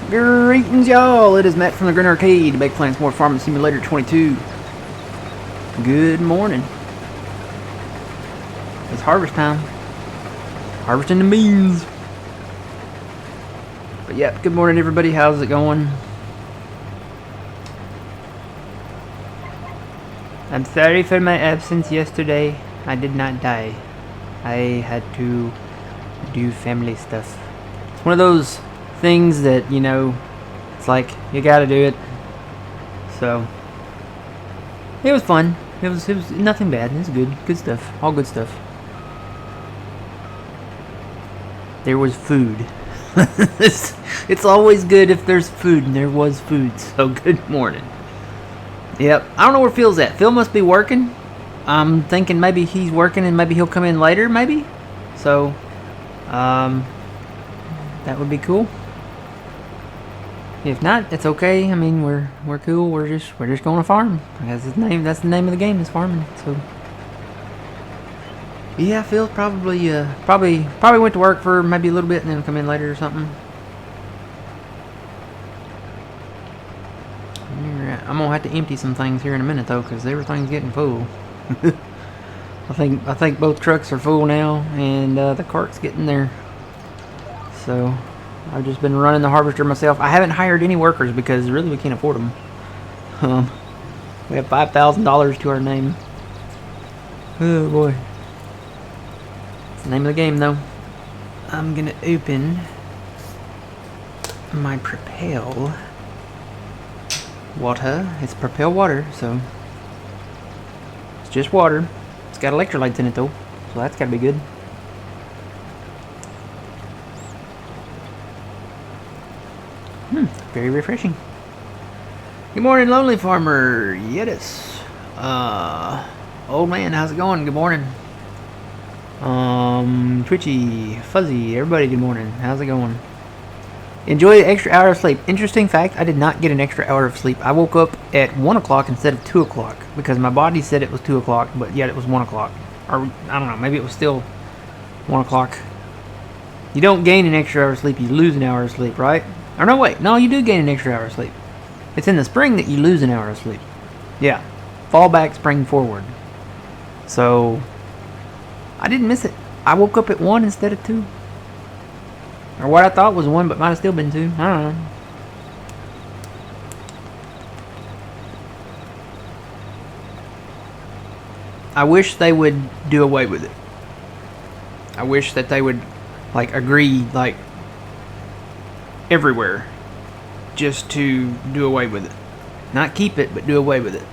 Greetings, y'all. It is Matt from the Grin Arcade, Big Plants More Farming Simulator 22. Good morning. It's harvest time. Harvesting the beans. But yeah, good morning, everybody. How's it going? I'm sorry for my absence yesterday. I did not die. I had to do family stuff. It's one of those things that, you know, it's like you gotta do it. So it was fun. It was nothing bad. It was good stuff. All good stuff. There was food. It's always good if there's food, and there was food. So good morning. Yep. I don't know where Phil's at. Phil must be working. I'm thinking maybe he's working and maybe he'll come in later. Maybe. So, that would be cool. If not, it's okay. I mean, we're cool. We're just going to farm. That's the name of the game is farming. So yeah, Phil probably went to work for maybe a little bit and then come in later or something. I'm gonna have to empty some things here in a minute though, because everything's getting full. I think both trucks are full now, and the cart's getting there. So I've just been running the harvester myself. I haven't hired any workers because really we can't afford them. We have $5,000 to our name. Oh boy. It's the name of the game though. I'm gonna open my Propel water. It's Propel water, so it's just water. It's got electrolytes in it though, so that's gotta be good. Very refreshing. Good morning, Lonely Farmer. Yes. Old man, how's it going? Good morning. Twitchy, Fuzzy, everybody, good morning. How's it going? Enjoy the extra hour of sleep. Interesting fact, I did not get an extra hour of sleep. I woke up at 1 o'clock instead of 2 o'clock because my body said it was 2 o'clock, but yet it was 1 o'clock. Or, I don't know, maybe it was still 1 o'clock. You don't gain an extra hour of sleep, you lose an hour of sleep, right? Or no, wait. No, you do gain an extra hour of sleep. It's in the spring that you lose an hour of sleep. Yeah. Fall back, spring forward. So, I didn't miss it. I woke up at 1 instead of 2. Or what I thought was 1, but might have still been 2. I don't know. I wish they would do away with it. I wish that they would, like, agree, like, everywhere, just to do away with it. Not keep it, but do away with it.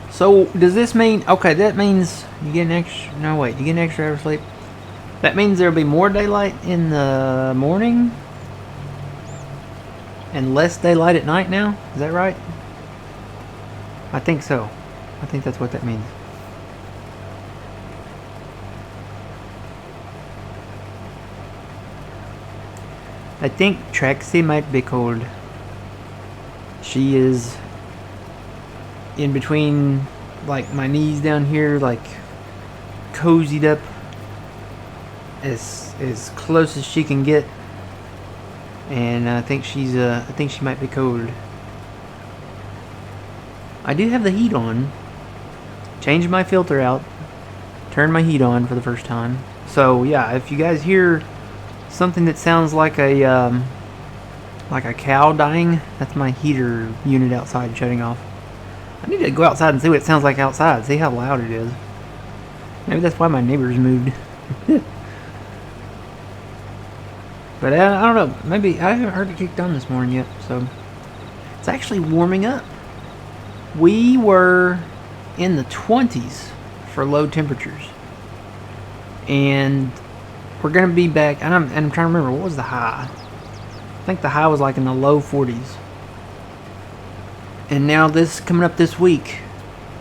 So does this mean, okay, that means you get an extra, no wait, you get an extra hour of sleep. That means there'll be more daylight in the morning and less daylight at night now? Is that right? I think so. I think that's what that means. I think Trixie might be cold. She is in between, like, my knees down here, like, cozied up as close as she can get. And I think she might be cold. I do have the heat on. Changed my filter out. Turned my heat on for the first time. So yeah, if you guys hear something that sounds like a cow dying, that's my heater unit outside shutting off. I need to go outside and see what it sounds like outside. See how loud it is. Maybe that's why my neighbors moved. But I don't know. Maybe I haven't heard it kicked on this morning yet. So it's actually warming up. We were in the 20s for low temperatures, and we're gonna be back. And I'm trying to remember, what was the high? I think the high was like in the low 40s. And now coming up this week,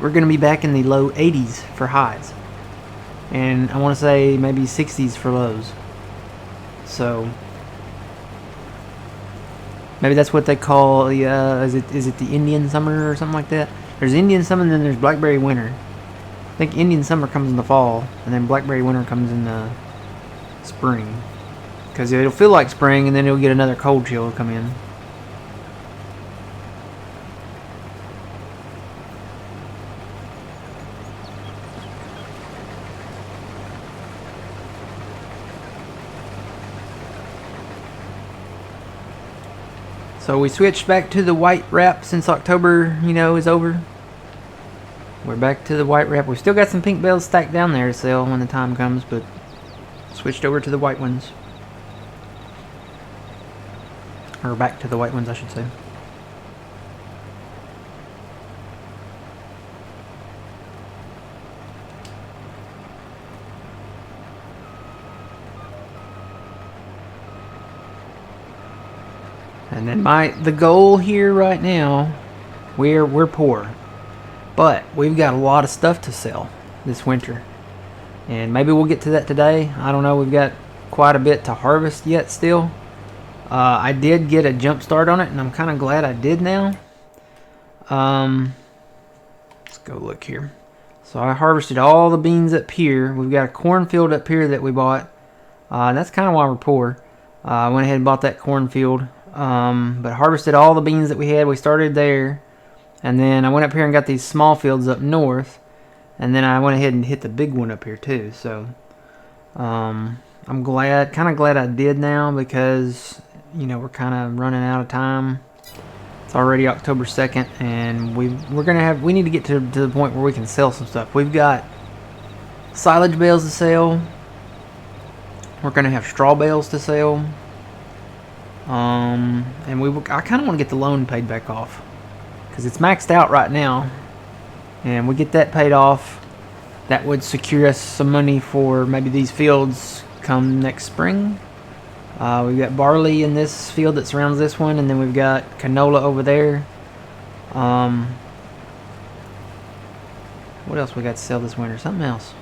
we're gonna be back in the low 80s for highs, and I want to say maybe 60s for lows. So maybe that's what they call the is it the Indian summer or something like that? There's Indian summer and then there's blackberry winter. I think Indian summer comes in the fall, and then blackberry winter comes in the spring. Because it'll feel like spring, and then it'll get another cold chill to come in. So we switched back to the white wrap since October, is over. We're back to the white wrap. We've still got some pink bales stacked down there to sell when the time comes, but switched over to the white ones. Or back to the white ones, I should say. And then the goal here right now, we're poor, but we've got a lot of stuff to sell this winter, and maybe we'll get to that today. I don't know. We've got quite a bit to harvest yet still. I did get a jump start on it, and I'm kind of glad I did now. Let's go look here. So I harvested all the beans up here. We've got a cornfield up here that we bought. That's kind of why we're poor. I went ahead and bought that cornfield. But harvested all the beans that we had. We started there, and then I went up here and got these small fields up north, and then I went ahead and hit the big one up here too. So I'm kind of glad I did now, because we're kind of running out of time. It's already October 2nd, and we need to get to the point where we can sell some stuff. We've got silage bales to sell. We're gonna have straw bales to sell. And I kind of want to get the loan paid back off, because it's maxed out right now, and we get that paid off. That would secure us some money for maybe these fields come next spring. We've got barley in this field that surrounds this one, and then we've got canola over there. What else we got to sell this winter? Something else.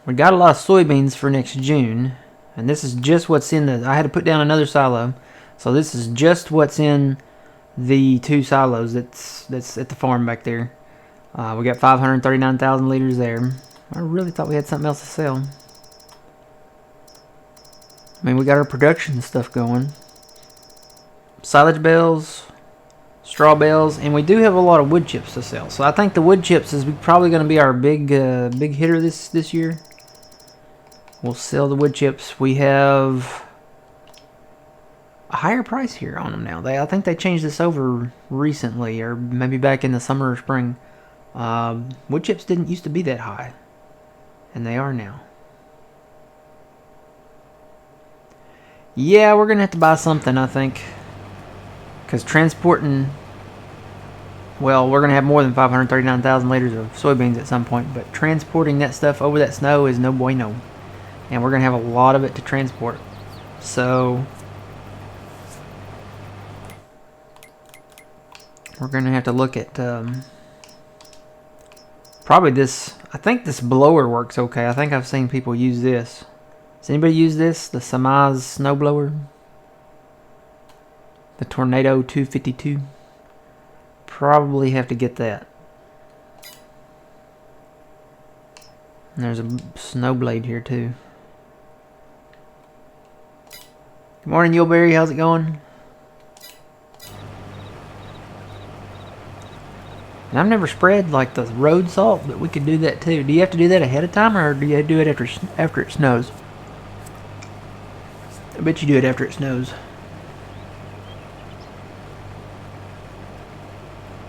We got a lot of soybeans for next June, and this is just what's in I had to put down another silo, so this is just what's in the 2 silos that's at the farm back there. We got 539,000 liters there. I really thought we had something else to sell. I mean, we got our production stuff going. Silage bales, straw bales, and we do have a lot of wood chips to sell. So I think the wood chips is probably going to be our big hitter this year. We'll sell the wood chips. We have a higher price here on them now. I think they changed this over recently, or maybe back in the summer or spring. Wood chips didn't used to be that high, and they are now. Yeah, we're going to have to buy something, I think, because transporting, well, we're going to have more than 539,000 liters of soybeans at some point, but transporting that stuff over that snow is no bueno. And we're going to have a lot of it to transport. So we're going to have to look at probably this. I think this blower works okay. I think I've seen people use this. Does anybody use this? The Samaz snowblower? The Tornado 252? Probably have to get that. And there's a snow blade here too. Good morning, Yulberry. How's it going? And I've never spread like the road salt, but we could do that too. Do you have to do that ahead of time, or do you do it after it snows? I bet you do it after it snows.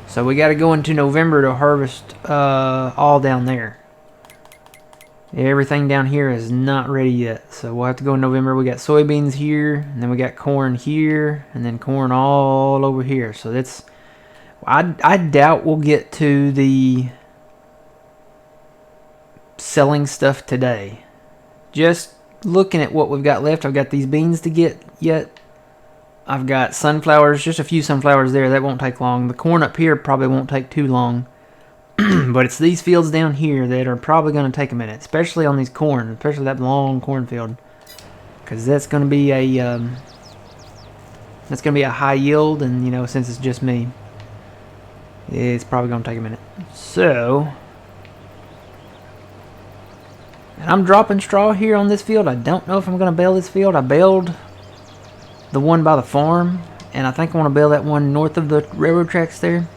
So we got to go into November to harvest all down there. Everything down here is not ready yet, so we'll have to go in November. We got soybeans here, and then we got corn here, and then corn all over here. So that's, I doubt we'll get to the selling stuff today. Just looking at what we've got left, I've got these beans to get yet. I've got sunflowers, just a few sunflowers there. That won't take long. The corn up here probably won't take too long. But it's these fields down here that are probably going to take a minute, especially on these corn, especially that long cornfield, because that's going to be a That's going to be a high yield, and, you know, since it's just me, it's probably going to take a minute. So, and I'm dropping straw here on this field. I don't know if I'm going to bale this field. I baled the one by the farm, and I think I want to bale that one north of the railroad tracks there.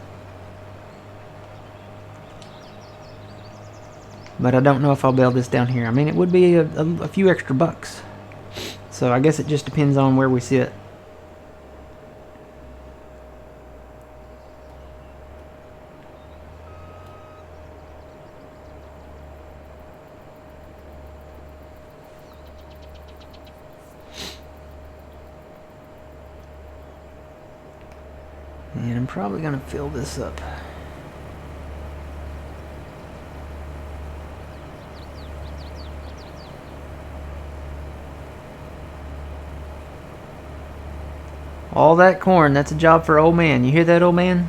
But I don't know if I'll bale this down here. I mean, it would be a few extra bucks. So I guess it just depends on where we sit. And I'm probably going to fill this up. All that corn, that's a job for old man. You hear that, old man?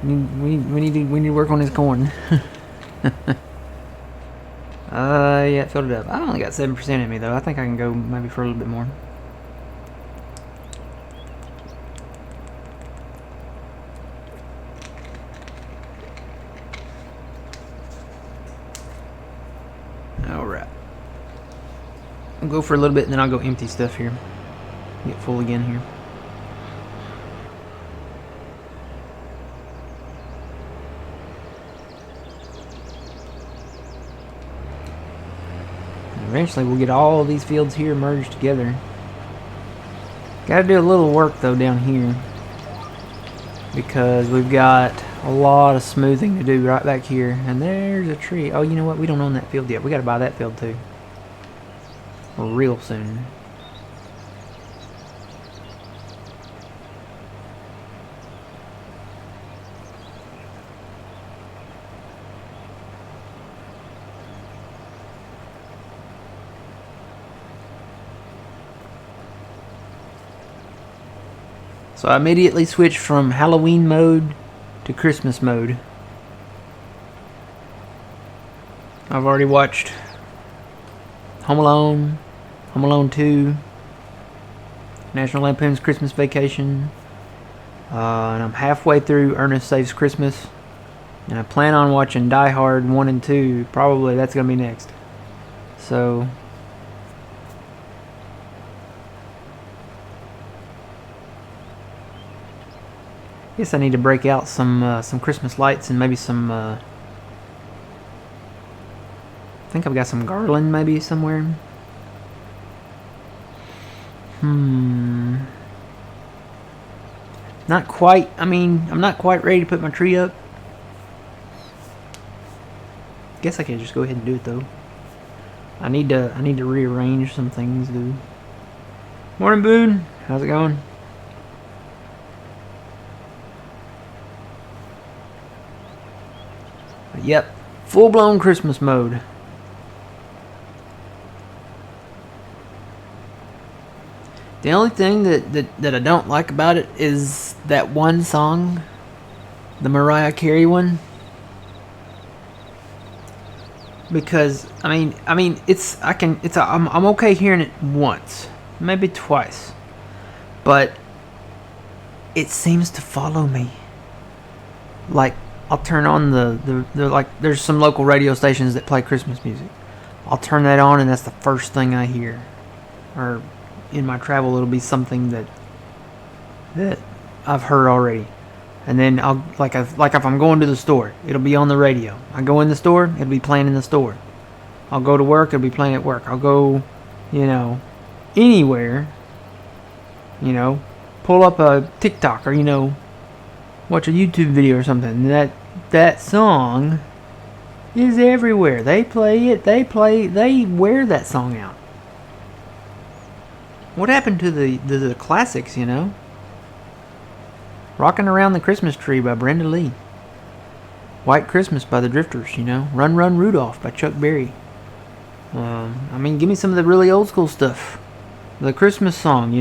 We need to work on his corn. Yeah, it filled it up. I only got 7% in me though. I think I can go maybe for a little bit more. Alright. I'll go for a little bit and then I'll go empty stuff here. Get full again here. Eventually we'll get all of these fields here merged together. Gotta do a little work though down here, because we've got a lot of smoothing to do right back here. And there's a tree. Oh, you know what? We don't own that field yet. We gotta buy that field too. Real soon. So I immediately switched from Halloween mode to Christmas mode. I've already watched Home Alone, Home Alone 2, National Lampoon's Christmas Vacation, and I'm halfway through Ernest Saves Christmas, and I plan on watching Die Hard 1 and 2. Probably that's going to be next. So I guess I need to break out some Christmas lights and maybe some. I think I've got some garland maybe somewhere. Not quite. I mean, I'm not quite ready to put my tree up. Guess I can just go ahead and do it though. I need to rearrange some things, dude. Morning, Boone. How's it going? Yep, full-blown Christmas mode. The only thing that I don't like about it is that one song, the Mariah Carey one. Because I'm okay hearing it once, maybe twice, but it seems to follow me. Like, I'll turn on the like, there's some local radio stations that play Christmas music. I'll turn that on and that's the first thing I hear. Or in my travel it'll be something that I've heard already. And then I'll like if I'm going to the store, it'll be on the radio. I go in the store, it'll be playing in the store. I'll go to work, it'll be playing at work. I'll go, anywhere, pull up a TikTok or watch a YouTube video or something. That song is everywhere. They play it. They wear that song out. What happened to the classics? Rocking Around the Christmas Tree by Brenda Lee. White Christmas by the Drifters. Run Run Rudolph by Chuck Berry. Give me some of the really old school stuff. The Christmas song,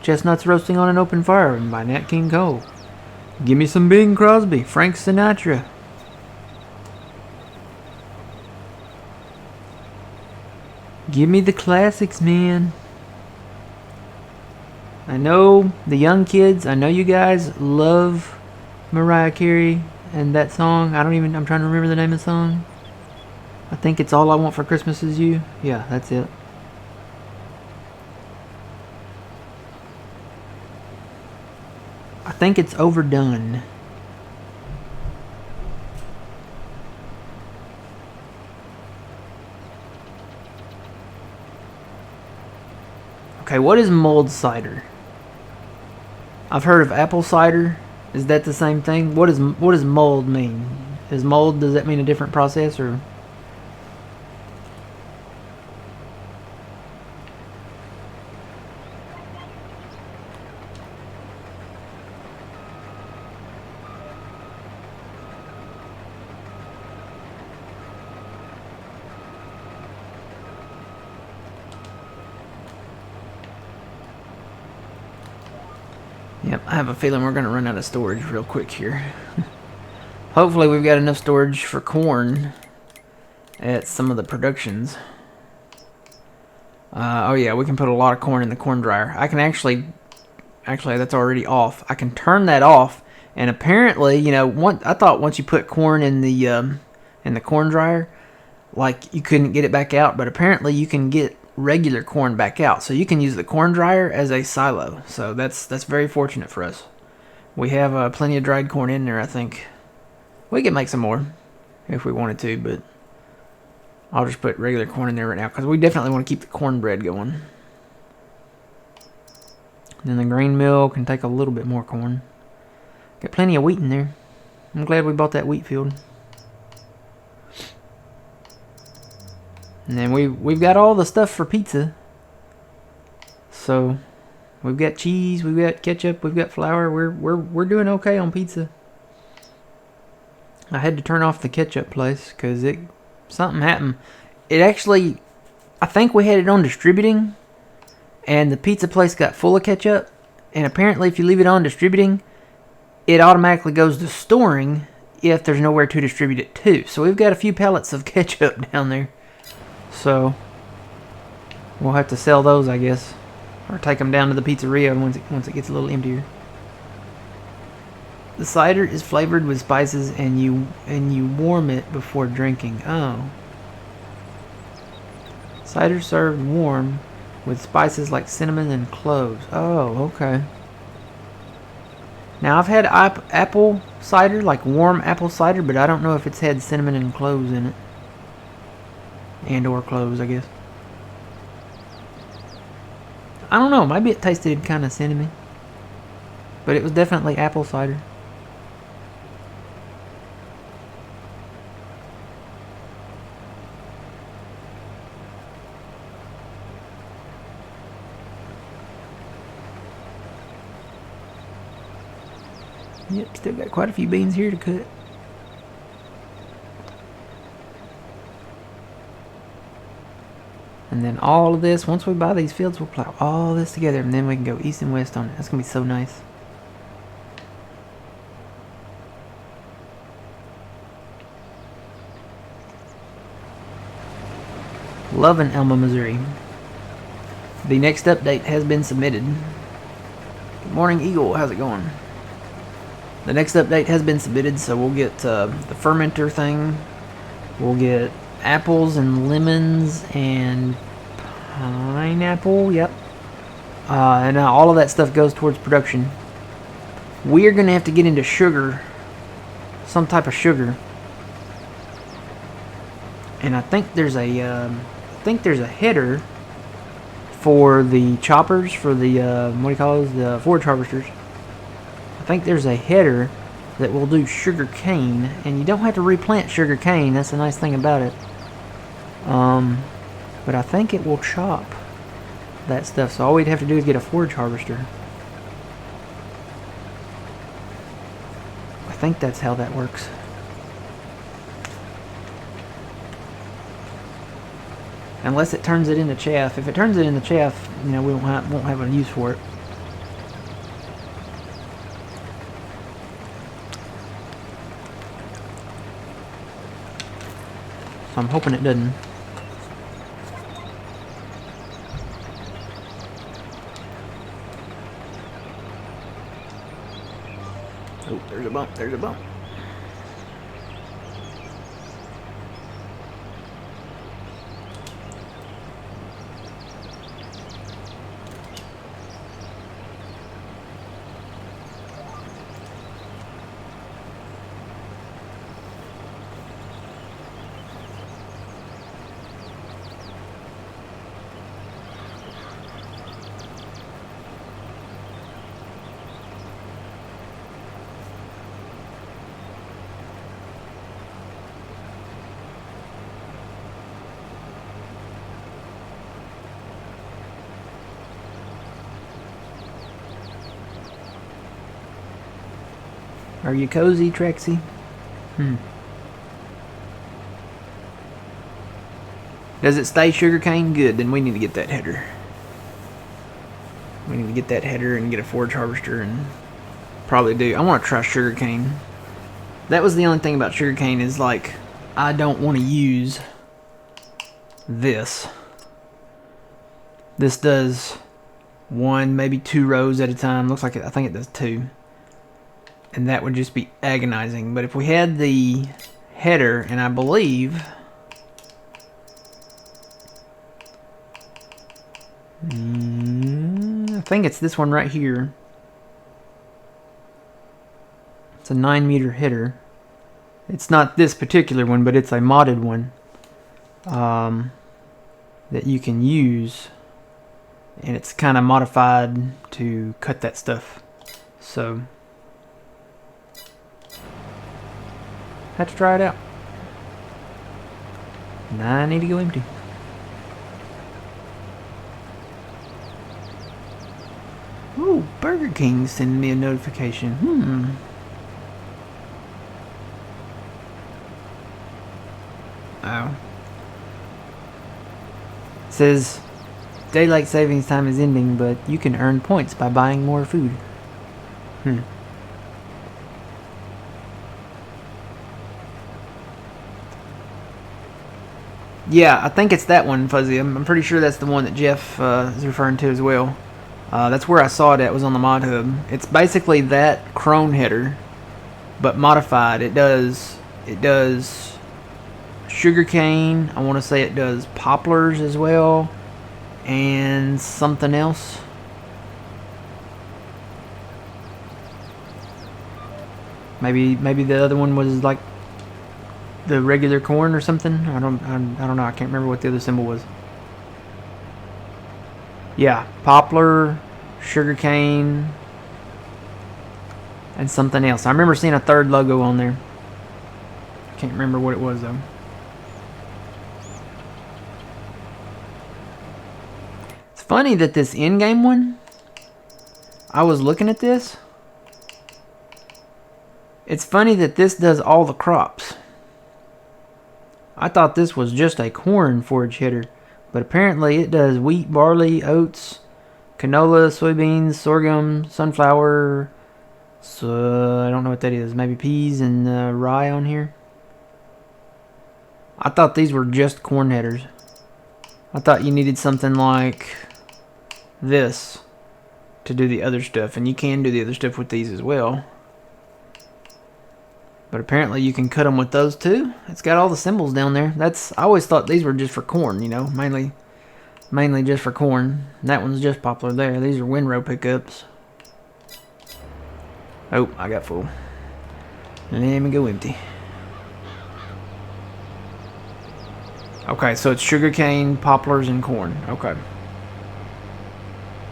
Chestnuts Roasting on an Open Fire by Nat King Cole. Give me some Bing Crosby, Frank Sinatra. Give me the classics, man. I know the young kids, I know you guys love Mariah Carey and that song. I'm trying to remember the name of the song. I think it's All I Want for Christmas Is You. Yeah, that's it. I think it's Overdone. Okay, what is mulled cider? I've heard of apple cider. Is that the same thing? What does mulled mean? Does that mean a different process or? Yep, I have a feeling we're going to run out of storage real quick here. Hopefully we've got enough storage for corn at some of the productions. Oh yeah, we can put a lot of corn in the corn dryer. I can actually that's already off. I can turn that off, and apparently, I thought once you put corn in the corn dryer, like you couldn't get it back out, but apparently you can get regular corn back out, so you can use the corn dryer as a silo. So that's very fortunate for us. We have plenty of dried corn in there. I think we could make some more if we wanted to, but I'll just put regular corn in there right now because we definitely want to keep the cornbread going. Then the grain mill can take a little bit more corn. Got plenty of wheat in there. I'm glad we bought that wheat field. And then we've got all the stuff for pizza. So we've got cheese, we've got ketchup, we've got flour. We're doing okay on pizza. I had to turn off the ketchup place because something happened. It actually, I think we had it on distributing, and the pizza place got full of ketchup. And apparently, if you leave it on distributing, it automatically goes to storing if there's nowhere to distribute it to. So we've got a few pallets of ketchup down there. So we'll have to sell those, I guess, or take them down to the pizzeria once it gets a little emptier. The cider is flavored with spices, and you warm it before drinking. Oh, cider served warm with spices like cinnamon and cloves. Oh, okay. Now I've had apple cider, like warm apple cider, but I don't know if it's had cinnamon and cloves in it. And or cloves, I guess. I don't know. Maybe it tasted kind of cinnamon. But it was definitely apple cider. Yep, still got quite a few beans here to cut. And then all of this, once we buy these fields, we'll plow all this together, and then we can go east and west on it. That's going to be so nice. Loving Alma, Missouri. The next update has been submitted. Good morning, Eagle. How's it going? The next update has been submitted, so we'll get the fermenter thing. We'll get apples and lemons and pineapple. Yep. And all of that stuff goes towards production. We're going to have to get into sugar. Some type of sugar. And I think there's a header for the choppers, for the what do you call those, the forage harvesters. I think there's a header that will do sugar cane, and you don't have to replant sugar cane. That's the nice thing about it. But I think it will chop that stuff, so all we'd have to do is get a forage harvester. I think that's how that works. Unless it turns it into chaff. If it turns it into chaff, we won't have a use for it. So I'm hoping it doesn't. There's a bump. There's a bump. Are you cozy, Trexie? Does it stay sugarcane? Good, then we need to get that header. We need to get that header and get a forage harvester and probably do. I want to try sugarcane. That was the only thing about sugarcane is like, I don't want to use this. This does 1, maybe 2 rows at a time. Looks like I think it does 2. And that would just be agonizing. But if we had the header, and I believe... I think it's this one right here. It's a 9-meter header. It's not this particular one, but it's a modded one that you can use. And it's kind of modified to cut that stuff. So... had to try it out. Now I need to go empty. Ooh, Burger King sending me a notification. Oh. It says daylight savings time is ending, but you can earn points by buying more food. Yeah, I think it's that one, Fuzzy. I'm pretty sure that's the one that Jeff is referring to as well. That's where I saw it at, was on the Mod Hub. It's basically that Crone header, but modified. It does sugarcane. I want to say it does poplars as well, and something else. Maybe the other one was like the regular corn or something. I don't know. I can't remember what the other symbol was. Yeah, poplar, sugarcane, and something else. I remember seeing a third logo on there. Can't remember what it was though. It's funny that this in-game one, I was looking at this. It's funny that this does all the crops. I thought this was just a corn forage header, but apparently it does wheat, barley, oats, canola, soybeans, sorghum, sunflower. So I don't know what that is. Maybe peas and rye on here. I thought these were just corn headers. I thought you needed something like this to do the other stuff, and you can do the other stuff with these as well. But apparently you can cut them with those too. It's got all the symbols down there. I always thought these were just for corn, you know, mainly just for corn. That one's just poplar there. These are windrow pickups. Oh, I got full. Let me go empty. Okay, so it's sugarcane, poplars, and corn. Okay.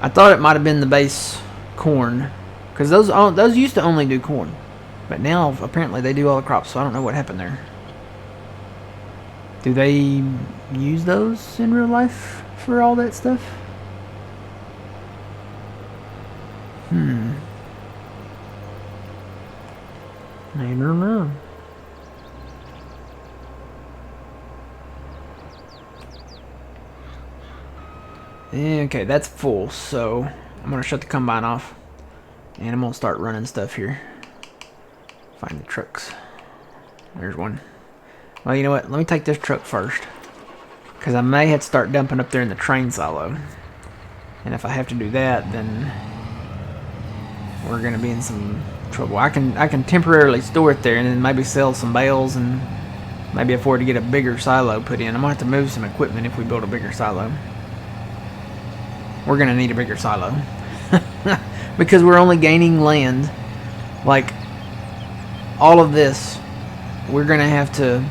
I thought it might have been the base corn, because those used to only do corn. But now, apparently, they do all the crops, so I don't know what happened there. Do they use those in real life for all that stuff? I don't know. Okay, that's full, so I'm going to shut the combine off. And I'm going to start running stuff here. Find the trucks. There's one. Well, you know what? Let me take this truck first, because I may have to start dumping up there in the train silo. And if I have to do that, then we're going to be in some trouble. I can temporarily store it there and then maybe sell some bales and maybe afford to get a bigger silo put in. I'm gonna have to move some equipment if we build a bigger silo. We're gonna need a bigger silo because we're only gaining land. Like all of this, we're gonna have to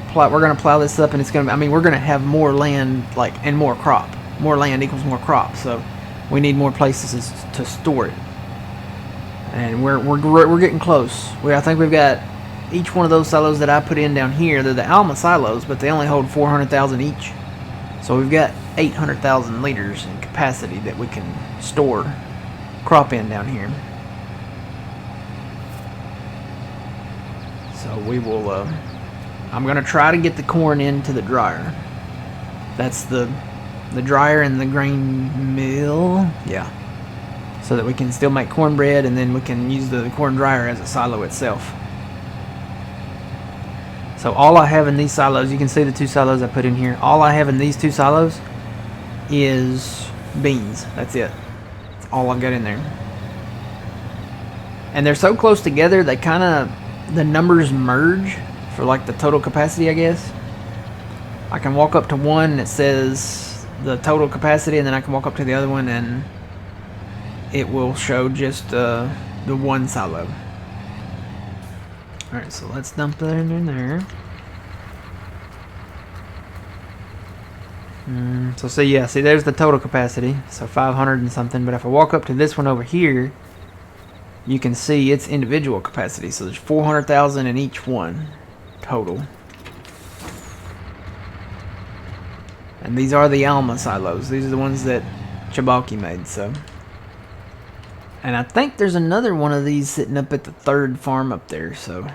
plow. We're gonna plow this up, and it's gonna. I mean, we're gonna have more land, like, and more crop. More land equals more crop. So we need more places to store it. And we're getting close. I think we've got each one of those silos that I put in down here. They're the Alma silos, but they only hold 400,000 each. So we've got 800,000 liters in capacity that we can store crop in down here. So we will. I'm gonna try to get the corn into the dryer. That's the dryer and the grain mill. Yeah. So that we can still make cornbread, and then we can use the corn dryer as a silo itself. So all I have in these silos, you can see the 2 silos I put in here. All I have in these 2 silos is beans. That's it. That's all I've got in there. And they're so close together, they kind of, the numbers merge for like the total capacity, I guess. I can walk up to one and it says the total capacity, and then I can walk up to the other one and it will show just the 1 silo. Alright, so let's dump that in there. So see, there's the total capacity. So 500 and something. But if I walk up to this one over here, you can see its individual capacity. So there's 400,000 in each one total. And these are the Alma silos. These are the ones that Chabalki made, so. And I think there's another one of these sitting up at the 3rd farm up there, so.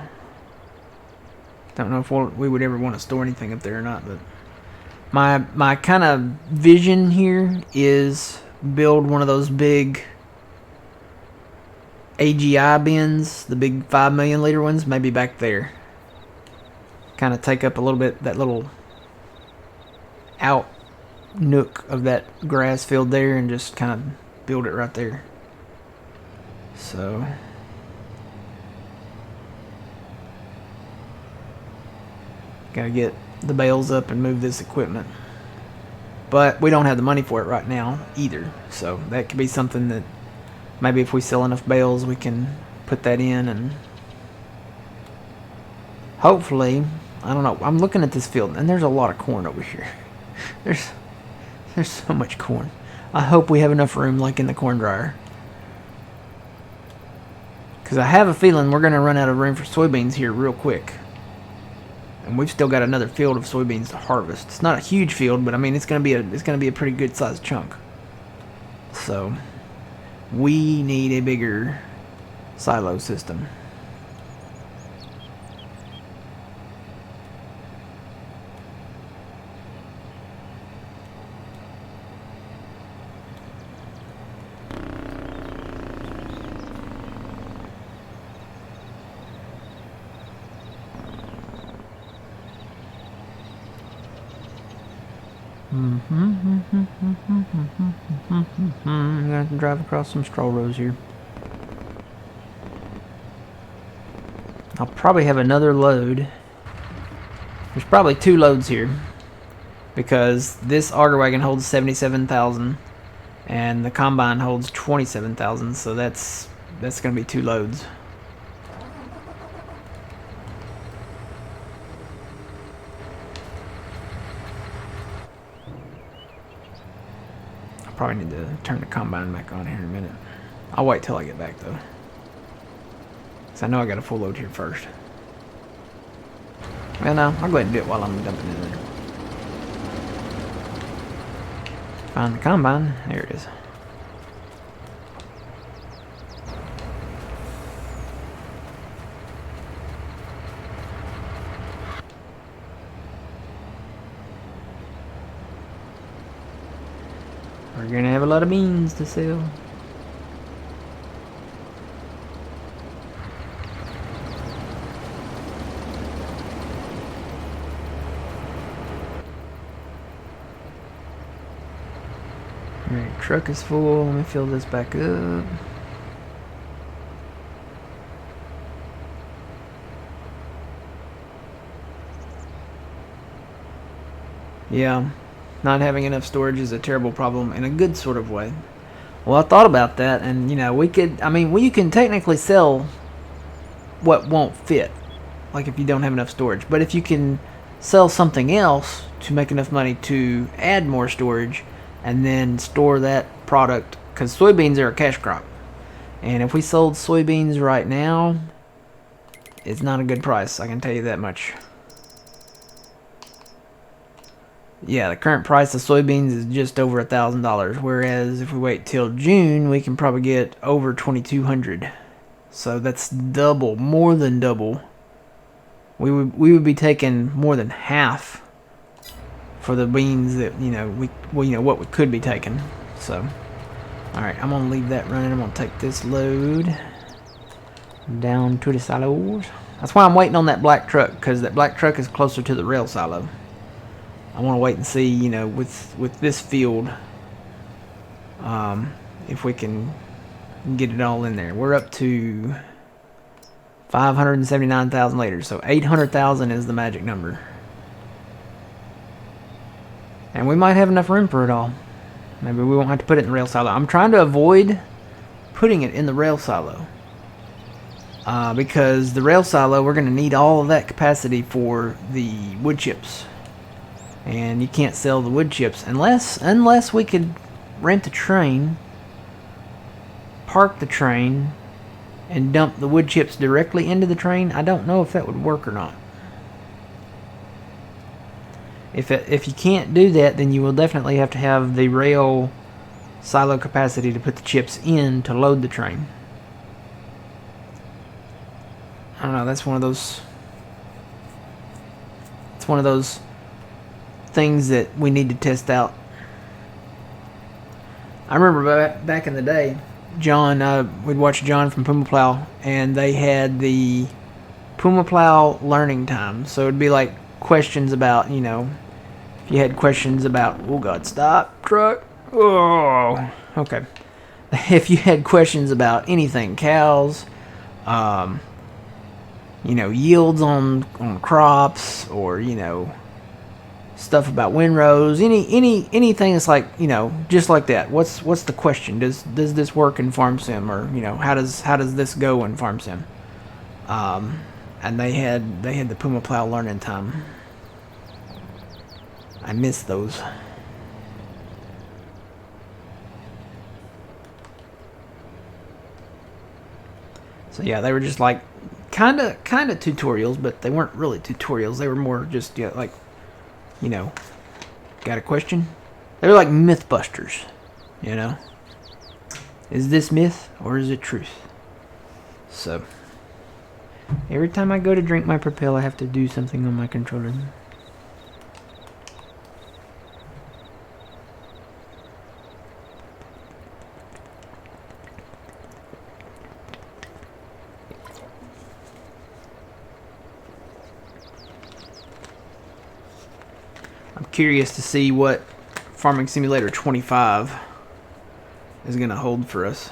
Don't know if we would ever want to store anything up there or not, but. My kind of vision here is build one of those big AGI bins, the big 5 million liter ones, maybe back there. Kind of take up a little bit, that little out nook of that grass field there, and just kind of build it right there. So gotta get the bales up and move this equipment, but we don't have the money for it right now either, so that could be something that maybe if we sell enough bales we can put that in, and hopefully, I don't know, I'm looking at this field and there's a lot of corn over here. There's so much corn. I hope we have enough room like in the corn dryer, because I have a feeling we're going to run out of room for soybeans here real quick. And we've still got another field of soybeans to harvest. It's not a huge field, but I mean it's going to be a pretty good sized chunk. So we need a bigger silo system. I'm going to drive across some straw rows here. I'll probably have another load. There's probably 2 loads here, because this auger wagon holds 77,000 and the combine holds 27,000, so that's going to be 2 loads. Probably need to turn the combine back on here in a minute. I'll wait till I get back though, because I know I got a full load here first. Well, no, I'll go ahead and do it while I'm dumping in there. Find the combine. There it is. We're gonna have a lot of beans to sell. Alright, truck is full. Let me fill this back up. Yeah, not having enough storage is a terrible problem in a good sort of way. Well, I thought about that, and we could. I mean, you can technically sell what won't fit, like if you don't have enough storage. But if you can sell something else to make enough money to add more storage, and then store that product, because soybeans are a cash crop, and if we sold soybeans right now, it's not a good price. I can tell you that much. Yeah, the current price of soybeans is just over $1,000, whereas if we wait till June, we can probably get over 2,200. So that's double, more than double. We would be taking more than half for the beans that what we could be taking. So, all right, I'm gonna leave that running. I'm gonna take this load down to the silos. That's why I'm waiting on that black truck, because that black truck is closer to the rail silo. I want to wait and see, with this field, if we can get it all in there. We're up to 579,000 liters, so 800,000 is the magic number. And we might have enough room for it all. Maybe we won't have to put it in the rail silo. I'm trying to avoid putting it in the rail silo. Because the rail silo, we're going to need all of that capacity for the wood chips. And you can't sell the wood chips unless we could rent a train, park the train, and dump the wood chips directly into the train. I don't know if that would work or not. If you can't do that, then you will definitely have to have the rail silo capacity to put the chips in to load the train. I don't know, that's one of those things that we need to test out. I remember back in the day, John, we'd watch John from Puma Plow, and they had the Puma Plow learning time. So it'd be like questions about, if you had questions about, oh God, stop, truck, oh, okay. If you had questions about anything, cows, yields on crops, or, stuff about windrows, anything that's like, just like that. What's the question? Does this work in Farm Sim, or how does this go in Farm Sim? And they had the Puma Plow learning time. I miss those. So yeah, they were just like kind of tutorials, but they weren't really tutorials. They were more just like, got a question? They're like Mythbusters, Is this myth or is it truth? So, every time I go to drink my Propel, I have to do something on my controller. I'm curious to see what Farming Simulator 25 is going to hold for us.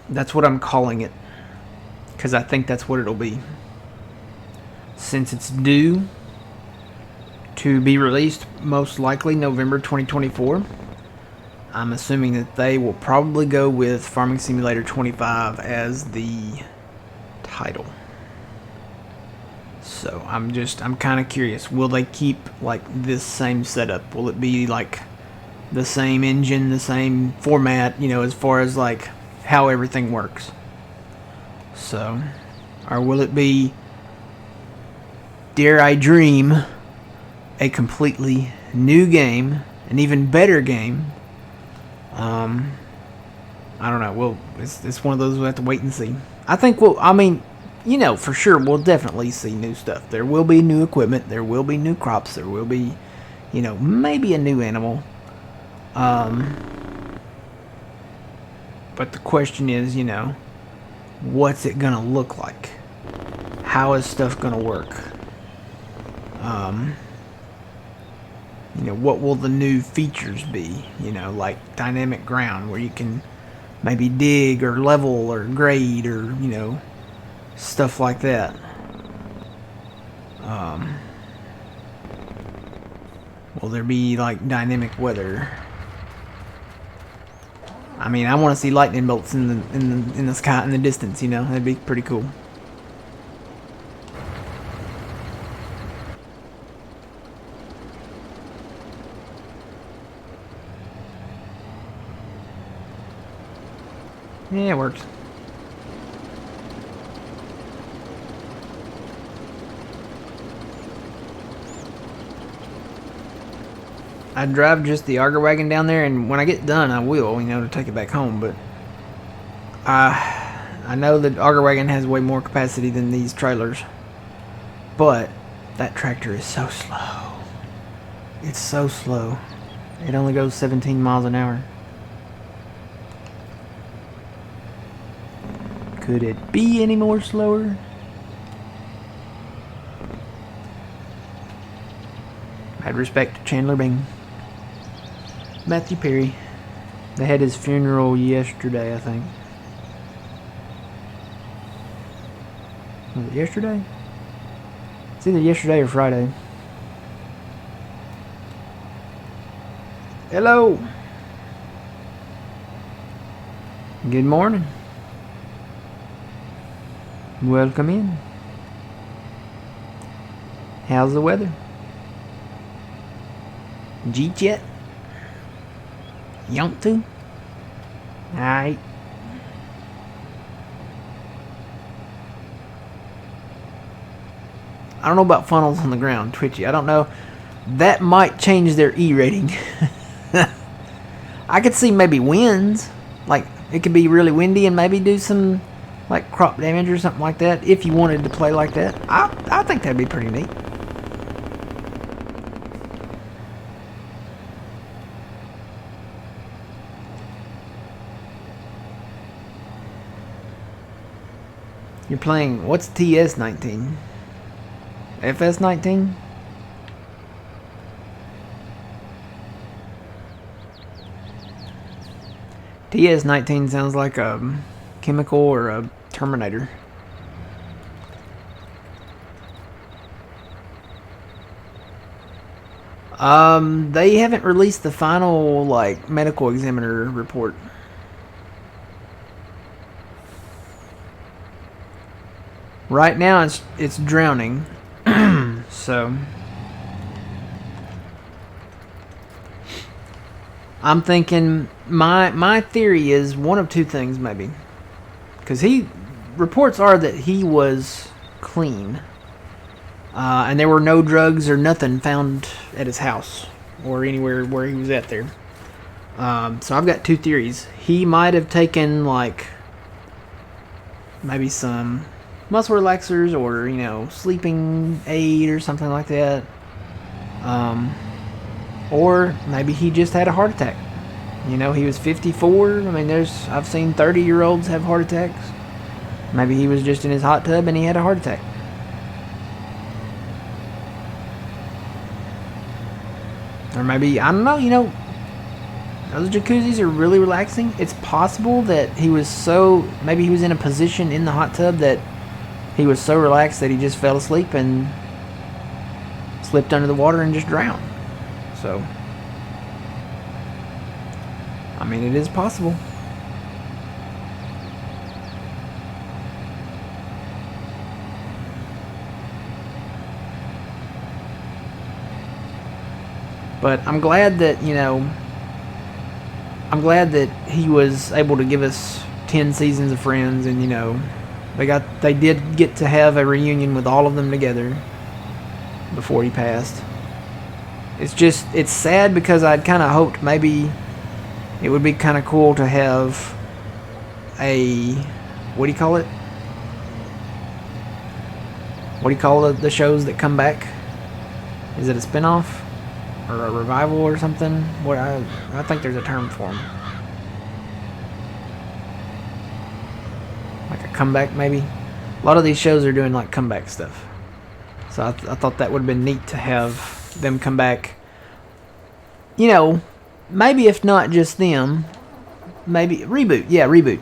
That's what I'm calling it, because I think that's what it'll be. Since it's due to be released most likely November 2024, I'm assuming that they will probably go with Farming Simulator 25 as the title. So I'm kind of curious. Will they keep like this same setup? Will it be like the same engine, the same format, as far as like how everything works? So, or will it be, dare I dream, a completely new game, an even better game? I don't know. Well, it's one of those we'll have to wait and see. I think for sure, we'll definitely see new stuff. There will be new equipment. There will be new crops. There will be, maybe a new animal. But the question is, what's it going to look like? How is stuff going to work? What will the new features be? Like dynamic ground, where you can maybe dig or level or grade, or, stuff like that. Will there be like dynamic weather? I mean, I want to see lightning bolts in the sky in the distance. You know, that'd be pretty cool. Yeah, it works. I drive just the auger wagon down there, and when I get done, I will, you know, to take it back home. But I know that auger wagon has way more capacity than these trailers. But that tractor is so slow. It's so slow. It only goes 17 miles an hour. Could it be any more slower? Mad respect to Chandler Bing. Matthew Perry. They had his funeral yesterday, I think. Was it yesterday? It's either yesterday or Friday. Hello. Good morning. Welcome in. How's the weather? Jeet yet? Yont to? Alright. I don't know about funnels on the ground, Twitchy. I don't know. That might change their E rating. I could see maybe winds. Like, it could be really windy and maybe do some, like, crop damage or something like that. If you wanted to play like that. I think that'd be pretty neat. You're playing, what's TS19? FS19? TS19 sounds like a chemical or a Terminator. They haven't released the final, like, medical examiner report. Right now it's drowning. So I'm thinking my theory is one of two things maybe. Cuz reports are that he was clean. And there were no drugs or nothing found at his house or anywhere where he was at there. So I've got two theories. He might have taken like maybe some muscle relaxers or, you know, sleeping aid or something like that. Or maybe he just had a heart attack. You know, he was 54. I mean, I've seen 30-year-olds have heart attacks. Maybe he was just in his hot tub and he had a heart attack. Or maybe, I don't know, you know, those jacuzzis are really relaxing. It's possible that maybe he was in a position in the hot tub that he was so relaxed that he just fell asleep and slipped under the water and just drowned. So, I mean, it is possible. But I'm glad that, you know, he was able to give us 10 seasons of Friends, and, you know, they did get to have a reunion with all of them together before he passed. It's sad because I'd kind of hoped maybe it would be kind of cool to have what do you call it? What do you call the shows that come back? Is it a spinoff or a revival or something? I think there's a term for them. Like a comeback, maybe. A lot of these shows are doing like comeback stuff. So I thought that would have been neat to have them come back. You know, maybe if not just them, maybe reboot. Yeah, reboot.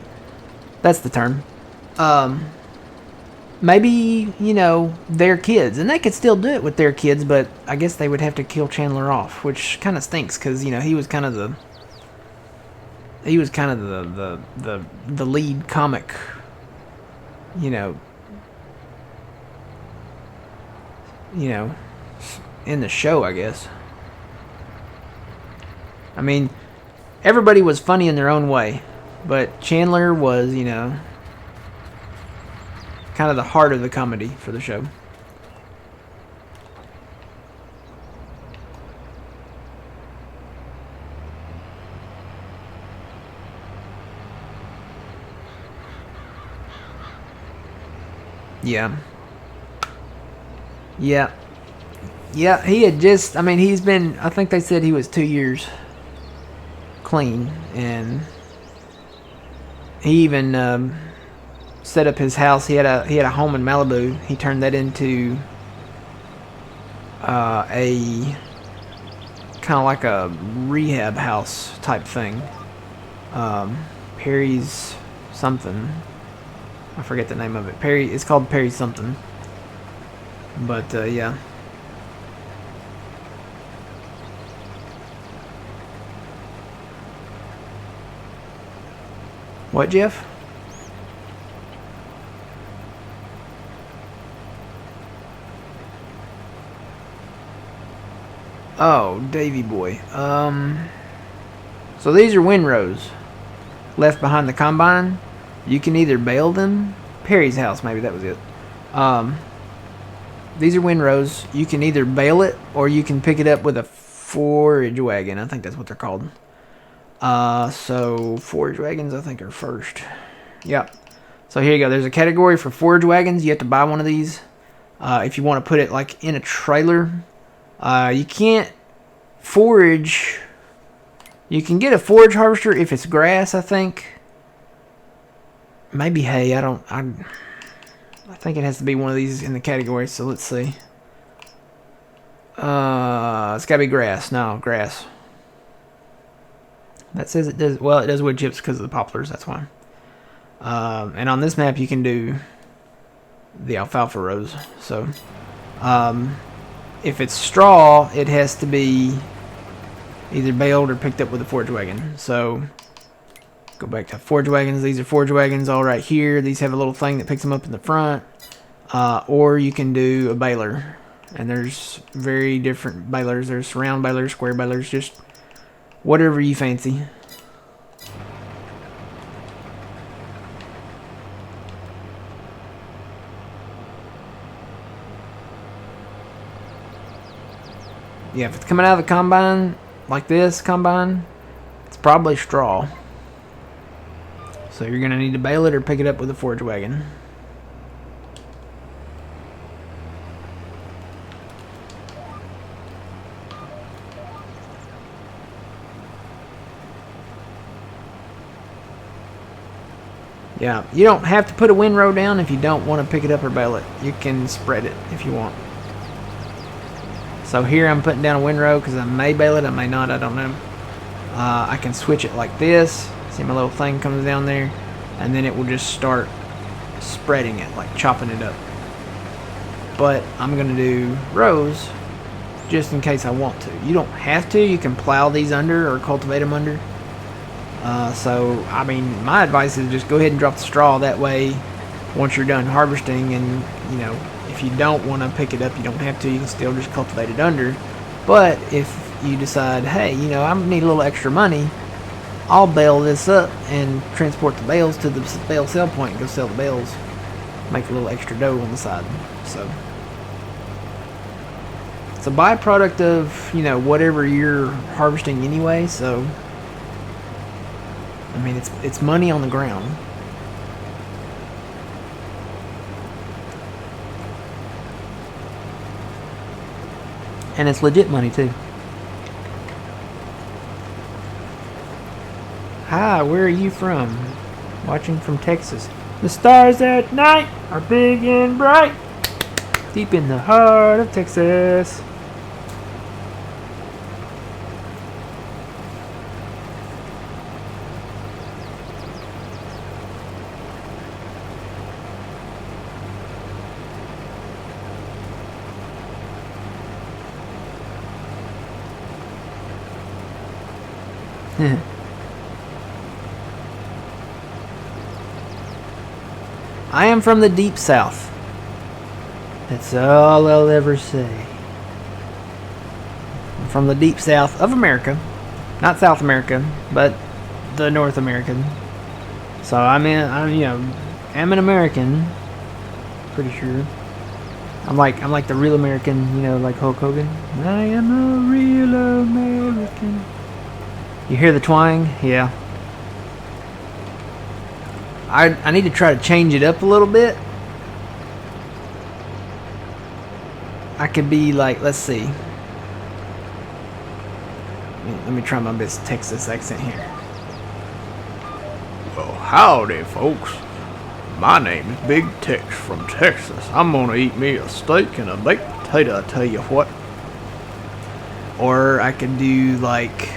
That's the term. maybe, their kids, and they could still do it with their kids, but I guess they would have to kill Chandler off, which kind of stinks because he was kind of the lead comic, you know, in the show, I guess. I mean, everybody was funny in their own way, but Chandler was, kind of the heart of the comedy for the show. Yeah. Yeah. Yeah, he had just, I think they said he was 2 years clean, and he even set up his house. He had a home in Malibu. He turned that into a kind of like a rehab house type thing. Perry's something. I forget the name of it. It's called Perry something. But yeah. What, Jeff? Oh, Davy boy. So these are windrows left behind the combine. You can either bale them. Perry's house, maybe that was it. These are windrows. You can either bale it or you can pick it up with a forage wagon. I think that's what they're called. So forage wagons, I think, are first. Yep. So here you go. There's a category for forage wagons. You have to buy one of these if you want to put it like in a trailer. You can't forage. You can get a forage harvester if it's grass, I think. Maybe hay. I think it has to be one of these in the category. So let's see. It's got to be grass. No, grass. That says it does. Well, it does wood chips because of the poplars. That's why. And on this map, you can do the alfalfa rows. So, if it's straw, it has to be either baled or picked up with a forage wagon. So, go back to forage wagons. These are forage wagons all right here. These have a little thing that picks them up in the front. Or you can do a baler. And there's very different balers. There's round balers, square balers, just whatever you fancy. Yeah, if it's coming out of the combine, like this combine, it's probably straw. So you're going to need to bale it or pick it up with a forage wagon. Yeah, you don't have to put a windrow down if you don't want to pick it up or bale it. You can spread it if you want. So here I'm putting down a windrow because I may bale it, I may not, I don't know. I can switch it like this. See my little thing comes down there, and then it will just start spreading it, like chopping it up. But I'm going to do rows just in case I want to. You don't have to. You can plow these under or cultivate them under. So, I mean, my advice is just go ahead and drop the straw. That way, once you're done harvesting and, if you don't want to pick it up, you don't have to. You can still just cultivate it under. But if you decide, hey, I need a little extra money, I'll bale this up and transport the bales to the bale sell point and go sell the bales. Make a little extra dough on the side. So, it's a byproduct of, whatever you're harvesting anyway. So, I mean, it's money on the ground. And it's legit money, too. Hi, where are you from? Watching from Texas. The stars at night are big and bright, deep in the heart of Texas. I am from the deep south. That's all I'll ever say. I'm from the deep south of America. Not South America, but the North American. So I'm an American. Pretty sure. I'm like the real American, like Hulk Hogan. I am a real American. You hear the twang? Yeah. I need to try to change it up a little bit. I could be like, let's see. Let me try my best Texas accent here. Well, howdy, folks. My name is Big Tex from Texas. I'm gonna eat me a steak and a baked potato, I tell you what. Or I could do like,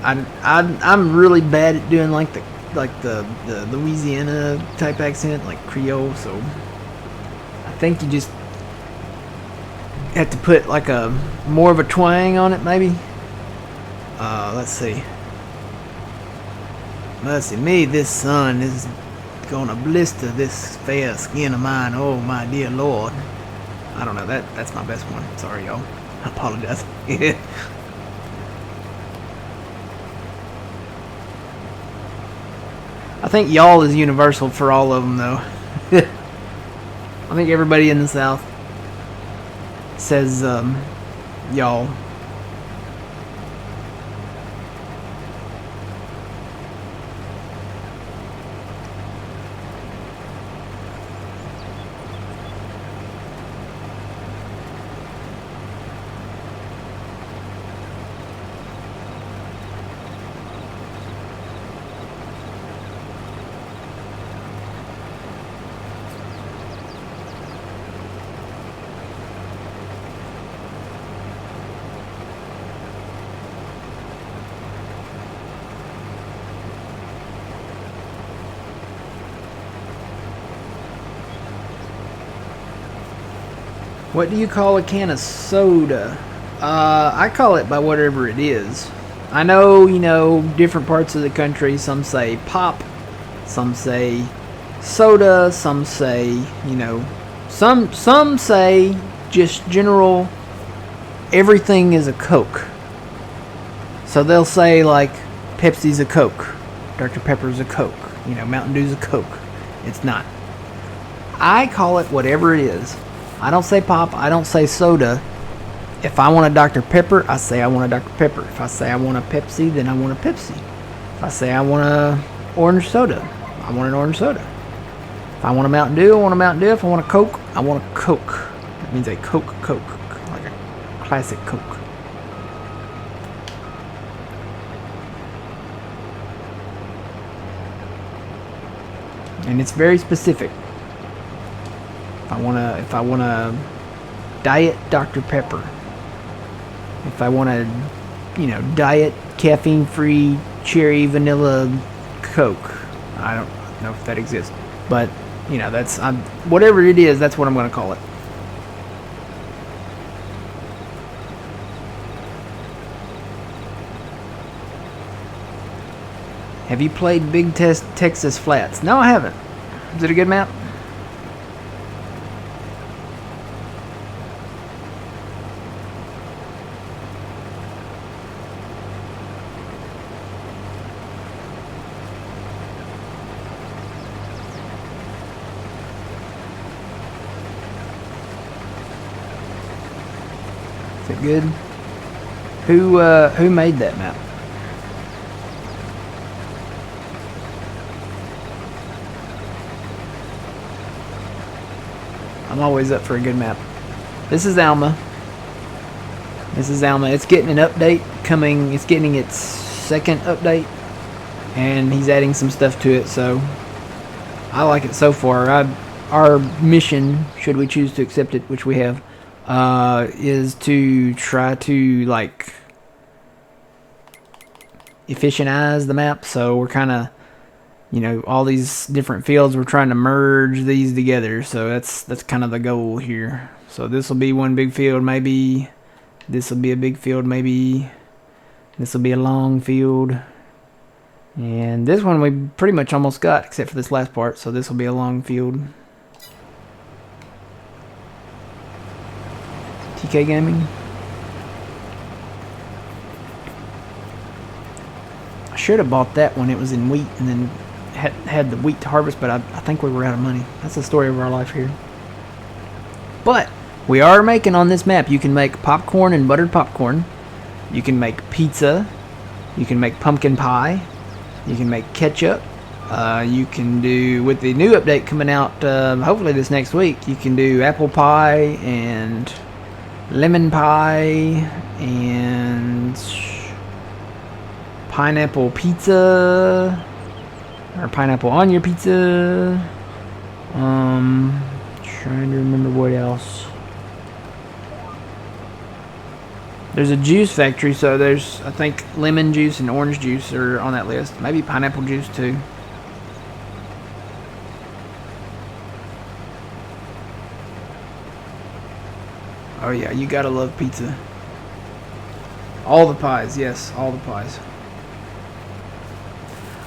I'm really bad at doing like the Louisiana type accent, like Creole. So I think you just have to put like a more of a twang on it, maybe. Let's see. Me, this sun is gonna blister this fair skin of mine. Oh my dear Lord. I don't know, that's my best one. Sorry, y'all. I apologize. I think y'all is universal for all of them, though. I think everybody in the South says y'all. What do you call a can of soda? I call it by whatever it is. I know, different parts of the country, some say pop, some say soda, some say, some say just general, everything is a Coke. So they'll say like Pepsi's a Coke, Dr. Pepper's a Coke, Mountain Dew's a Coke. It's not. I call it whatever it is. I don't say pop, I don't say soda. If I want a Dr. Pepper, I say I want a Dr. Pepper. If I say I want a Pepsi, then I want a Pepsi. If I say I want a orange soda, I want an orange soda. If I want a Mountain Dew, I want a Mountain Dew. If I want a Coke, I want a Coke. That means a Coke, like a classic Coke. And it's very specific. If I want a diet Dr. Pepper. If I want a, diet caffeine-free cherry vanilla Coke. I don't know if that exists, but that's whatever it is. That's what I'm going to call it. Have you played Big Texas Flats? No, I haven't. Is it a good map? Is it good? Who made that map? I'm always up for a good map. This is Alma. It's getting an update coming. It's getting its second update, and he's adding some stuff to it. So I like it so far. Our mission, should we choose to accept it, which we have, is to try to efficientize the map. So we're kind of, all these different fields, we're trying to merge these together. So that's kind of the goal here. So this will be one big field, maybe this will be a big field, maybe This will be a long field. And this one we pretty much almost got, except for this last part. So this will be a long field. TK Gaming. I should have bought that when it was in wheat and then had the wheat to harvest, but I think we were out of money. That's the story of our life here. But we are making on this map, you can make popcorn and buttered popcorn. You can make pizza. You can make pumpkin pie. You can make ketchup. You can do, with the new update coming out hopefully this next week, you can do apple pie and lemon pie and pineapple pizza, or pineapple on your pizza. Trying to remember what else. There's a juice factory, so there's, I think, lemon juice and orange juice are on that list. Maybe pineapple juice too. Oh yeah, you gotta love pizza. All the pies, yes, all the pies.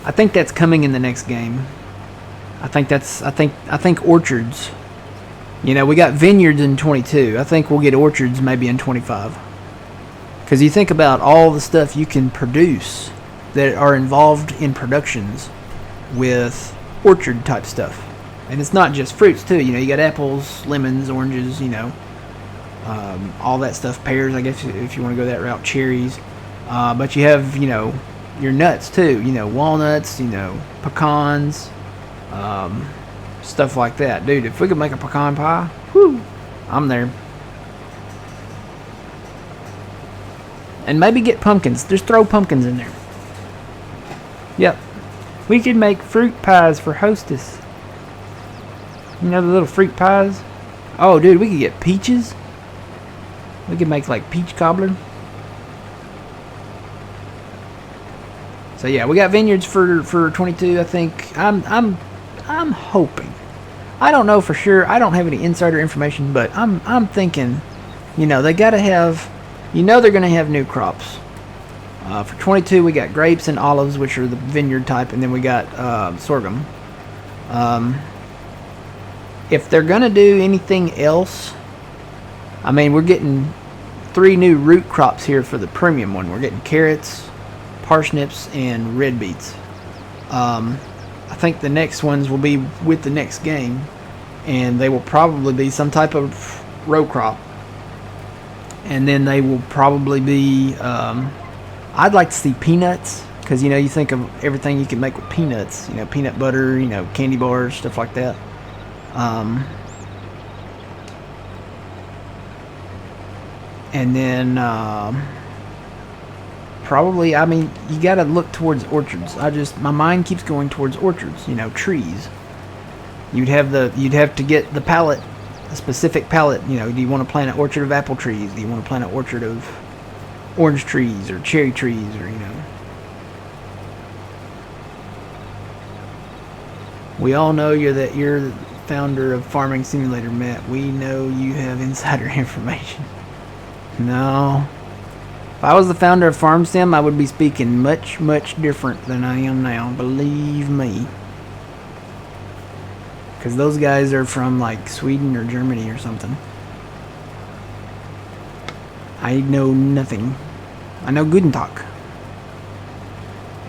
I think that's coming in the next game. I think orchards. You know, we got vineyards in 22. I think we'll get orchards maybe in 25. Because you think about all the stuff you can produce that are involved in productions with orchard type stuff. And it's not just fruits too. You know, you got apples, lemons, oranges, you know. All that stuff, pears, I guess, if you want to go that route, cherries. But you have, you know, your nuts too. You know, walnuts, you know, pecans, stuff like that. Dude, if we could make a pecan pie, whew, I'm there. And maybe get pumpkins. Just throw pumpkins in there. Yep. We could make fruit pies for Hostess. You know the little fruit pies? Oh, dude, we could get peaches. We could make like peach cobbler. So yeah, we got vineyards for 22. I think I'm hoping. I don't know for sure. I don't have any insider information, but I'm thinking, you know, they got to have. You know they're going to have new crops. For 22, we got grapes and olives, which are the vineyard type, and then we got sorghum. If they're going to do anything else, I mean, we're getting 3 new root crops here for the premium one. We're getting carrots, parsnips, and red beets. I think the next ones will be with the next game, and they will probably be some type of row crop. And then they will probably be, I'd like to see peanuts, because, you know, you think of everything you can make with peanuts, you know, peanut butter, you know, candy bars, stuff like that. And then, probably, I mean, you got to look towards orchards. My mind keeps going towards orchards, you know, trees. You'd have to get the palette, a specific palette. You know, do you want to plant an orchard of apple trees? Do you want to plant an orchard of orange trees or cherry trees, or, you know? We all know you're the founder of Farming Simulator, Matt. We know you have insider information. No. If I was the founder of FarmSim, I would be speaking much, much different than I am now. Believe me. Because those guys are from, like, Sweden or Germany or something. I know nothing. I know Guten Tag.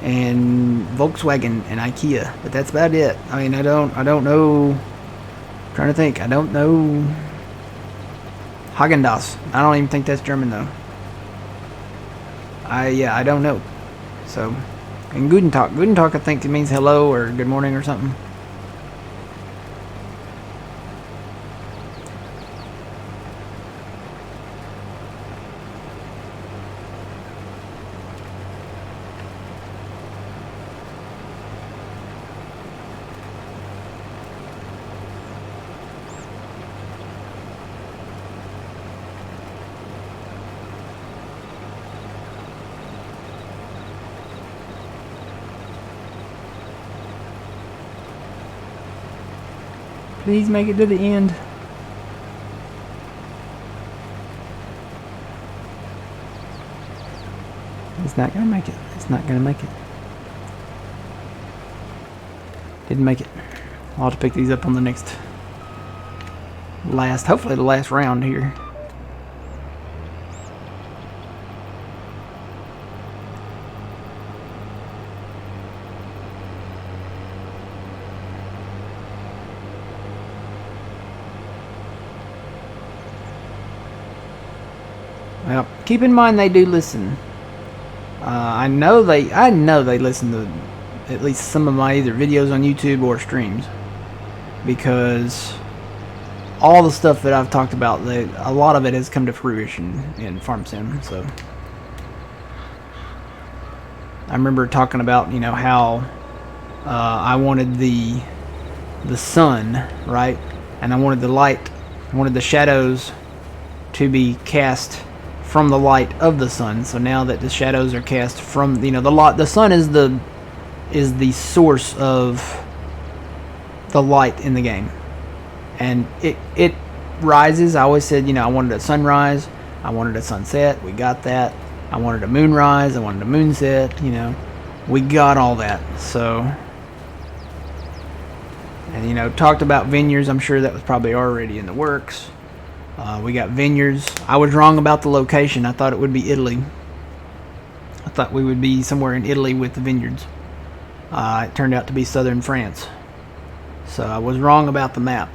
And Volkswagen and IKEA. But that's about it. I mean, I don't know. I'm trying to think. I don't know. Häagen-Dazs. I don't even think that's German, though. I don't know. So, and Guten Tag. Guten Tag, I think it means hello or good morning or something. Please make it to the end. It's not gonna make it. It's not gonna make it. Didn't make it. I'll have to pick these up on the next hopefully the last round here. Well, keep in mind they do listen. I know they listen to at least some of my either videos on YouTube or streams, because all the stuff that I've talked about, a lot of it has come to fruition in Farm Sim. So I remember talking about, how I wanted the sun, right, and I wanted the light, I wanted the shadows to be cast from the light of the sun. So now that the shadows are cast from, the sun is the source of the light in the game, and it rises. I always said, I wanted a sunrise, I wanted a sunset. We got that. I wanted a moonrise, I wanted a moonset. We got all that. So, and talked about vineyards. I'm sure that was probably already in the works. We got vineyards. I was wrong about the location. I thought it would be Italy. I thought we would be somewhere in Italy with the vineyards. It turned out to be southern France. So I was wrong about the map.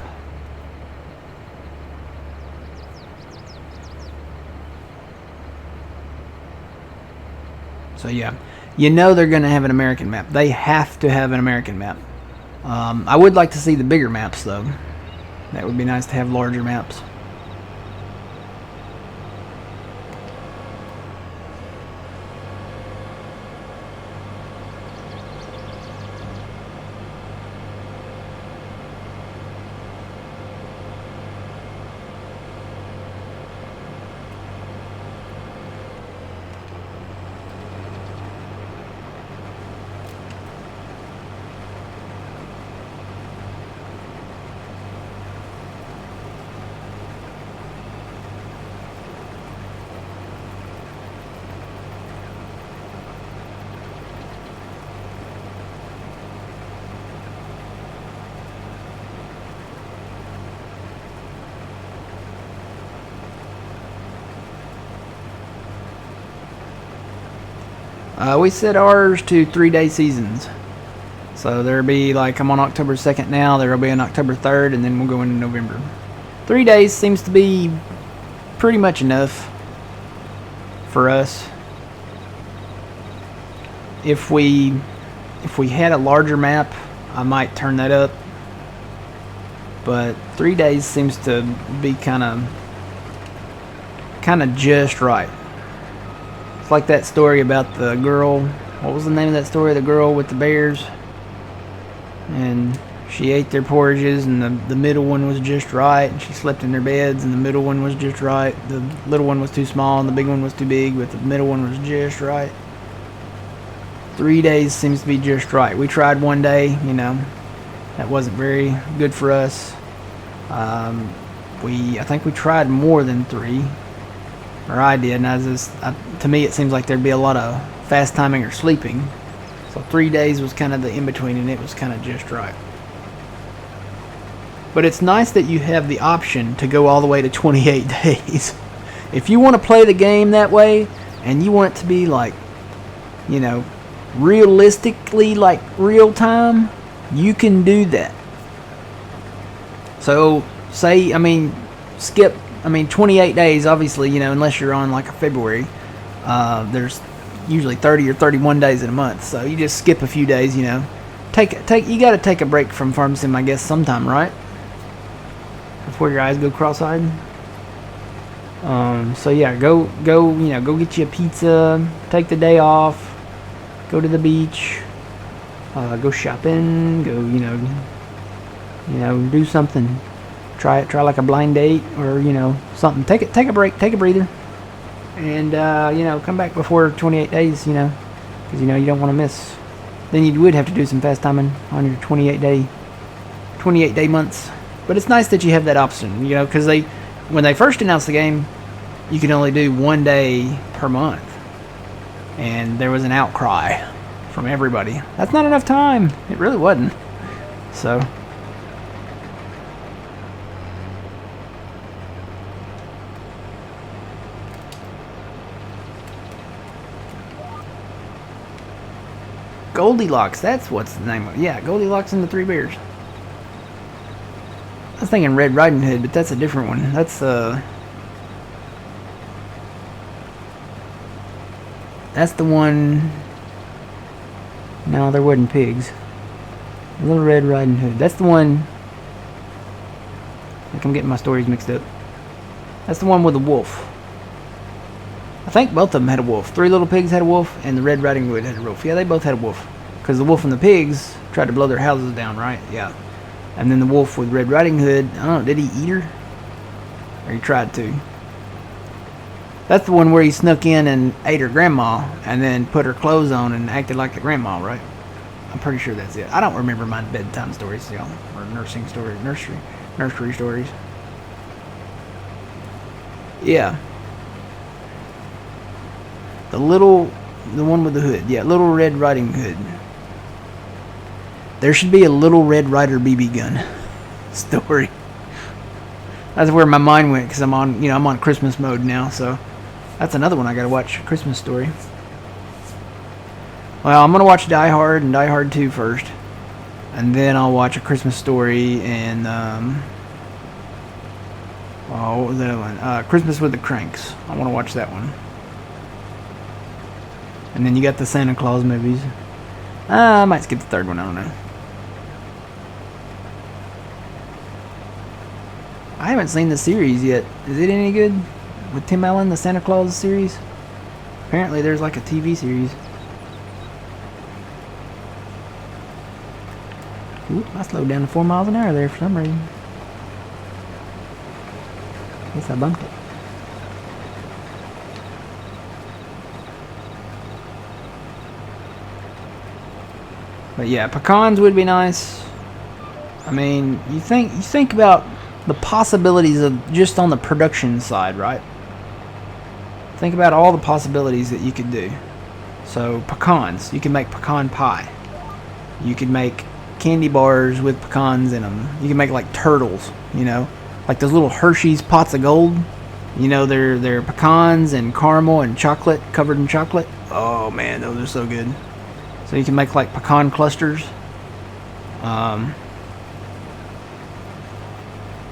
So yeah, they're going to have an American map. They have to have an American map. I would like to see the bigger maps, though. That would be nice to have larger maps. We set ours to 3-day seasons. So there'll be, I'm on October 2nd now, there'll be an October 3rd, and then we'll go into November. 3 days seems to be pretty much enough for us. If we had a larger map, I might turn that up. But 3 days seems to be kind of just right. It's like that story about the girl. What was the name of that story? The girl with the bears. And she ate their porridges, and the middle one was just right. And she slept in their beds, and the middle one was just right. The little one was too small, and the big one was too big, but the middle one was just right. 3 days seems to be just right. We tried 1 day, that wasn't very good for us. I think we tried more than 3. Or I did, and to me it seems like there'd be a lot of fast timing or sleeping. So 3 days was kind of the in-between, and it was kind of just right. But it's nice that you have the option to go all the way to 28 days. If you want to play the game that way, and you want it to be realistically real time, you can do that. So say, skip 28 days, obviously, unless you're on a February. There's usually 30 or 31 days in a month, so you just skip a few days, you got to take a break from Farm Sim, I guess, sometime, right? Before your eyes go cross-eyed. So yeah, go get you a pizza, take the day off, go to the beach, go shopping, go, do something. Try like a blind date, or something. Take a break, take a breather, and come back before 28 days, because you don't want to miss. Then you would have to do some fast timing on your 28 day months. But it's nice that you have that option, because when they first announced the game, you could only do 1 day per month. and there was an outcry from everybody. That's not enough time. It really wasn't. So Goldilocks, that's what's the name of it. Yeah, Goldilocks and the Three Bears. I was thinking Red Riding Hood, but that's a different one. That's the one. No, there wasn't pigs. Little Red Riding Hood. That's the one. I think I'm getting my stories mixed up. That's the one with the wolf. I think both of them had a wolf. Three Little Pigs had a wolf, and the Red Riding Hood had a wolf. Yeah, they both had a wolf. Because the wolf and the pigs tried to blow their houses down, right? Yeah. And then the wolf with Red Riding Hood, I don't know, did he eat her? Or he tried to. That's the one where he snuck in and ate her grandma, and then put her clothes on and acted like the grandma, right? I'm pretty sure that's it. I don't remember my bedtime stories, y'all. Or nursery stories. Yeah. The one with the hood. Yeah, Little Red Riding Hood. There should be a Little Red Rider BB gun story. That's where my mind went, because I'm on Christmas mode now, so that's another one I gotta watch, Christmas Story. Well, I'm gonna watch Die Hard and Die Hard 2 first, and then I'll watch A Christmas Story and what was that other one? Christmas with the Cranks. I want to watch that one. And then you got the Santa Claus movies. I might skip the third one. I don't know. I haven't seen the series yet. Is it any good? With Tim Allen, the Santa Claus series? Apparently there's like a TV series. Ooh, I slowed down to 4 miles an hour there for some reason. Guess I bumped it. But yeah, pecans would be nice. I mean, you think about the possibilities of just on the production side, right? Think about all the possibilities that you could do. So pecans, you can make pecan pie. You could make candy bars with pecans in them. You can make like turtles, like those little Hershey's pots of gold. They're pecans and caramel and chocolate, covered in chocolate. Oh man, those are so good. So you can make like pecan clusters.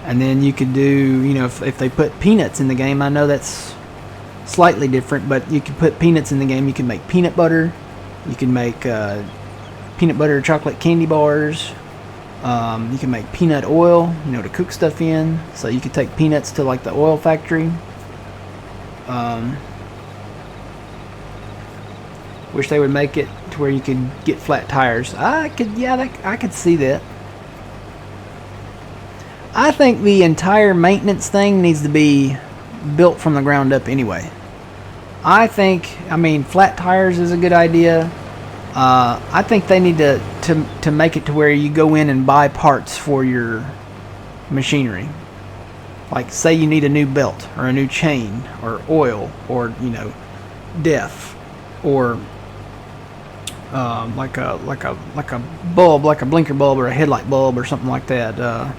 And then you could do, if they put peanuts in the game, I know that's slightly different, but you could put peanuts in the game. You can make peanut butter. You can make peanut butter chocolate candy bars. You can make peanut oil, to cook stuff in. So you could take peanuts to like the oil factory. Wish they would make it to where you could get flat tires. I could see that. I think the entire maintenance thing needs to be built from the ground up anyway. Flat tires is a good idea. I think they need to make it to where you go in and buy parts for your machinery. Like, say you need a new belt or a new chain or oil or def or like a bulb, like a blinker bulb or a headlight bulb or something like that.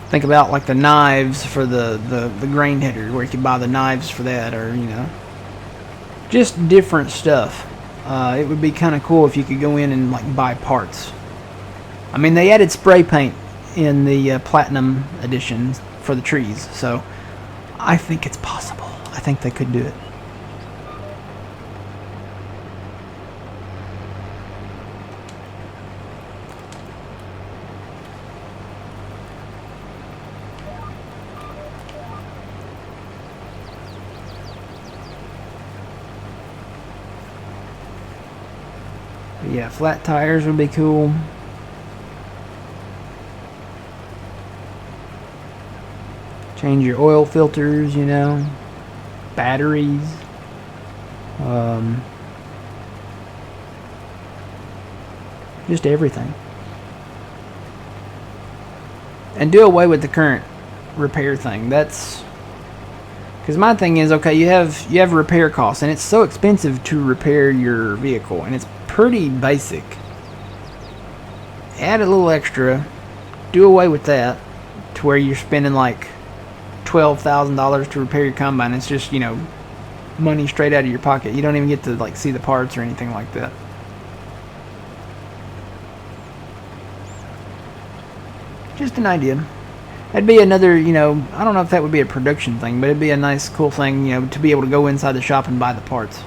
Think about like the knives for the grain header, where you could buy the knives for that, or just different stuff. It would be kind of cool if you could go in and like buy parts. I mean, they added spray paint in the Platinum edition for the trees, so I think it's possible. I think they could do it. But yeah, flat tires would be cool. Change your oil filters, batteries. Just everything. And do away with the current repair thing. Because Because my thing is, okay, you have repair costs, and it's so expensive to repair your vehicle, and it's pretty basic. Add a little extra, do away with that, to where you're spending like $12,000 to repair your combine. It's just, you know, money straight out of your pocket. You don't even get to like see the parts or anything like that. Just an idea. That'd be another, you know, I don't know if that would be a production thing, but it'd be a nice, cool thing, you know, to be able to go inside the shop and buy the parts.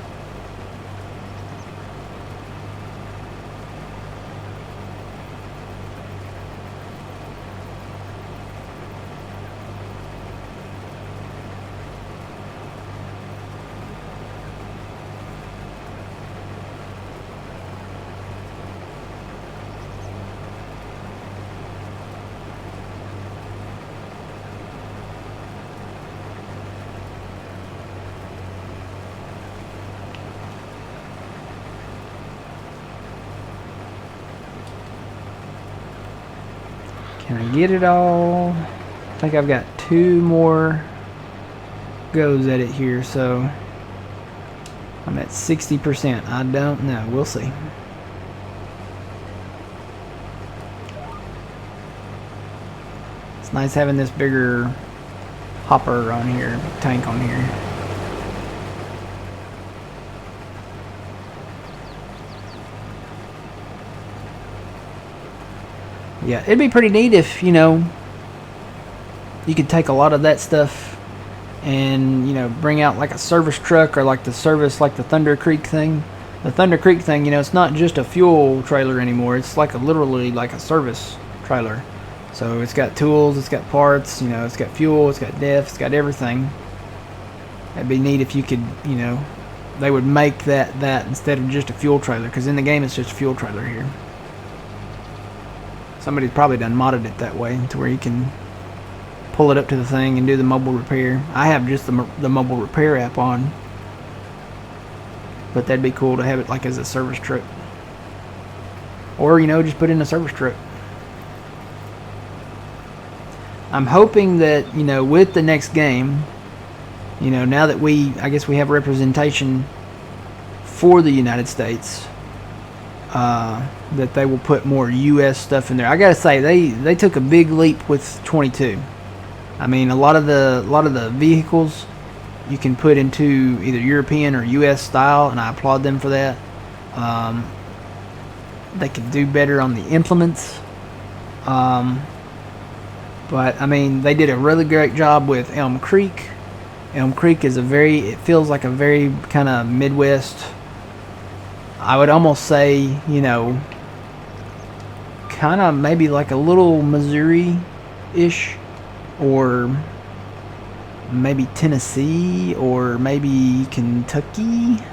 Can I get it all? I think I've got 2 more goes at it here, so I'm at 60%. I don't know. We'll see. It's nice having this bigger hopper on here, tank on here. Yeah, it'd be pretty neat if, you know, you could take a lot of that stuff and, you know, bring out like a service truck, or like the service, like the Thunder Creek thing. The Thunder Creek thing, you know, it's not just a fuel trailer anymore. It's like literally like a service trailer. So it's got tools, it's got parts, you know, it's got fuel, it's got def, it's got everything. It'd be neat if you could, you know, they would make that instead of just a fuel trailer, because in the game it's just a fuel trailer here. Somebody's probably done modded it that way to where you can pull it up to the thing and do the mobile repair. I have just the mobile repair app on, but that'd be cool to have it like as a service truck, or, you know, just put in a service truck. I'm hoping that, you know, with the next game, you know, now that I guess we have representation for the United States, that they will put more U.S. stuff in there. I gotta say, they took a big leap with 22. I mean, a lot of the vehicles you can put into either European or U.S. style, and I applaud them for that. They could do better on the implements, but I mean, they did a really great job with Elm Creek. Elm Creek is it feels like a very kind of Midwest, I would almost say, you know, kind of maybe like a little Missouri-ish, or maybe Tennessee, or maybe Kentucky-ish.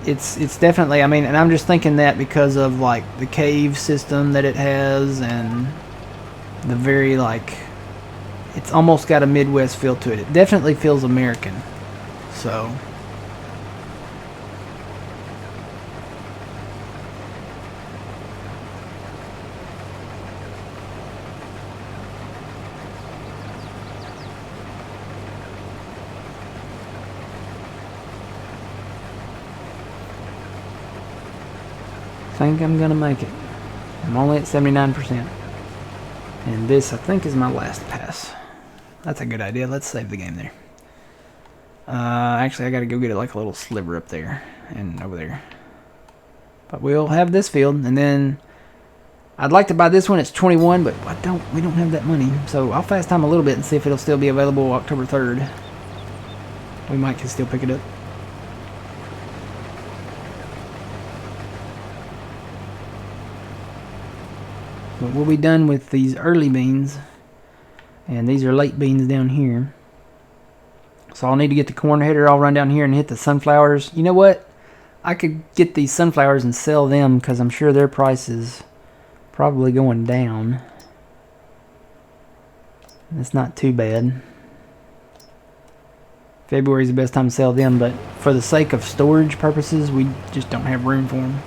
It's definitely, I mean, and I'm just thinking that because of like the cave system that it has, and the very, like, it's almost got a Midwest feel to it. It definitely feels American. So I think I'm gonna make it. I'm only at 79%, and this, I think, is my last pass. That's a good idea. Let's save the game there. Actually, I gotta go get it like a little sliver up there and over there. But we'll have this field, and then I'd like to buy this one. It's 21, but we don't have that money. So I'll fast time a little bit and see if it'll still be available October 3rd. We might can still pick it up. But we'll be done with these early beans, and these are late beans down here. So I'll need to get the corn header. I'll run down here and hit the sunflowers. You know what? I could get these sunflowers and sell them, because I'm sure their price is probably going down. It's not too bad. February is the best time to sell them, but for the sake of storage purposes, we just don't have room for them.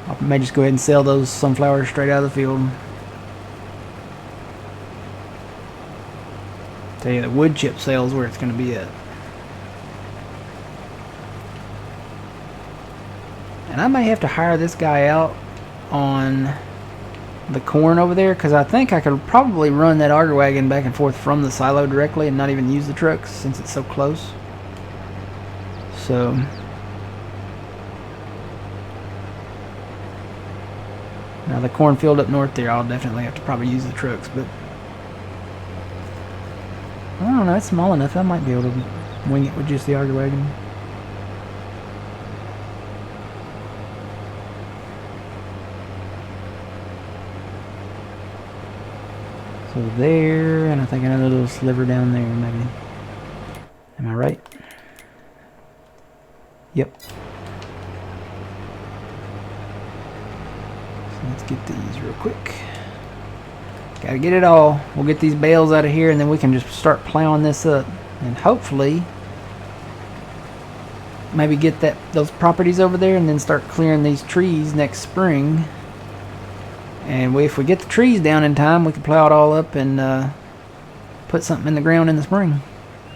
I may just go ahead and sell those sunflowers straight out of the field. Tell you, the wood chip sale's where it's going to be at. And I may have to hire this guy out on the corn over there, because I think I could probably run that auger wagon back and forth from the silo directly and not even use the trucks since it's so close. So now the cornfield up north there, I'll definitely have to probably use the trucks, but I don't know, it's small enough I might be able to wing it with just the auger wagon. So there, and I think another little sliver down there, maybe. Am I right? Yep. So let's get these real quick. Gotta get it all. We'll get these bales out of here, and then we can just start plowing this up. And hopefully, maybe get those properties over there, and then start clearing these trees next spring. And if we get the trees down in time, we can plow it all up and put something in the ground in the spring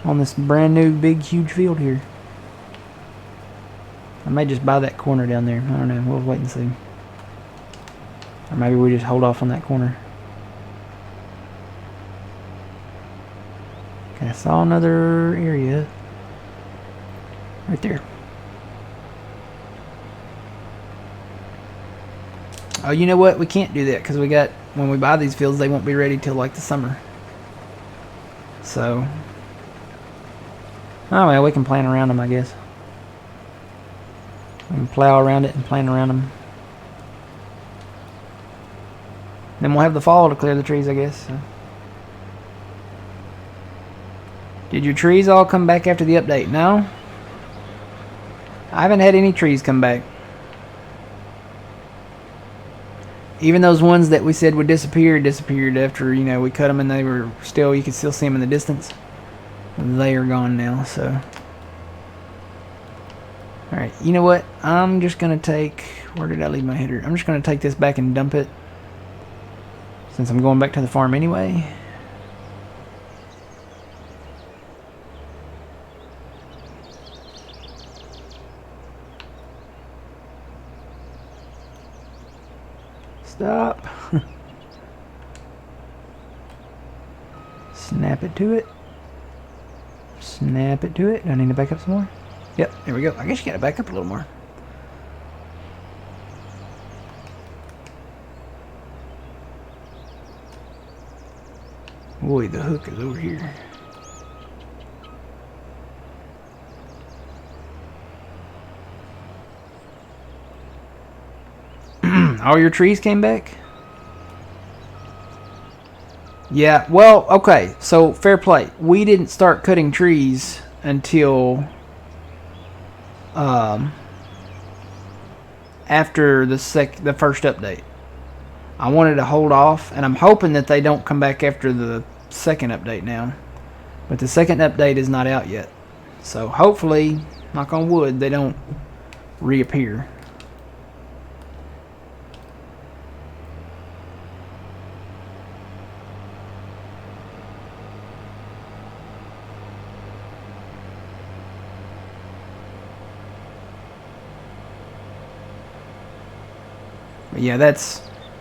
on this brand new big huge field here. I may just buy that corner down there. I don't know. We'll wait and see. Or maybe we just hold off on that corner. Okay, I saw another area right there. Oh, you know what? We can't do that because when we buy these fields, they won't be ready till like the summer. So, oh well, we can plan around them, I guess. We can plow around it and plan around them. Then we'll have the fall to clear the trees, I guess. So. Did your trees all come back after the update? No? I haven't had any trees come back. Even those ones that we said would disappear, disappeared after, you know, we cut them and they were still, you could still see them in the distance. They are gone now, so. Alright, you know what? I'm just going to take, where did I leave my header? I'm just going to take this back and dump it. Since I'm going back to the farm anyway. Stop. Snap it to it. Snap it to it. Do I need to back up some more? Yep, there we go. I guess you gotta back up a little more. Boy, the hook is over here. All your trees came back? Yeah, well, okay, so fair play. We didn't start cutting trees until after the first update. I wanted to hold off, and I'm hoping that they don't come back after the second update now. But the second update is not out yet. So hopefully, knock on wood, they don't reappear. But yeah,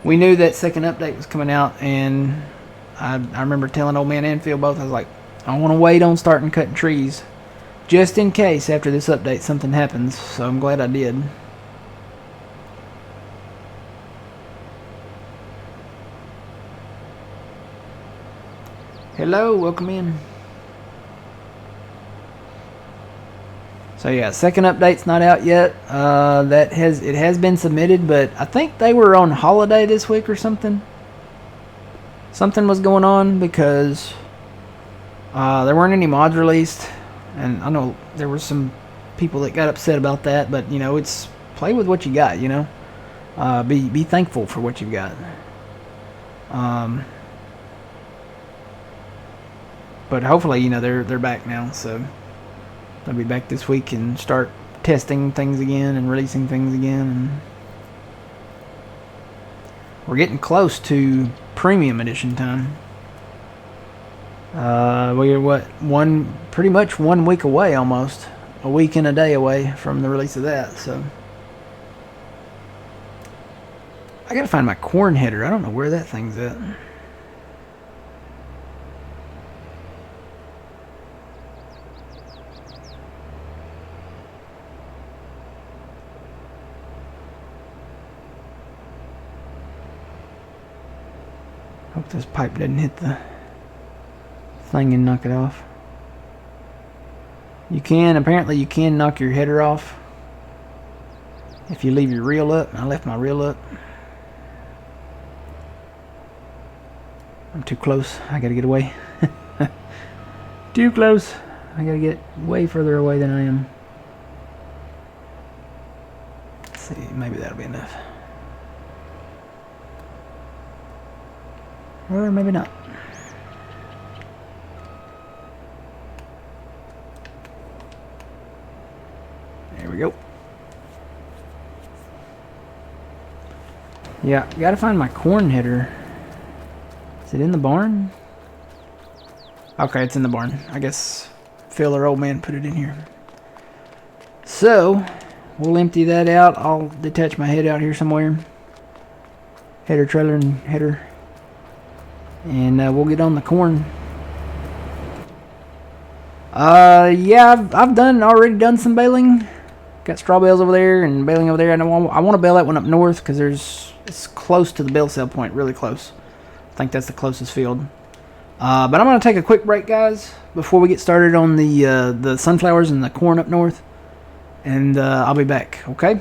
we knew that second update was coming out, and I remember telling old man Enfield both, I was like, I want to wait on starting cutting trees just in case after this update something happens, so I'm glad I did. Hello, welcome in. So yeah, second update's not out yet. It has been submitted, but I think they were on holiday this week or something. Something was going on because there weren't any mods released, and I know there were some people that got upset about that. But you know, it's play with what you got. You know, be thankful for what you've got. But hopefully, you know, they're back now, so. They'll be back this week and start testing things again and releasing things again. And we're getting close to premium edition time. We're pretty much 1 week away almost. A week and a day away from the release of that, so. I gotta find my corn header. I don't know where that thing's at. Hope this pipe doesn't hit the thing and knock it off. Apparently you can knock your header off if you leave your reel up. I left my reel up. I'm too close. I gotta get away. Too close. I gotta get way further away than I am. Let's see, maybe that'll be enough. Or maybe not. There we go. Yeah, gotta find my corn header. Is it in the barn? Okay, it's in the barn. I guess Phil, our old man, put it in here. So, we'll empty that out. I'll detach my head out here somewhere. Header, trailer, and header. And we'll get on the corn. Yeah, I've already done some baling. Got straw bales over there and baling over there. I want to bale that one up north because it's close to the bale sale point, really close. I think that's the closest field. But I'm going to take a quick break, guys, before we get started on the sunflowers and the corn up north. And I'll be back, okay?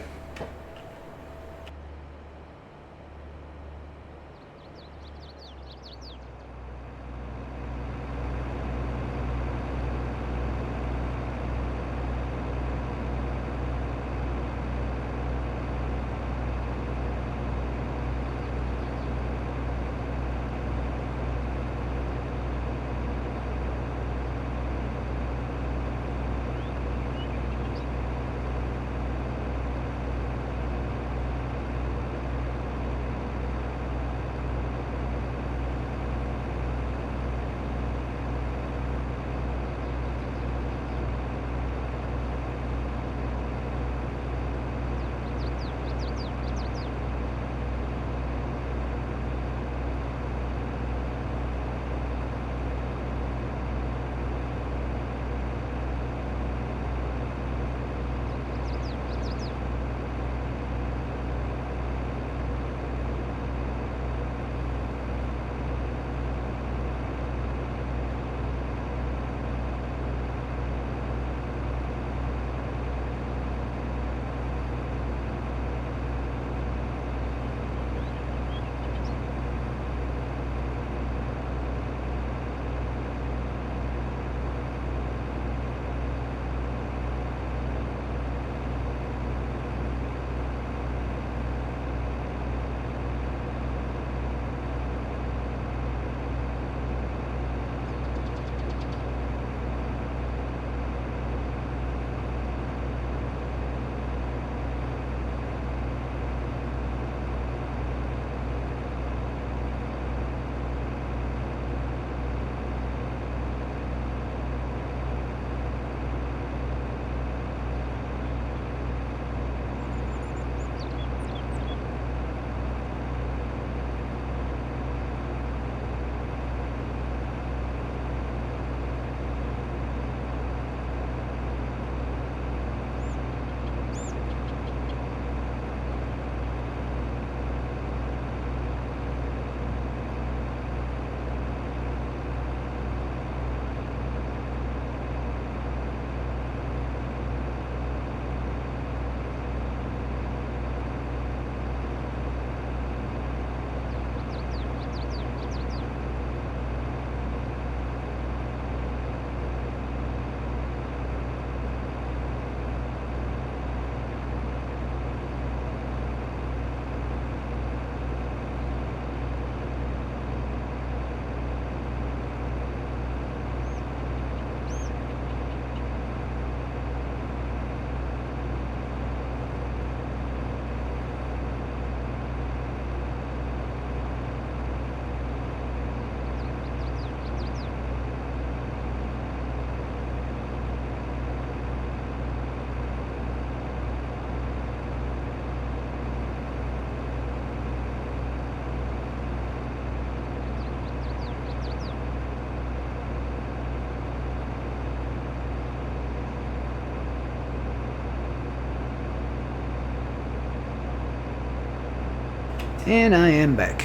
And I am back.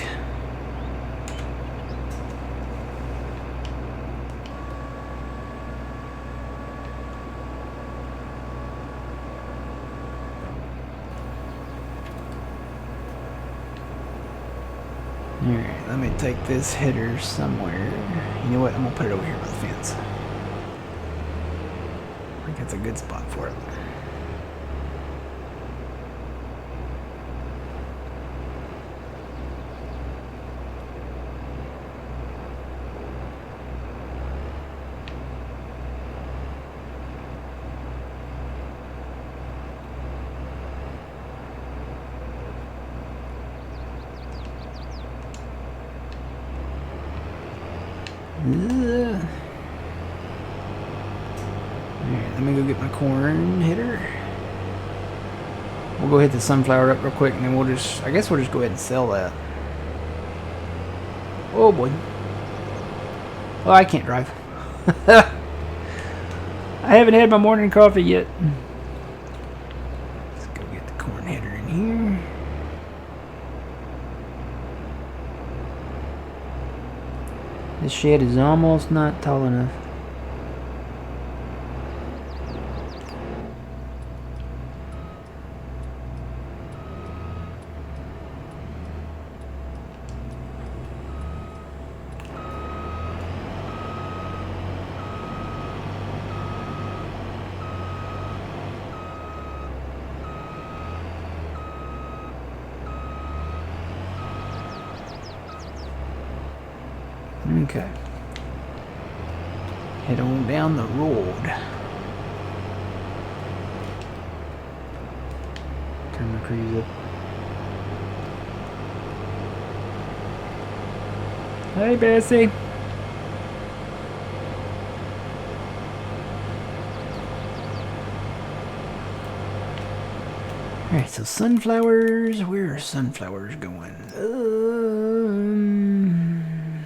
Alright, let me take this header somewhere. You know what? I'm gonna put it over here by the fence. I think that's a good spot for it. Alright, let me go get my corn header. We'll go hit the sunflower up real quick and then we'll just, I guess we'll just go ahead and sell that. Oh boy. Oh, I can't drive. I haven't had my morning coffee yet. Let's go get the corn header in here. This shed is almost not tall enough. Okay. Head on down the road. Turn my cruise up. Hey, Bessie. Alright, so sunflowers. Where are sunflowers going?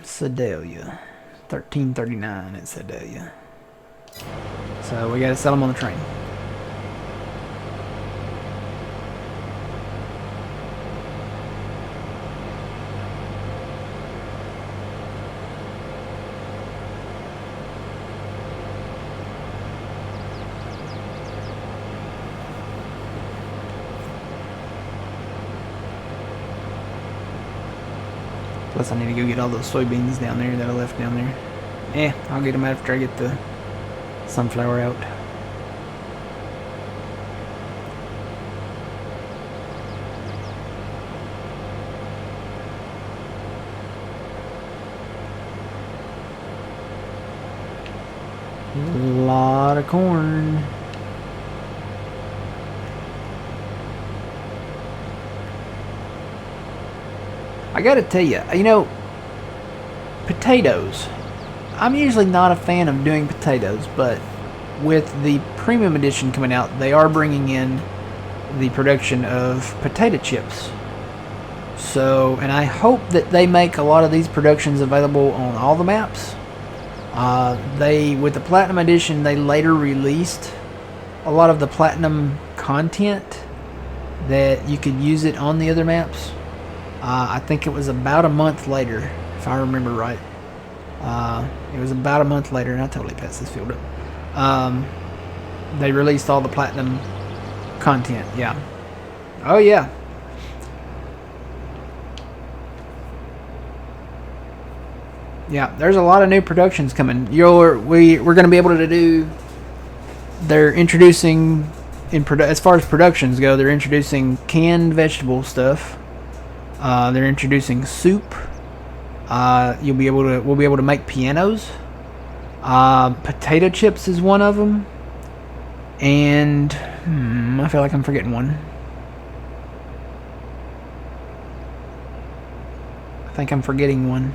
Sedalia. 1339 at Sedalia. So we gotta sell them on the train. Plus I need to go get all those soybeans down there that I left down there. I'll get them after I get the sunflower out. A lot of corn. I gotta tell you, potatoes. I'm usually not a fan of doing potatoes, but with the premium edition coming out, they are bringing in the production of potato chips. So, and I hope that they make a lot of these productions available on all the maps. With the Platinum Edition, they later released a lot of the Platinum content that you could use it on the other maps. I think it was about a month later, if I remember right. It was about a month later, and I totally passed this field up. They released all the Platinum content, yeah. Oh, yeah. Yeah, there's a lot of new productions coming. We're going to be able to do. They're introducing as far as productions go. They're introducing canned vegetable stuff. They're introducing soup. We'll be able to make pianos. Potato chips is one of them. And I feel like I'm forgetting one. I think I'm forgetting one.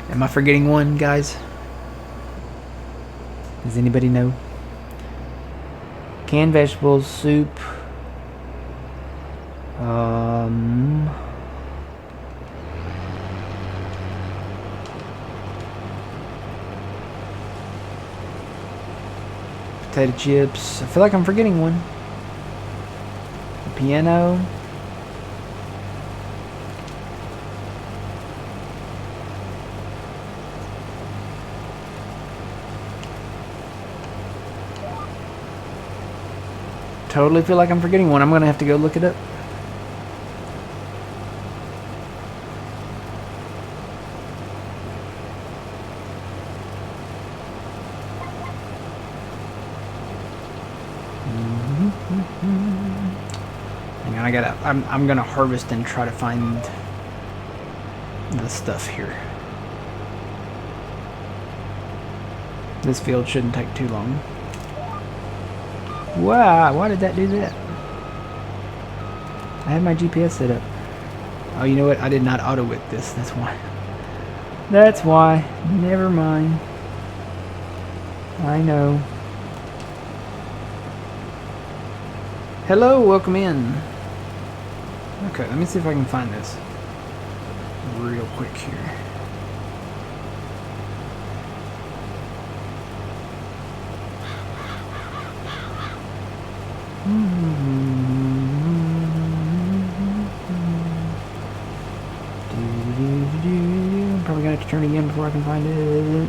Am I forgetting one, guys? Does anybody know? Canned vegetables, soup. potato chips. I feel like I'm forgetting one. The piano. Totally feel like I'm forgetting one. I'm gonna have to go look it up. Hang on, I'm gonna harvest and try to find the stuff here. This field shouldn't take too long. Wow, why did that do that? I had my GPS set up. Oh, you know what? I did not auto-wick this. That's why. That's why. Never mind. I know. Hello, welcome in. Okay, let me see if I can find this real quick here. I'm probably gonna have to turn again before I can find it.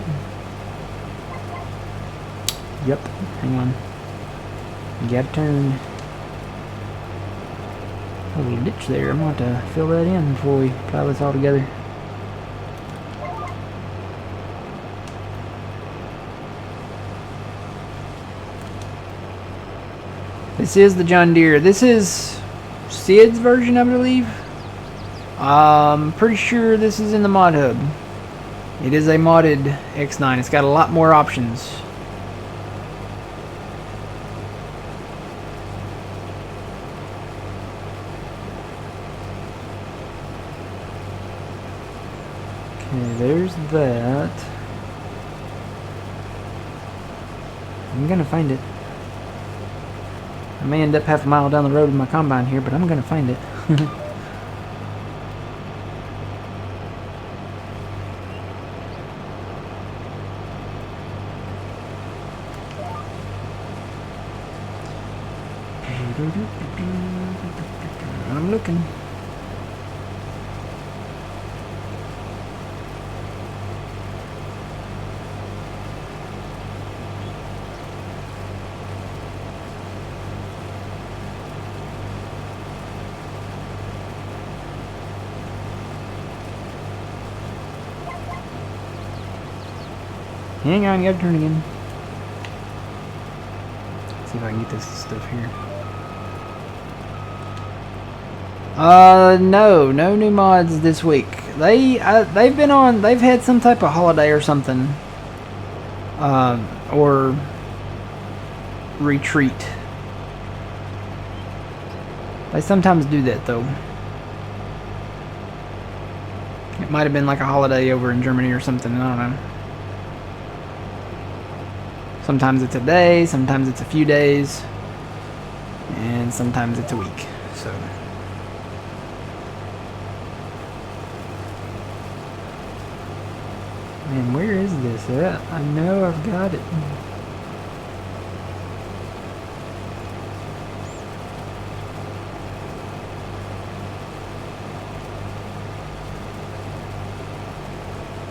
Yep, hang on. You gotta turn. A little ditch there. I'm going to have to fill that in before we plow this all together. This is the John Deere. This is Sid's version, I believe. I'm pretty sure this is in the mod hub. It is a modded X9. It's got a lot more options. Okay, there's that. I'm gonna find it. I may end up half a mile down the road with my combine here, but I'm gonna find it. I'm looking. Hang on, you gotta turn again. Let's see if I can get this stuff here. No new mods this week. They've had some type of holiday or something. Or retreat. They sometimes do that though. It might have been like a holiday over in Germany or something, I don't know. Sometimes it's a day, sometimes it's a few days, and sometimes it's a week. So man, where is this at? I know I've got it.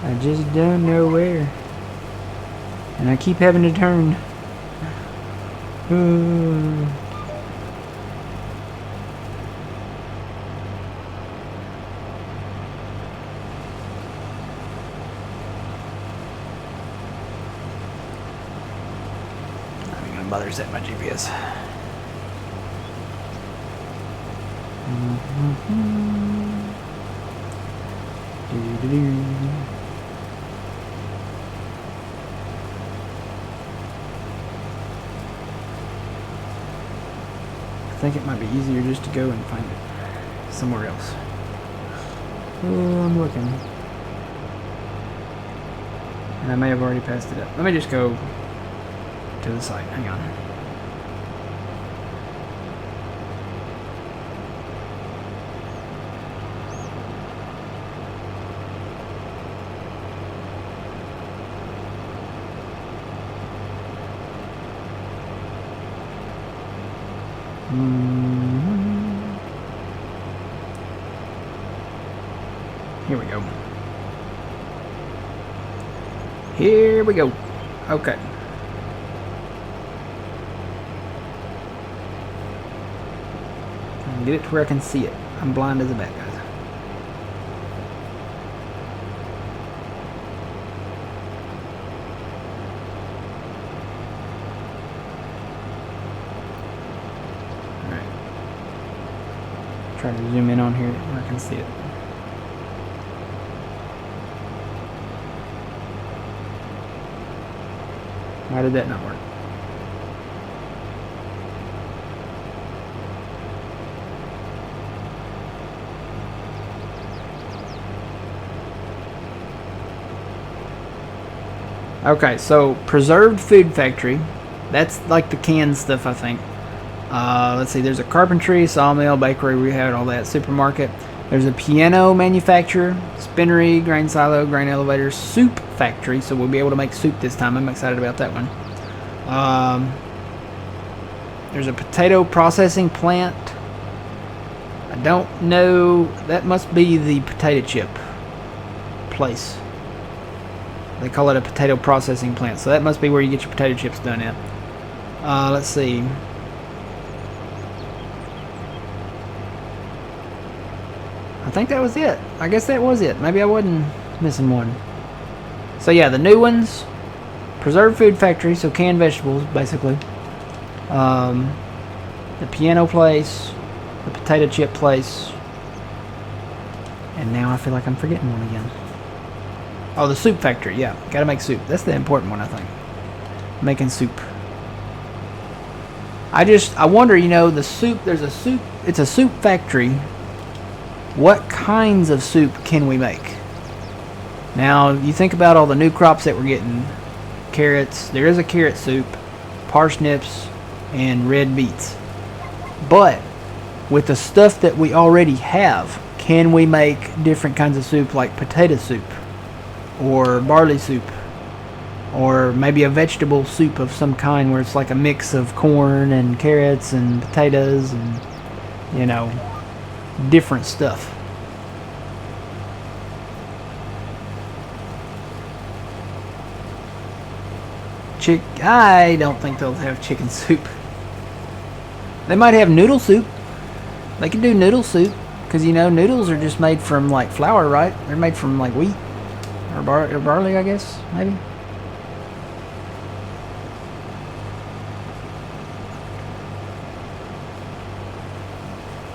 I just don't know where. And I keep having to turn. I'm gonna bother setting my GPS. I think it might be easier just to go and find it somewhere else. I'm looking. And I may have already passed it up. Let me just go to the site. Hang on. Here we go. Here we go. Okay. Get it to where I can see it. I'm blind as a bat, guys. Alright. Try to zoom in on here where I can see it. Why did that not work? Okay, so preserved food factory. That's like the canned stuff, I think. Let's see, there's a carpentry, sawmill, bakery, we had all that, supermarket. There's a piano manufacturer, spinnery, grain silo, grain elevator, soup factory, so we'll be able to make soup this time. I'm excited about that one. There's a potato processing plant. I don't know, that must be the potato chip place. They call it a potato processing plant, so that must be where you get your potato chips done at. Let's see. I think that was it. I guess that was it. Maybe I wasn't missing one. So yeah, the new ones. Preserved food factory, so canned vegetables, basically. The piano place. The potato chip place. And now I feel like I'm forgetting one again. Oh, the soup factory, yeah. Gotta make soup. That's the important one, I think. Making soup. I wonder, you know, the soup, there's a soup, it's a soup factory. What kinds of soup can we make? Now, you think about all the new crops that we're getting. Carrots, there is a carrot soup, parsnips, and red beets. But, with the stuff that we already have, can we make different kinds of soup like potato soup? Or barley soup, or maybe a vegetable soup of some kind where it's like a mix of corn and carrots and potatoes and, you know, different stuff. I don't think they'll have chicken soup. They might have noodle soup. They could do noodle soup, because, you know, noodles are just made from like flour, right? They're made from like wheat. Or barley, I guess, maybe.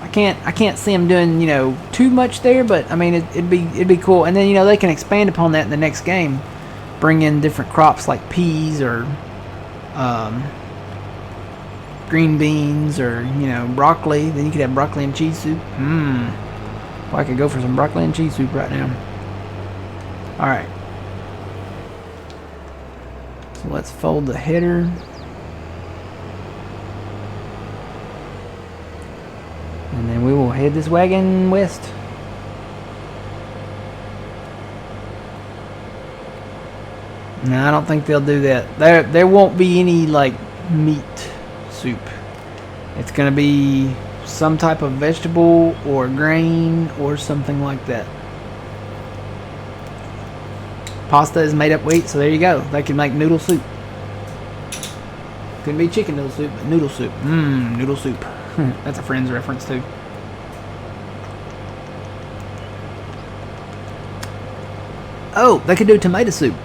I can't see them doing, you know, too much there, but I mean it'd be cool. And then, you know, they can expand upon that in the next game, bring in different crops like peas or green beans or, you know, broccoli. Then you could have broccoli and cheese soup. Well, I could go for some broccoli and cheese soup right now. Alright. So let's fold the header. And then we will head this wagon west. No, I don't think they'll do that. There won't be any, like, meat soup. It's going to be some type of vegetable or grain or something like that. Pasta is made up wheat, so there you go. They can make noodle soup. Couldn't be chicken noodle soup, but noodle soup. Noodle soup. That's a Friends reference too. Oh, they could do tomato soup.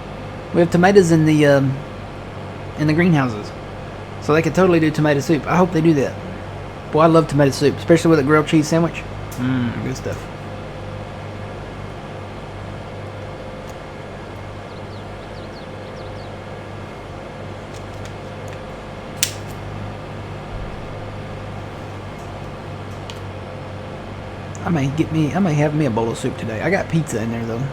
We have tomatoes in the greenhouses, so they could totally do tomato soup. I hope they do that. Boy, I love tomato soup, especially with a grilled cheese sandwich. Good stuff. I may have me a bowl of soup today. I got pizza in there though.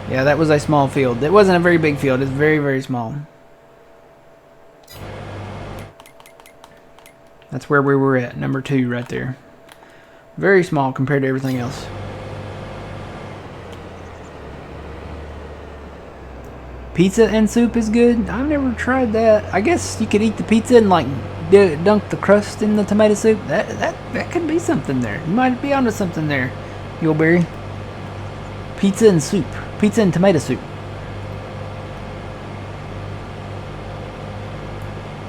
Yeah, that was a small field. It wasn't a very big field. It's very, very small. That's where we were at, number 2 right there. Very small compared to everything else. Pizza and soup is good. I've never tried that. I guess you could eat the pizza and like dunk the crust in the tomato soup. That could be something there. You might be onto something there, Yuleberry. Pizza and soup. Pizza and tomato soup.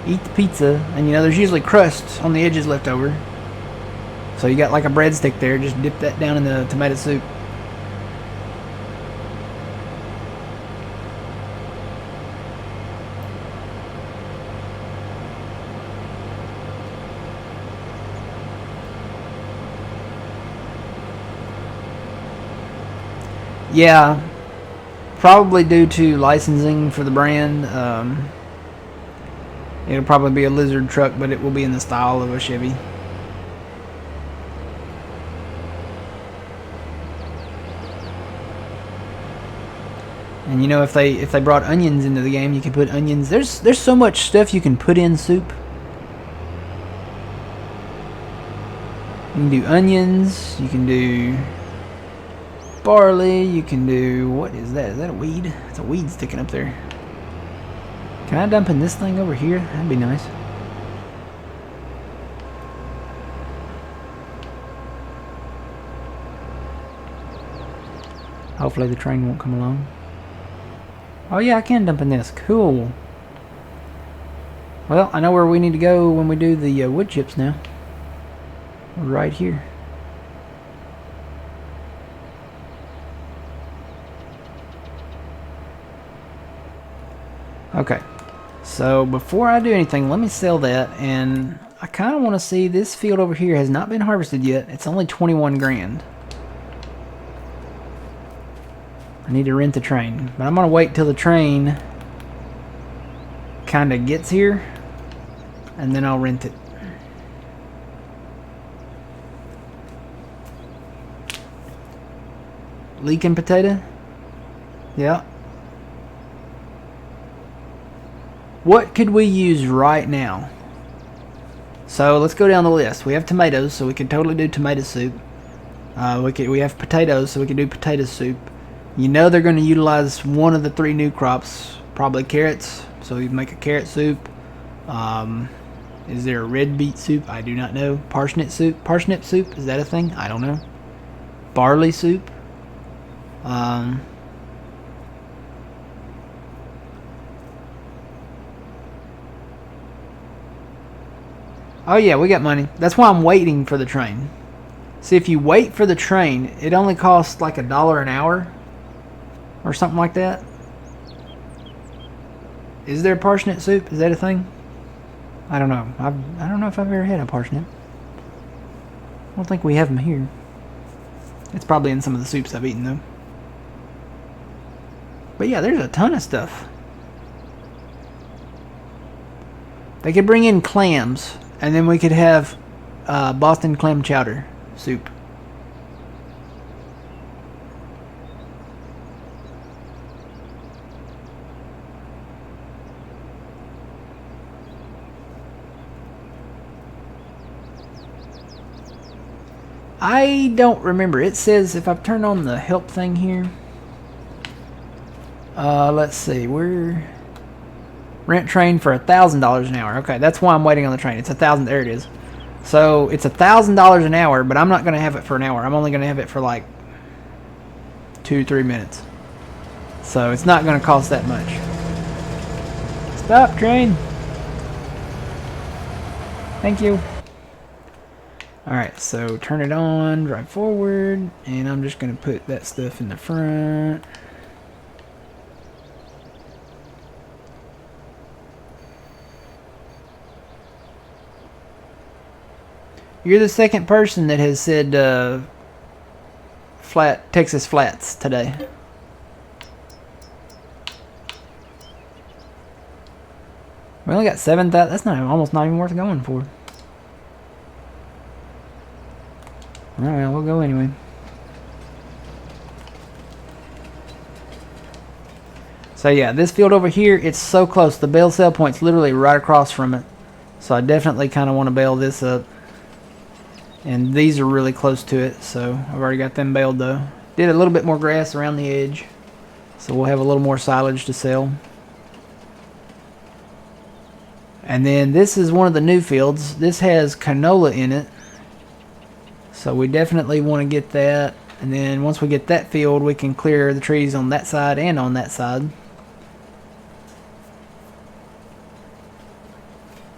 Eat the pizza, and you know there's usually crust on the edges left over. So you got like a breadstick there. Just dip that down in the tomato soup. Yeah, probably due to licensing for the brand. It'll probably be a Lizard truck, but it will be in the style of a Chevy. And you know, if they brought onions into the game, you can put onions. There's so much stuff you can put in soup. You can do onions. You can do barley. You can do, what is that? Is that a weed? It's a weed sticking up there. Can I dump in this thing over here? That'd be nice. Hopefully the train won't come along. Oh yeah, I can dump in this. Cool. Well, I know where we need to go when we do the wood chips now. Right here. Okay. So before I do anything, let me sell that, and I kind of want to see, this field over here has not been harvested yet. It's only 21 grand. I need to rent the train, but I'm going to wait till the train kind of gets here, and then I'll rent it. Leeking potato? Yeah. What could we use right now? So let's go down the list. We have tomatoes, so we could totally do tomato soup. We have potatoes, so we could do potato soup. You know they're going to utilize one of the 3 new crops, probably carrots. So you make a carrot soup. Is there a red beet soup? I do not know. Parsnip soup? Parsnip soup? Is that a thing? I don't know. Barley soup. Oh yeah, we got money. That's why I'm waiting for the train. See, if you wait for the train, it only costs like $1 an hour or something like that. Is there parsnip soup? Is that a thing? I don't know. I don't know if I've ever had a parsnip. I don't think we have them here. It's probably in some of the soups I've eaten though. But yeah, there's a ton of stuff. They could bring in clams, and then we could have Boston clam chowder soup. I don't remember. It says, if I turn on the help thing here, let's see, we're rent train for $1,000 an hour. Okay, that's why I'm waiting on the train. It's 1,000. There it is. So it's $1,000 an hour, but I'm not going to have it for an hour. I'm only going to have it for like 2-3 minutes. So it's not going to cost that much. Stop, train. Thank you. Alright, so turn it on, drive forward, and I'm just going to put that stuff in the front. You're the second person that has said Texas Flats today. We only got 7,000. That's almost not even worth going for. Alright, we'll go anyway. So yeah, this field over here, it's so close. The bale sale point's literally right across from it. So I definitely kind of want to bale this up. And these are really close to it, so I've already got them baled though. Did a little bit more grass around the edge, so we'll have a little more silage to sell. And then this is one of the new fields. This has canola in it, so we definitely want to get that. And then once we get that field, we can clear the trees on that side and on that side.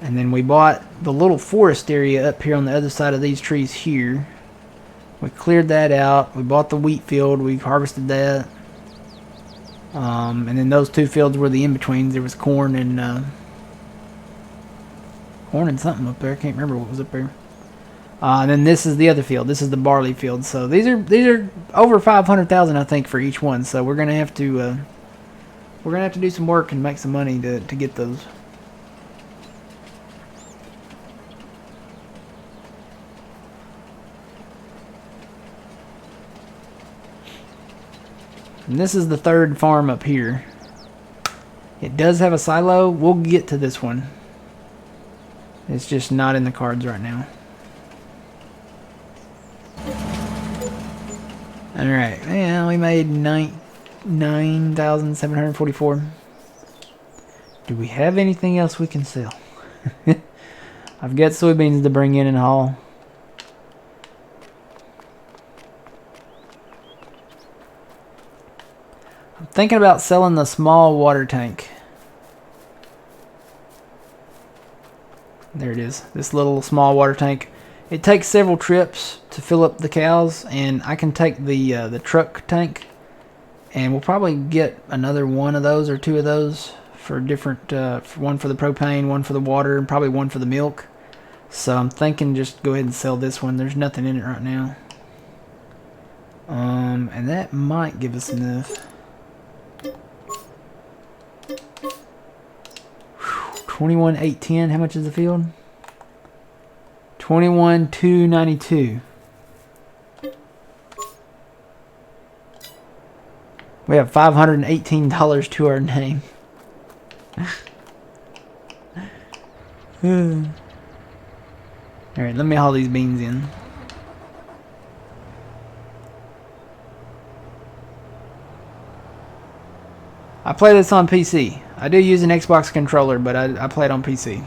And then we bought the little forest area up here on the other side of these trees here. We cleared that out. We bought the wheat field. We harvested that. And then those two fields were the in-betweens. There was corn and something up there. I can't remember what was up there. And then this is the other field. This is the barley field. So these are over 500,000, I think, for each one. So we're gonna have to do some work and make some money to get those. And this is the third farm up here. It does have a silo. We'll get to this one. It's just not in the cards right now. Alright, yeah, we made 9,744. Do we have anything else we can sell? I've got soybeans to bring in and haul. I'm thinking about selling the small water tank. There it is. This little small water tank. It takes several trips to fill up the cows, and I can take the truck tank, and we'll probably get another one of those or two of those for different. One for the propane, one for the water, and probably one for the milk. So I'm thinking just go ahead and sell this one. There's nothing in it right now. And that might give us enough. 21,810. How much is the field? 21,292. We have $518 to our name. Alright, let me haul these beans in. I play this on PC. I do use an Xbox controller, but I play it on PC.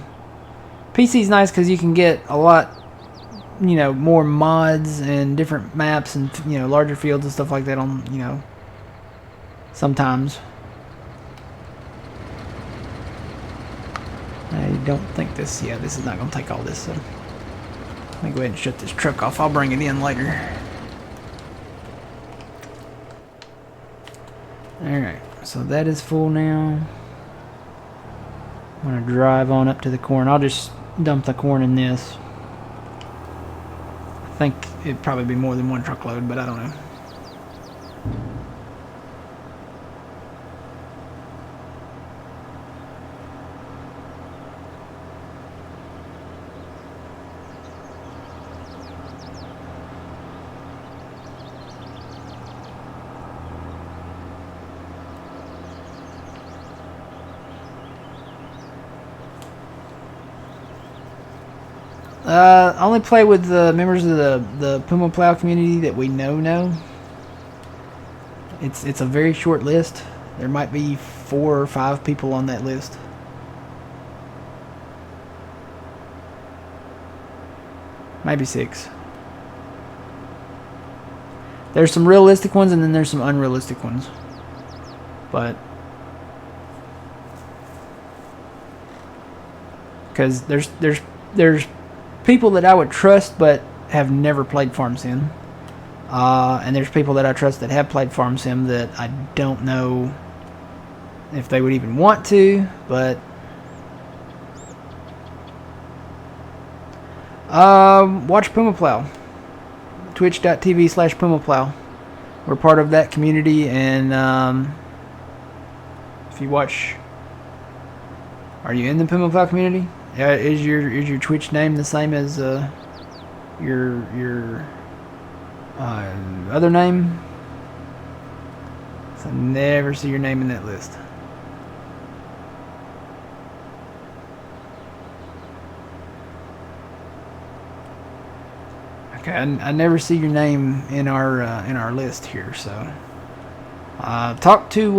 PC's nice because you can get a lot, more mods and different maps and, larger fields and stuff like that on, sometimes. I don't think this is not going to take all this, so let me go ahead and shut this truck off. I'll bring it in later. Alright, so that is full now. I'm going to drive on up to the corn. I'll just dump the corn in this. I think it'd probably be more than one truckload, but I don't know. I only play with the members of the Puma Plow community that we know. It's a very short list. There might be 4 or 5 people on that list. Maybe 6. There's some realistic ones and then there's some unrealistic ones. But because there's people that I would trust but have never played Farm Sim. And there's people that I trust that have played Farm Sim that I don't know if they would even want to, but watch Puma Plow. Twitch.tv/PumaPlow. We're part of that community, and if you watch, are you in the Puma Plow community? Is your Twitch name the same as your other name? So I never see your name in that list. Okay, I never see your name in our list here. So, talk to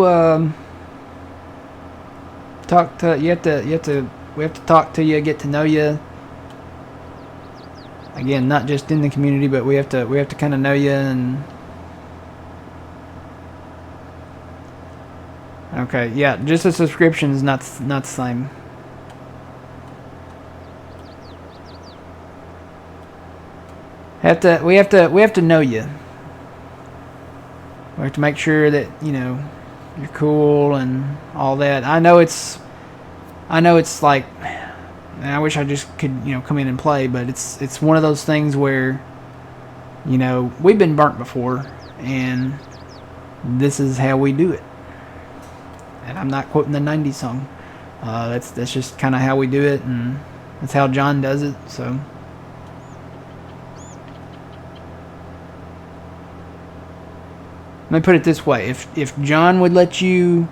we have to talk to you, get to know you. Again, not just in the community, but we have to kind of know you. And okay, yeah, just a subscription is not the same. We have to know you. We have to make sure that you're cool and all that. I know it's like, I wish I just could come in and play, but it's one of those things where we've been burnt before, and this is how we do it. And I'm not quoting the '90s song. That's just kind of how we do it, and that's how John does it. So. Let me put it this way. If John would let you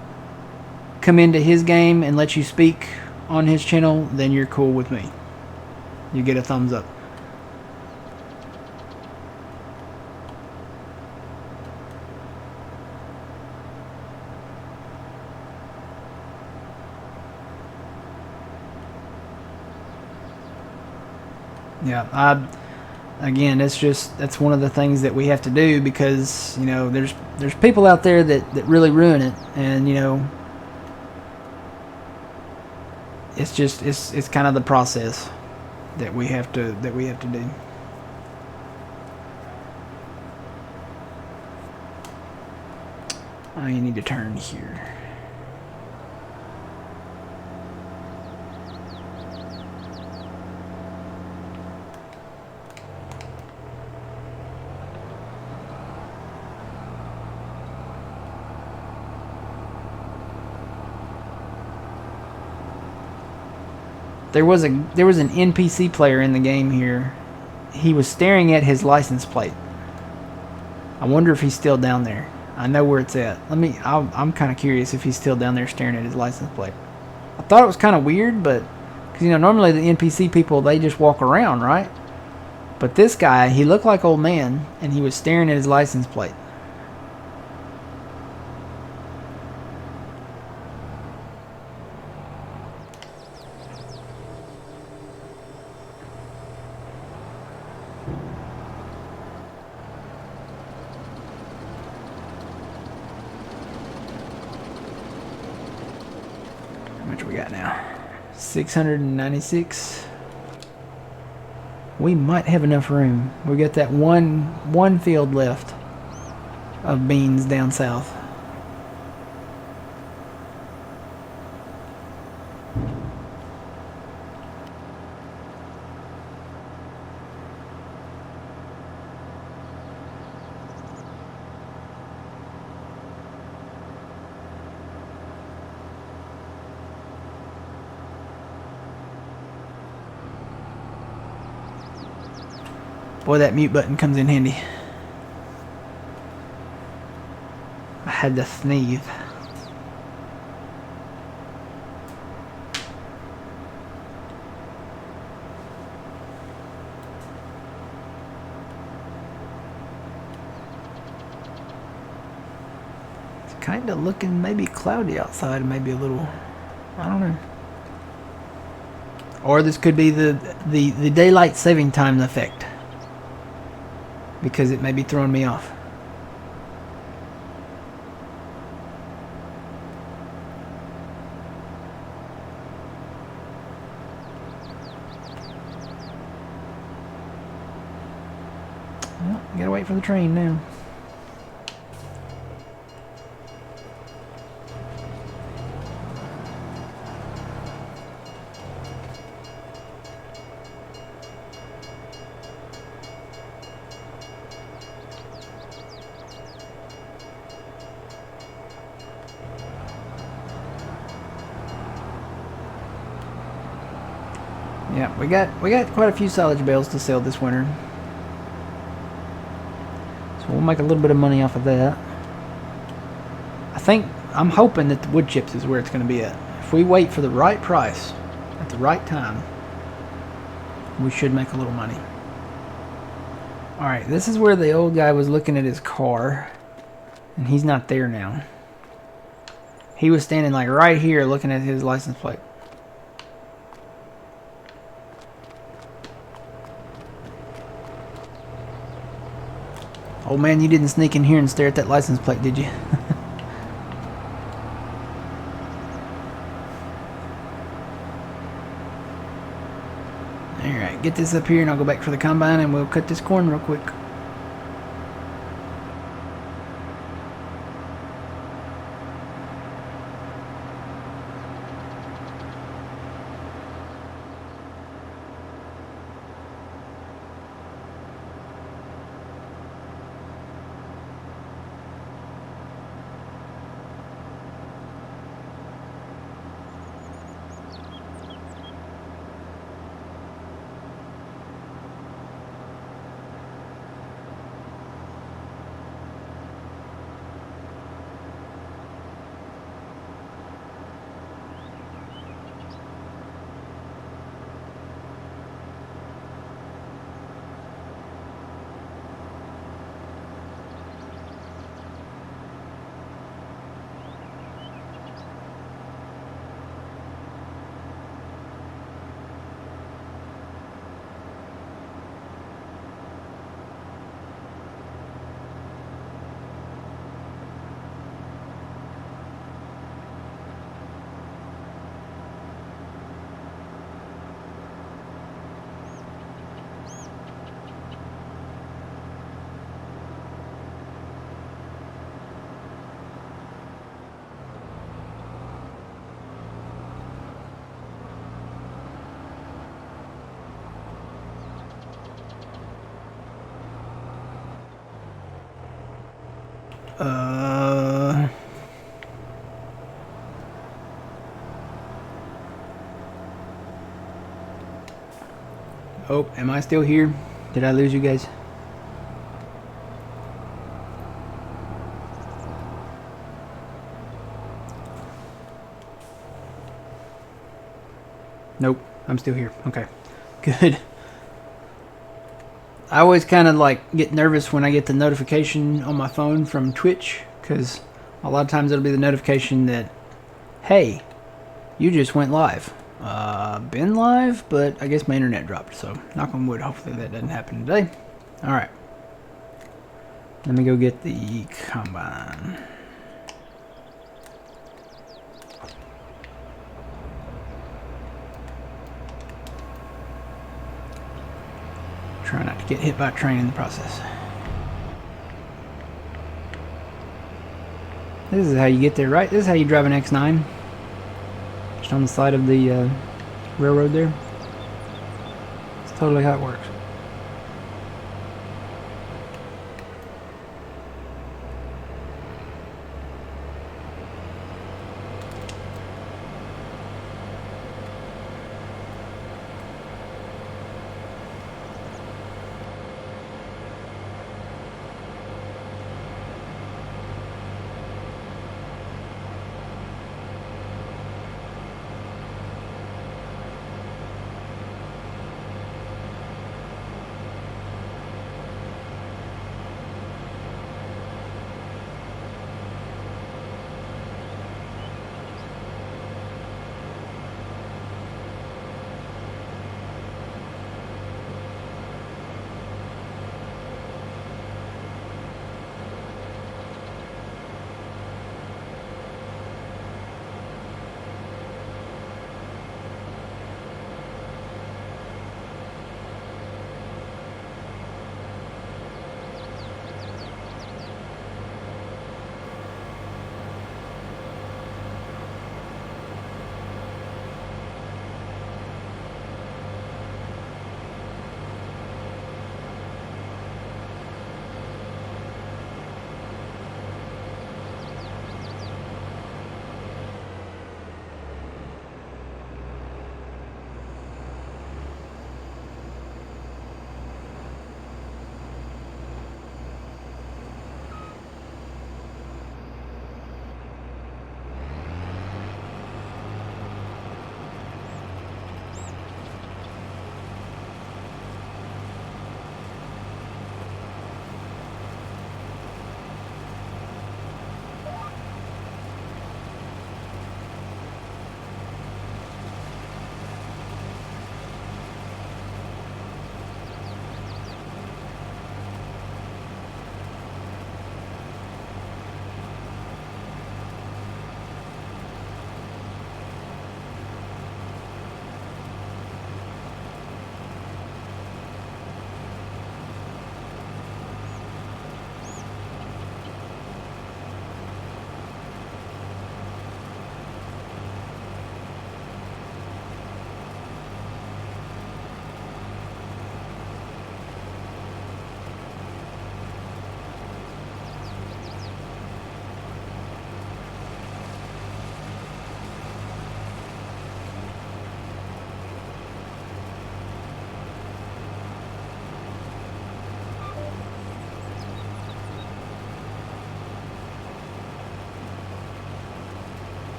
come into his game and let you speak on his channel, then you're cool with me. You get a thumbs up. Yeah, again, that's one of the things that we have to do, because there's people out there that really ruin it, and it's kind of the process that we have to do. You need to turn here. There was an NPC player in the game here. He was staring at his license plate. I wonder if he's still down there. I know where it's at. I'm kind of curious if he's still down there staring at his license plate. I thought it was kind of weird, but because normally the NPC people, they just walk around, right? But this guy, he looked like old man, and he was staring at his license plate. How much we got now? 696. We might have enough room. We got that one field left of beans down south. Boy, that mute button comes in handy. I had to sneeze. It's kind of looking maybe cloudy outside, maybe a little, I don't know. Or this could be the daylight saving time effect, because it may be throwing me off. Well, gotta wait for the train now. Yeah, we got quite a few silage bales to sell this winter, so we'll make a little bit of money off of that. I'm hoping that the wood chips is where it's going to be at. If we wait for the right price at the right time, we should make a little money. Alright, this is where the old guy was looking at his car. And he's not there now. He was standing like right here looking at his license plate. Oh man, you didn't sneak in here and stare at that license plate, did you? Alright, get this up here and I'll go back for the combine and we'll cut this corn real quick. Oh, am I still here? Did I lose you guys? Nope, I'm still here. Okay, good. I always kind of like get nervous when I get the notification on my phone from Twitch, because a lot of times it'll be the notification that, hey, you just went live. Been live, but I guess my internet dropped, so knock on wood, hopefully that doesn't happen today. Alright. Let me go get the combine. Try not to get hit by a train in the process. This is how you get there, right? This is how you drive an X9. Just on the side of the railroad there. It's totally how it works.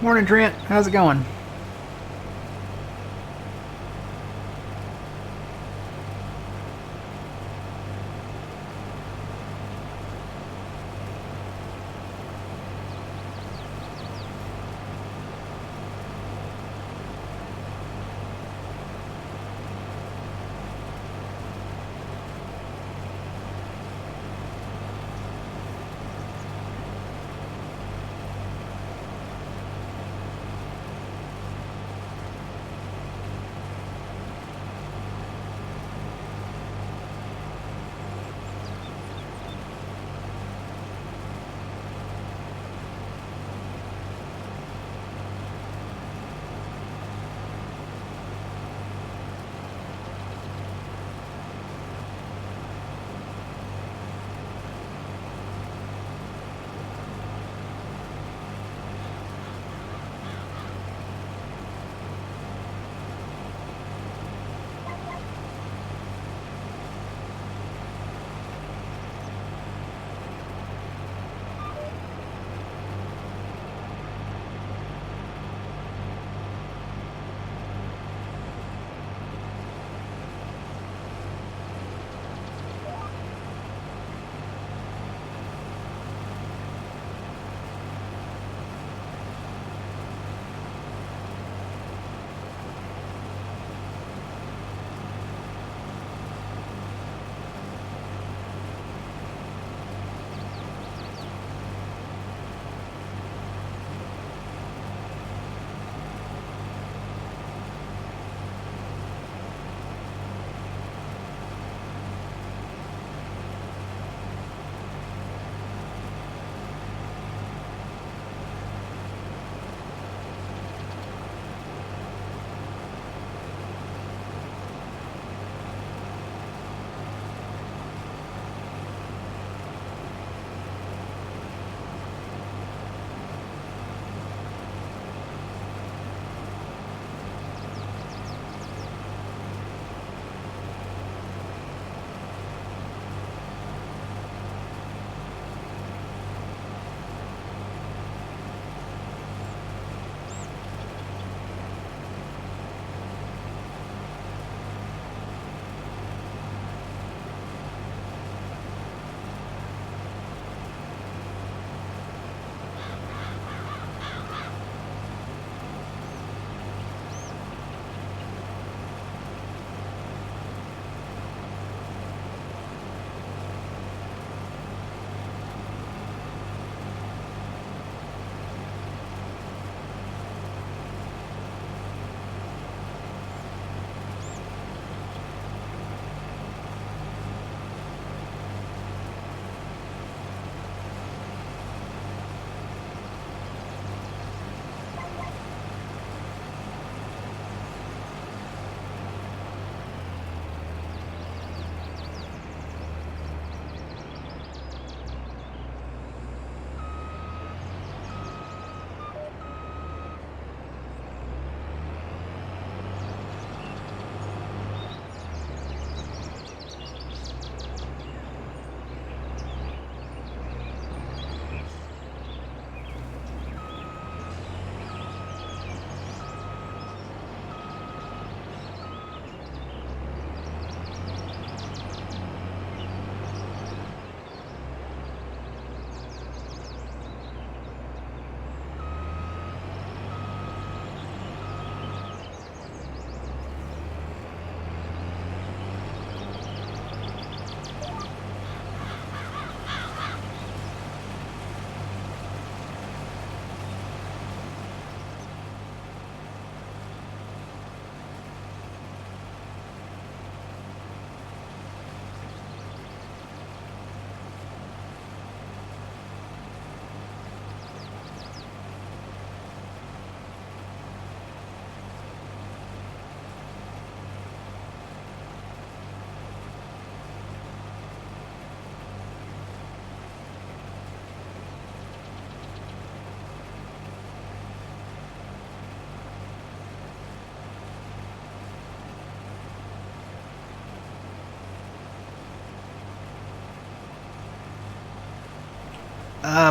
Morning, Trent. How's it going?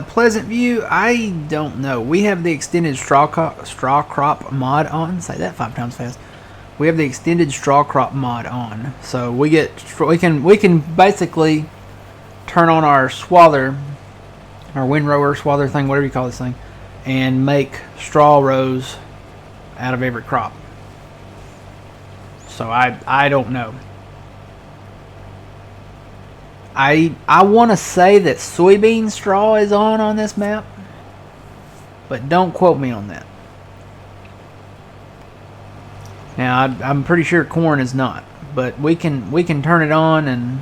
Pleasant View, I don't know. We have the extended straw crop mod on. Say that 5 times fast. We have the extended straw crop mod on, so we can basically turn on our swather, our windrower swather thing, whatever you call this thing, and make straw rows out of every crop. So I don't know. I want to say that soybean straw is on this map, but don't quote me on that. Now I'm pretty sure corn is not, but we can turn it on and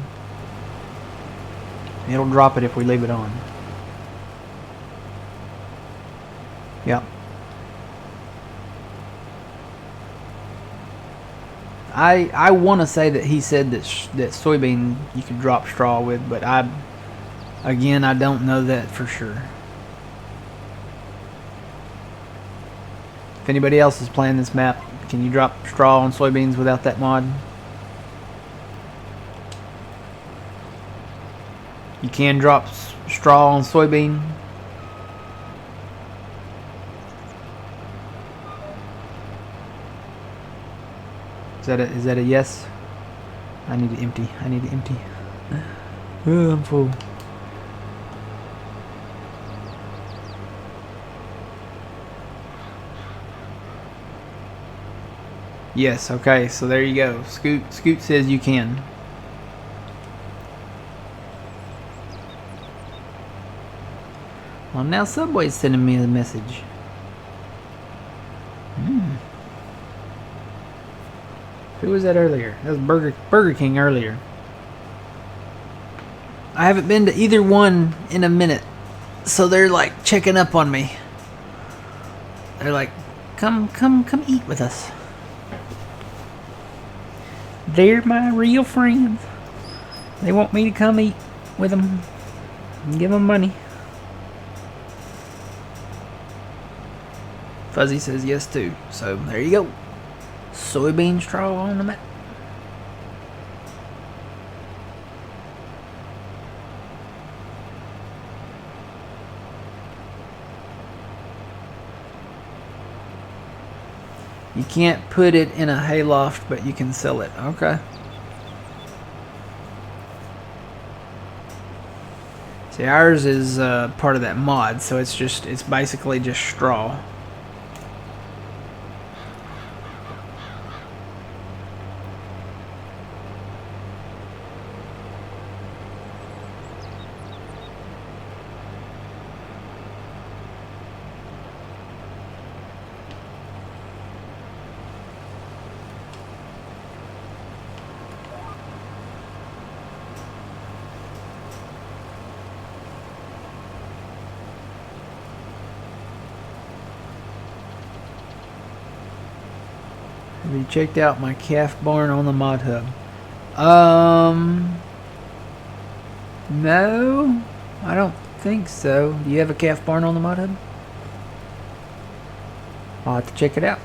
it'll drop it if we leave it on. Yep. I want to say that he said that soybean you could drop straw with, but I don't know that for sure. If anybody else is playing this map, can you drop straw on soybeans without that mod? You can drop straw on soybean. Is that a yes? I need to empty. Oh, I'm full. Yes, okay, so there you go. Scoot says you can. Well, now Subway's sending me a message. Who was that earlier? That was Burger King earlier. I haven't been to either one in a minute, so they're like checking up on me. They're like, come eat with us. They're my real friends. They want me to come eat with them and give them money. Fuzzy says yes too. So there you go. Soybean straw on the map. You can't put it in a hayloft, but you can sell it. Okay. See, ours is part of that mod, so it's basically just straw. Have you checked out my calf barn on the mod hub? No, I don't think so. Do you have a calf barn on the mod hub? I'll have to check it out.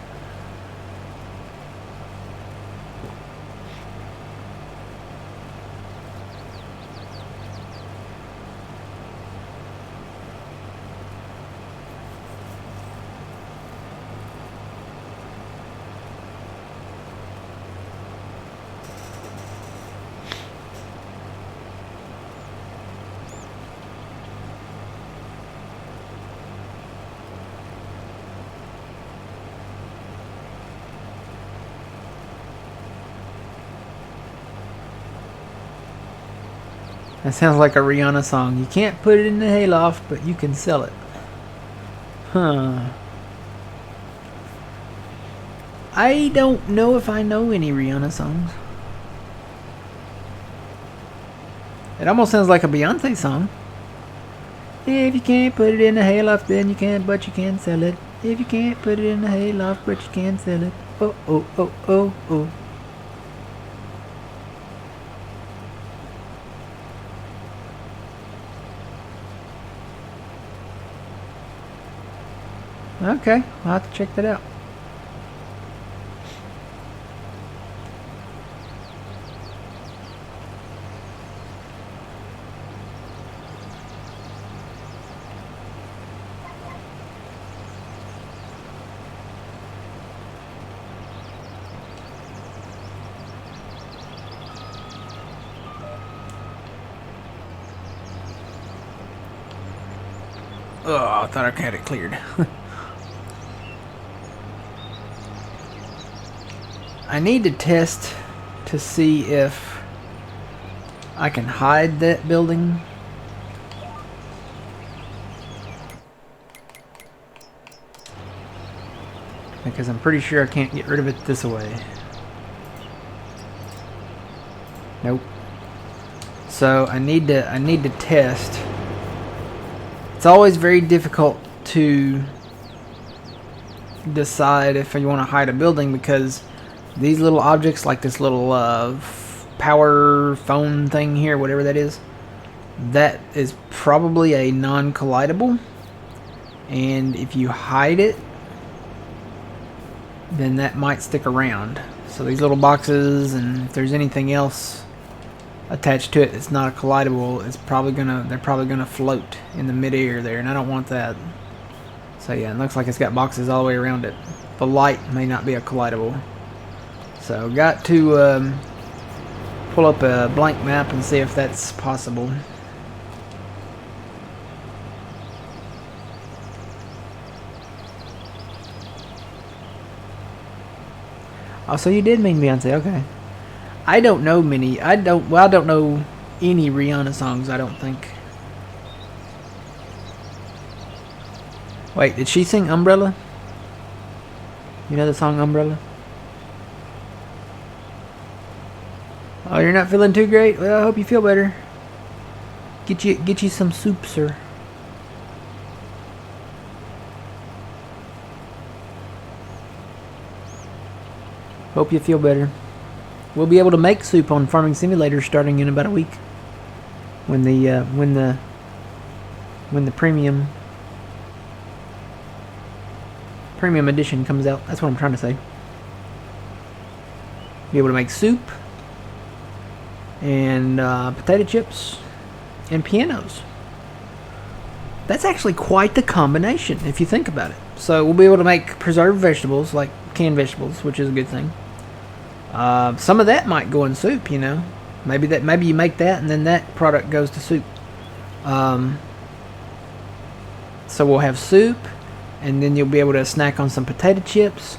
That sounds like a Rihanna song. You can't put it in the hayloft, but you can sell it. Huh. I don't know if I know any Rihanna songs. It almost sounds like a Beyonce song. If you can't put it in the hayloft, then you can, but you can sell it. If you can't put it in the hayloft, but you can sell it. Oh, oh, oh, oh, oh. Okay, I'll have to check that out. Oh, I thought I had it cleared. I need to test to see if I can hide that building. Because I'm pretty sure I can't get rid of it this way. Nope. So I need to test. It's always very difficult to decide if you want to hide a building because these little objects, like this little power phone thing here, whatever that is probably a non-collidable, and if you hide it, then that might stick around. So these little boxes, and if there's anything else attached to it that's not a collidable, they're probably gonna float in the midair there, and I don't want that. So yeah, it looks like it's got boxes all the way around it. The light may not be a collidable. So got to pull up a blank map and see if that's possible. Oh, so you did mean Beyonce, okay. I don't know many. I don't know any Rihanna songs, I don't think. Wait, did she sing Umbrella? You know the song Umbrella? Oh, you're not feeling too great? Well, I hope you feel better. Get you some soup, sir. Hope you feel better. We'll be able to make soup on Farming Simulator starting in about a week. When the premium edition comes out. That's what I'm trying to say. Be able to make soup and potato chips and pianos. That's actually quite the combination if you think about it. So we'll be able to make preserved vegetables, like canned vegetables, which is a good thing. Some of that might go in soup, you know. Maybe you make that and then that product goes to soup. So we'll have soup, and then you'll be able to snack on some potato chips,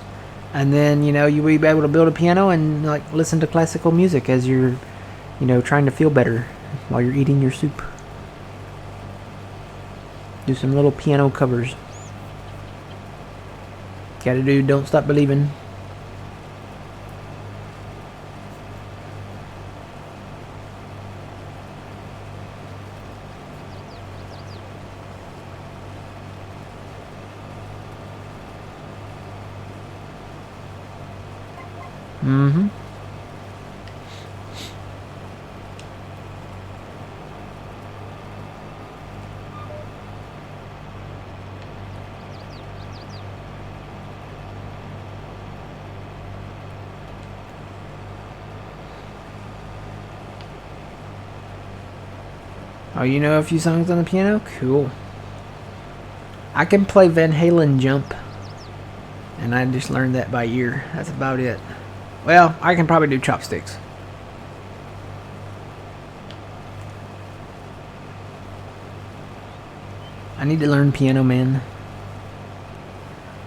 and then, you know, you'll be able to build a piano and like listen to classical music as you're, you know, trying to feel better while you're eating your soup. Do some little piano covers. Gotta do Don't Stop Believing. Mm-hmm. Oh, you know a few songs on the piano? Cool. I can play Van Halen Jump, and I just learned that by ear. That's about it. Well, I can probably do Chopsticks. I need to learn Piano Man.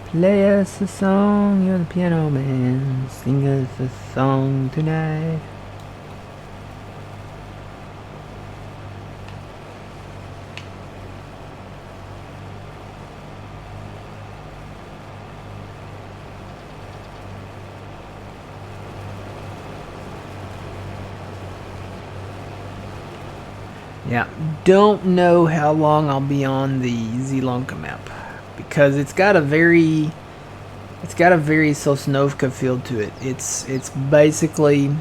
Play us a song, you're the piano man. Sing us a song tonight. Yeah, don't know how long I'll be on the Sri Lanka map because it's got a very Sosnovka feel to it. It's basically,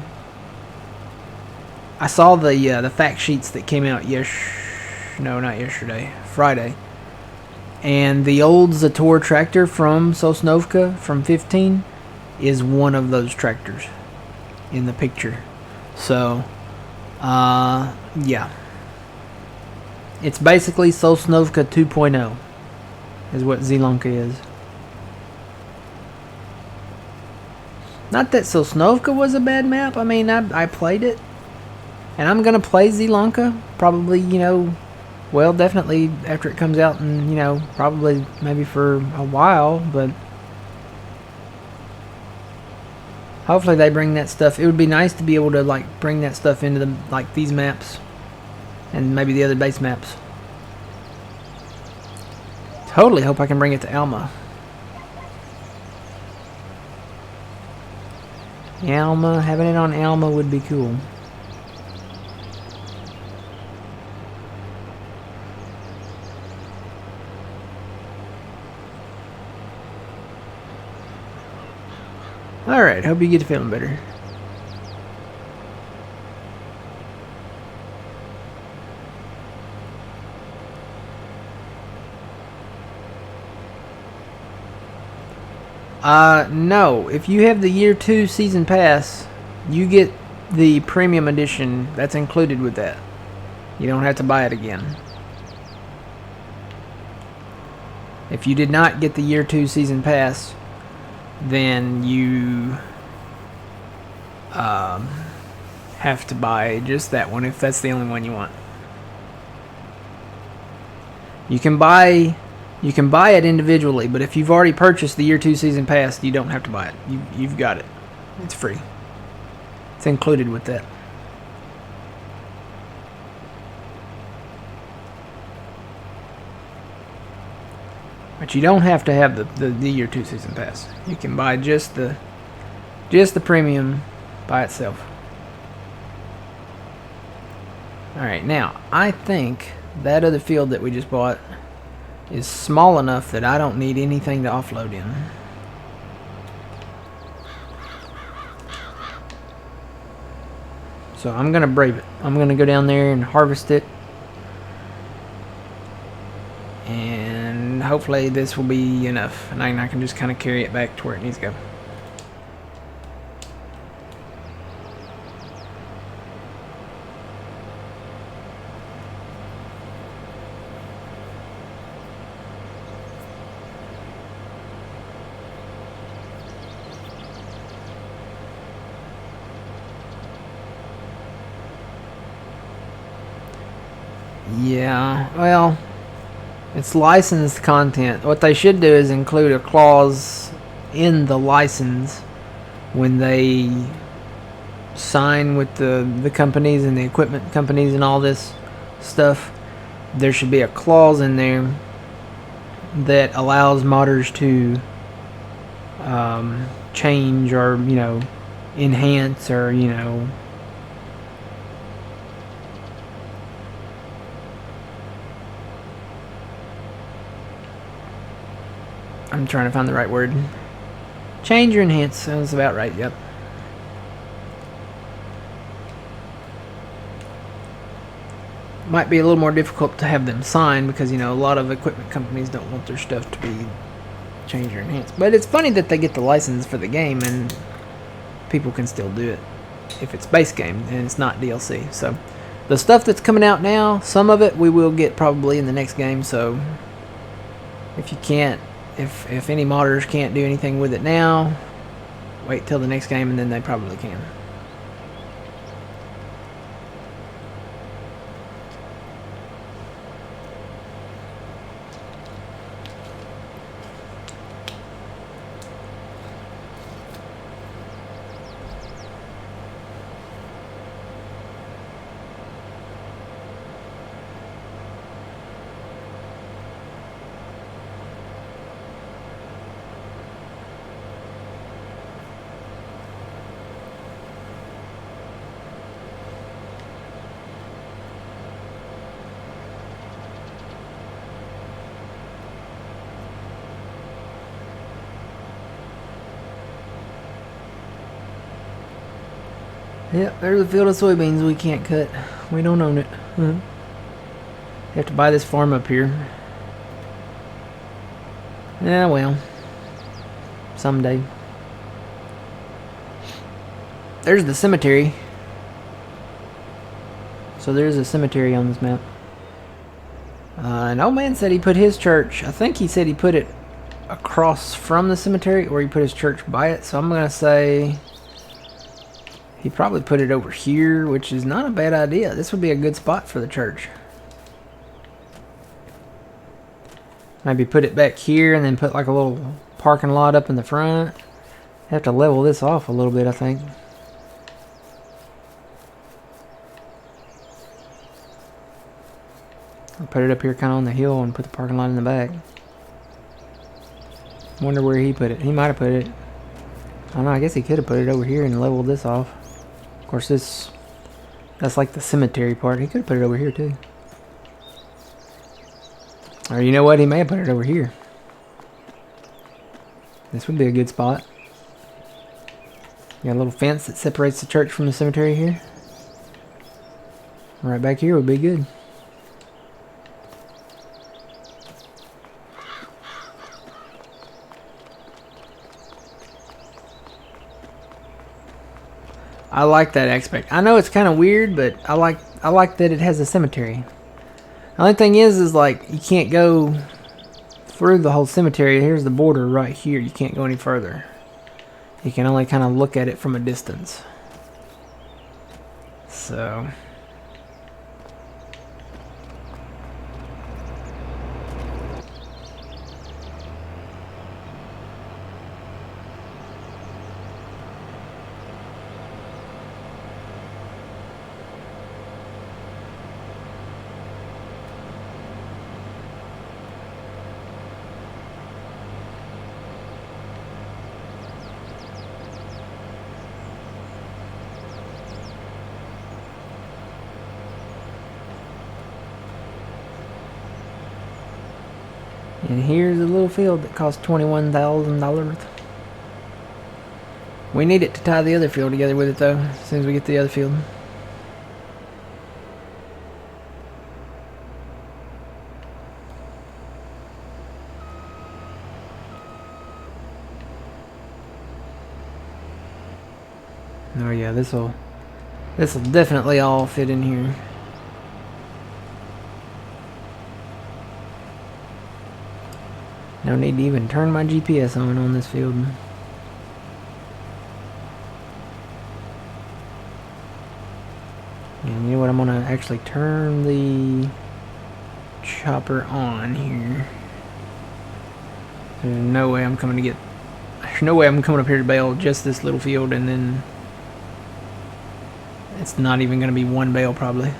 I saw the fact sheets that came out Friday, and the old Zator tractor from Sosnovka from 15 is one of those tractors in the picture. So, yeah. It's basically Sosnovka 2.0 is what Sri Lanka is. Not that Sosnovka was a bad map. I mean, I played it. And I'm going to play Sri Lanka probably, you know, Well, definitely after it comes out, and you know, probably maybe for a while, but hopefully they bring that stuff. It would be nice to be able to like bring that stuff into the like these maps and maybe the other base maps. Totally hope I can bring it to Alma. Alma, having it on Alma would be cool. Alright, hope you get feeling better. No. If you have the year 2 season pass, you get the premium edition that's included with that. You don't have to buy it again. If you did not get the year 2 season pass, then you have to buy just that one if that's the only one you want. You can buy it individually, but if you've already purchased the year 2 season pass, you don't have to buy it. You've got it. It's free. It's included with that. But you don't have to have the year 2 season pass. You can buy just the premium by itself. Alright, now I think that other field that we just bought is small enough that I don't need anything to offload in. So I'm gonna brave it. I'm gonna go down there and harvest it, and hopefully this will be enough, and I can just kind of carry it back to where it needs to go. Yeah, well, it's licensed content. What they should do is include a clause in the license when they sign with the companies and the equipment companies and all this stuff. There should be a clause in there that allows modders to change or, you know, enhance or, you know, I'm trying to find the right word. Change or enhance. Sounds about right, yep. Might be a little more difficult to have them sign because, you know, a lot of equipment companies don't want their stuff to be changed or enhanced. But it's funny that they get the license for the game and people can still do it if it's base game and it's not DLC. So the stuff that's coming out now, some of it we will get probably in the next game. So if you can't, if any modders can't do anything with it now, wait till the next game and then they probably can. Yep, there's a field of soybeans we can't cut. We don't own it. Have to buy this farm up here. Yeah, well, someday. There's the cemetery. So there's a cemetery on this map. An old man said he put his church, I think he said he put it across from the cemetery, or he put his church by it. So I'm going to say he probably put it over here, which is not a bad idea. This would be a good spot for the church. Maybe put it back here and then put like a little parking lot up in the front. Have to level this off a little bit, I think. I'll put it up here kind of on the hill and put the parking lot in the back. Wonder where he put it. He might have put it. I don't know, I guess he could have put it over here and leveled this off. Of course, that's like the cemetery part. He could have put it over here too. Or you know what? He may have put it over here. This would be a good spot. Got a little fence that separates the church from the cemetery here. Right back here would be good. I like that aspect. I know it's kind of weird, but I like that it has a cemetery. The only thing is like you can't go through the whole cemetery. Here's the border right here. You can't go any further. You can only kind of look at it from a distance. So and here's a little field that costs $21,000. We need it to tie the other field together with it though, as soon as we get the other field. Oh yeah, this'll definitely all fit in here. No need to even turn my GPS on this field. And you know what, I'm gonna actually turn the chopper on here. There's no way I'm coming up here to bale just this little field, and then it's not even gonna be one bale probably.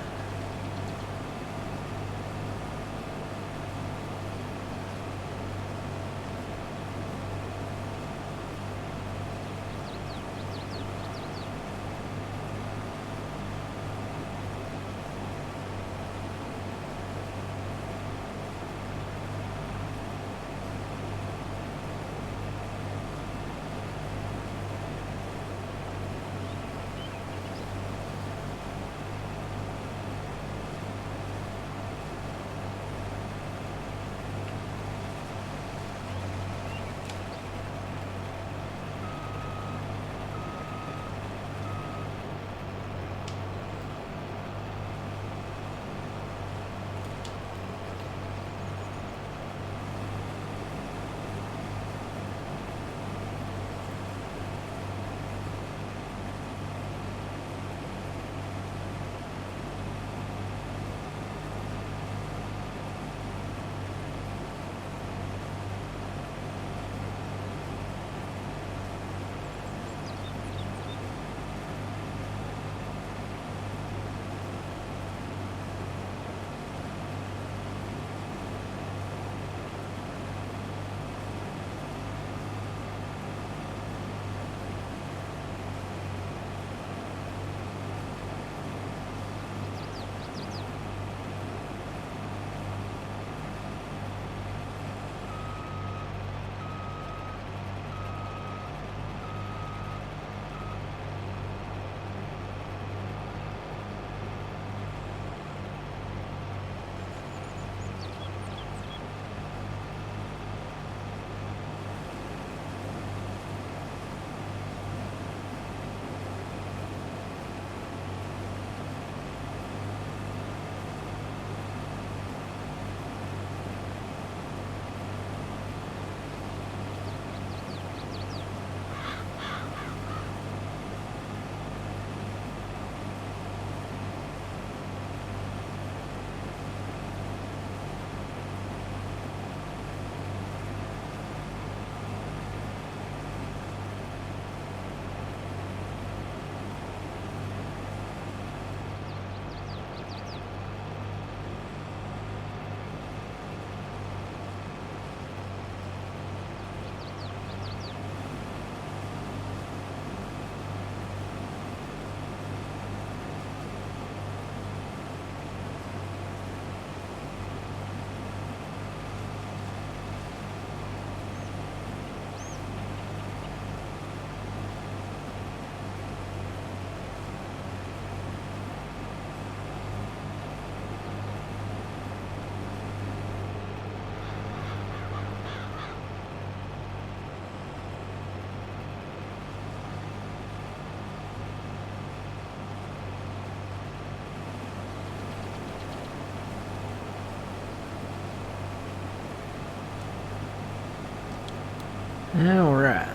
Alright.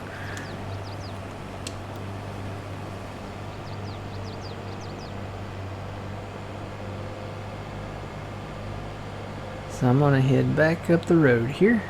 So I'm gonna head back up the road here.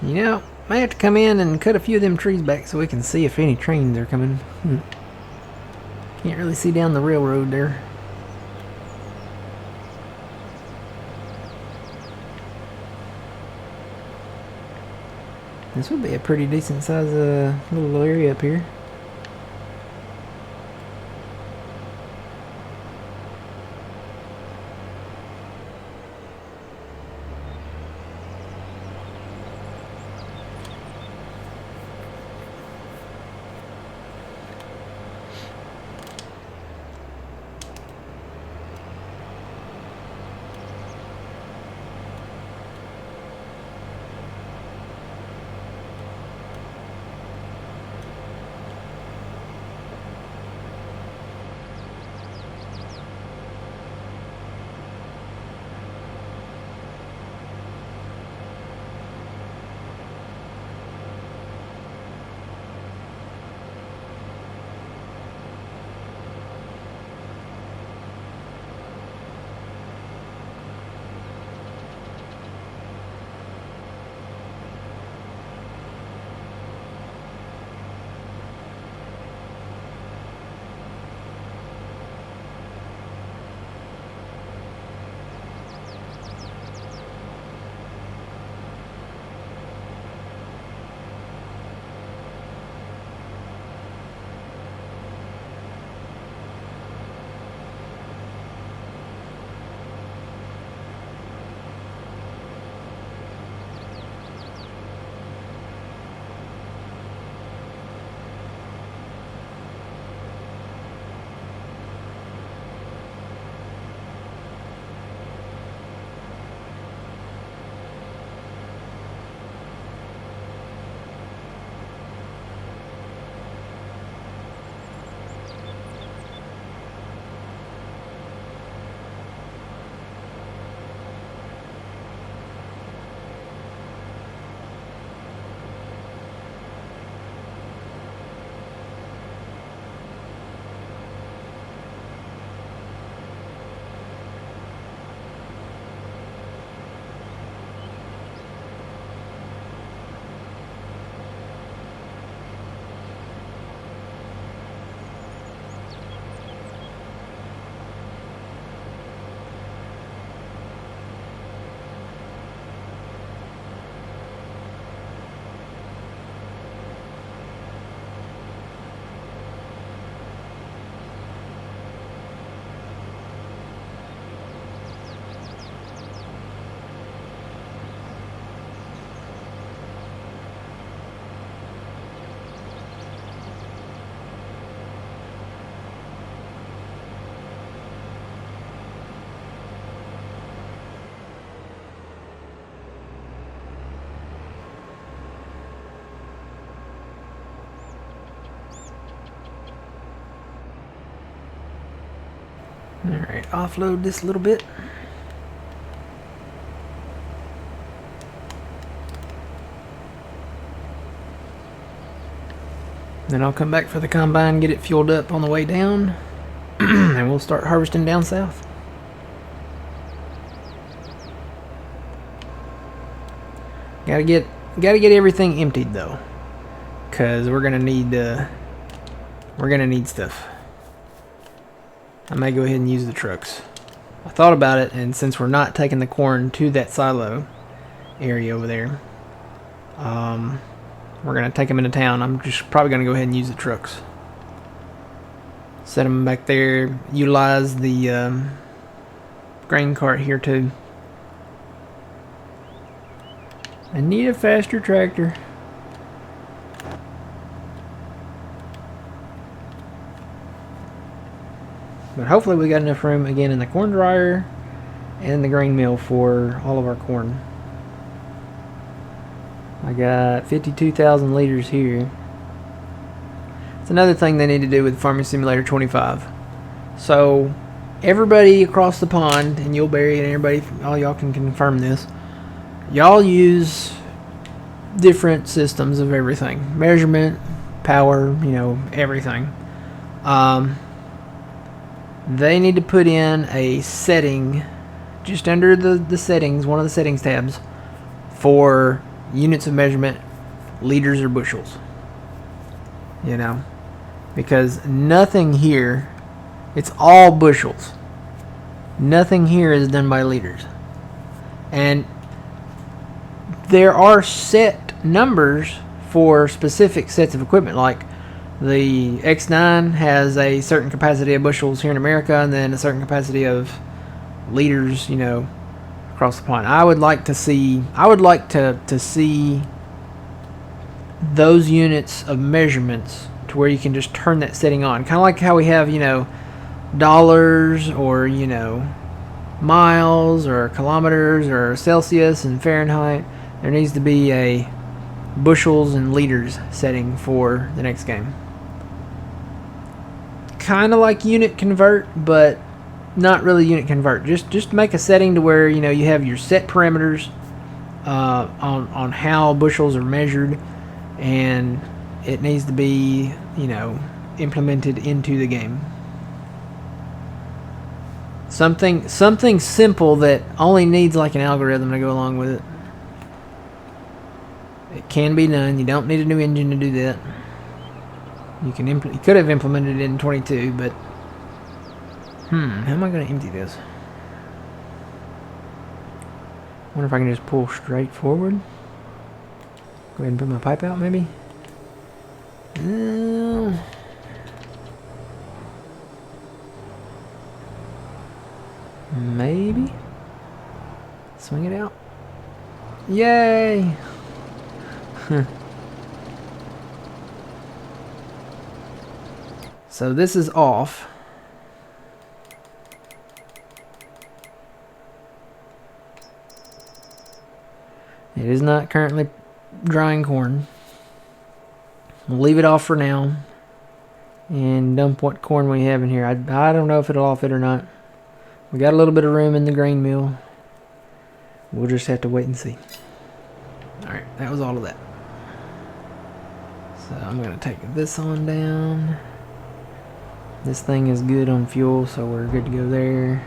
You know, might have to come in and cut a few of them trees back so we can see if any trains are coming. Can't really see down the railroad there. This would be a pretty decent size little area up here. Alright, offload this a little bit. Then I'll come back for the combine, get it fueled up on the way down, and we'll start harvesting down south. Gotta get everything emptied though, cause we're gonna need stuff. I may go ahead and use the trucks. I thought about it, and since we're not taking the corn to that silo area over there, we're gonna take them into town. I'm just probably gonna go ahead and use the trucks. Set them back there. Utilize the grain cart here too. I need a faster tractor. But hopefully we got enough room again in the corn dryer and the grain mill for all of our corn. I got 52,000 liters here. It's another thing they need to do with Farming Simulator 25. So, everybody across the pond, and you'll Barry and everybody, all y'all can confirm this. Y'all use different systems of everything, measurement, power, everything. They need to put in a setting just under the settings, one of the settings tabs, for units of measurement, liters or bushels. Because nothing here, it's all bushels. Nothing here is done by liters. And there are set numbers for specific sets of equipment, like the X9 has a certain capacity of bushels here in America, and then a certain capacity of liters, across the pond. I would like to see those units of measurements to where you can just turn that setting on. Kind of like how we have, dollars or, miles or kilometers or Celsius and Fahrenheit. There needs to be a bushels and liters setting for the next game. Kind of like unit convert, but not really unit convert. Just make a setting to where you have your set parameters on how bushels are measured, and it needs to be implemented into the game. Something simple that only needs like an algorithm to go along with it. It can be done. You don't need a new engine to do that. You could have implemented it in 22, but how am I going to empty this? Wonder if I can just pull straight forward. Go ahead and put my pipe out, maybe. Maybe. Swing it out. Yay! So this is off. It is not currently drying corn. We'll leave it off for now and dump what corn we have in here. I don't know if it'll all fit or not. We got a little bit of room in the grain mill. We'll just have to wait and see. Alright, that was all of that. So I'm going to take this on down. This thing is good on fuel, so we're good to go there.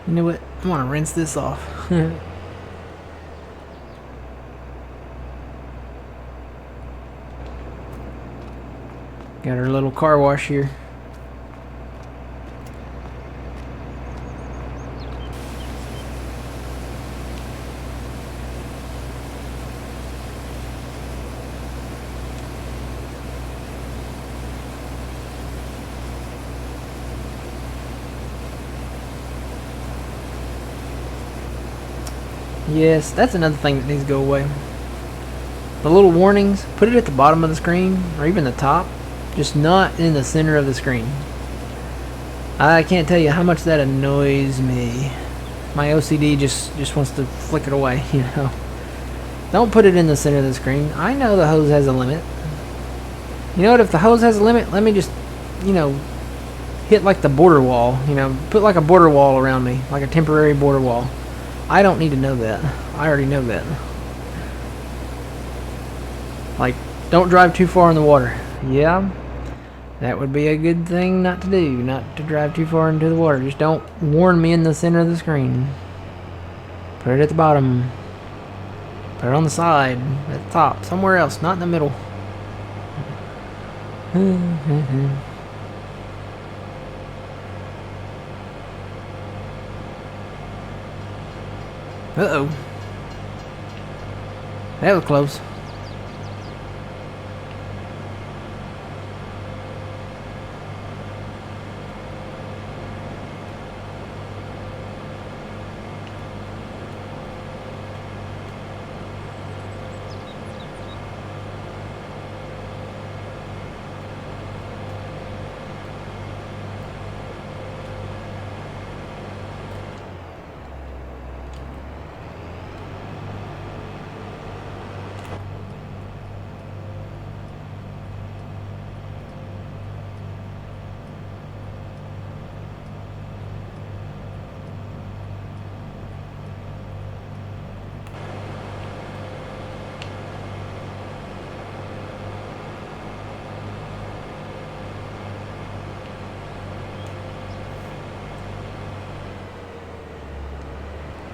You know what? I want to rinse this off. Got our little car wash here. Yes, that's another thing that needs to go away. The little warnings, put it at the bottom of the screen, or even the top, just not in the center of the screen. I can't tell you how much that annoys me. My OCD just wants to flick it away, you know. Don't put it in the center of the screen. I know the hose has a limit. You know what, if the hose has a limit, let me just, you know, hit like the border wall, you know, put like a border wall around me, like a temporary border wall. I don't need to know that. I already know that. Like, don't drive too far in the water. Yeah, that would be a good thing not to do. Not to drive too far into the water. Just don't warn me in the center of the screen. Put it at the bottom. Put it on the side. At the top. Somewhere else. Not in the middle. Uh-oh. That was close.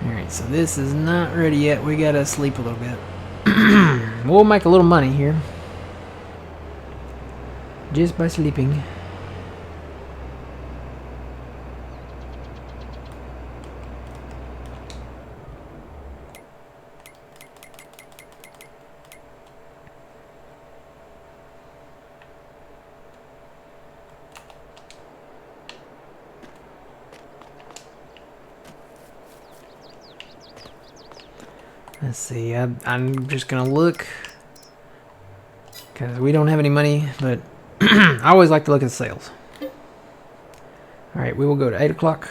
Alright, so this is not ready yet. We gotta sleep a little bit. We'll make a little money here. Just by sleeping. Let's see, I'm just gonna look because we don't have any money, but I always like to look at the sales. Alright, we will go to 8 o'clock.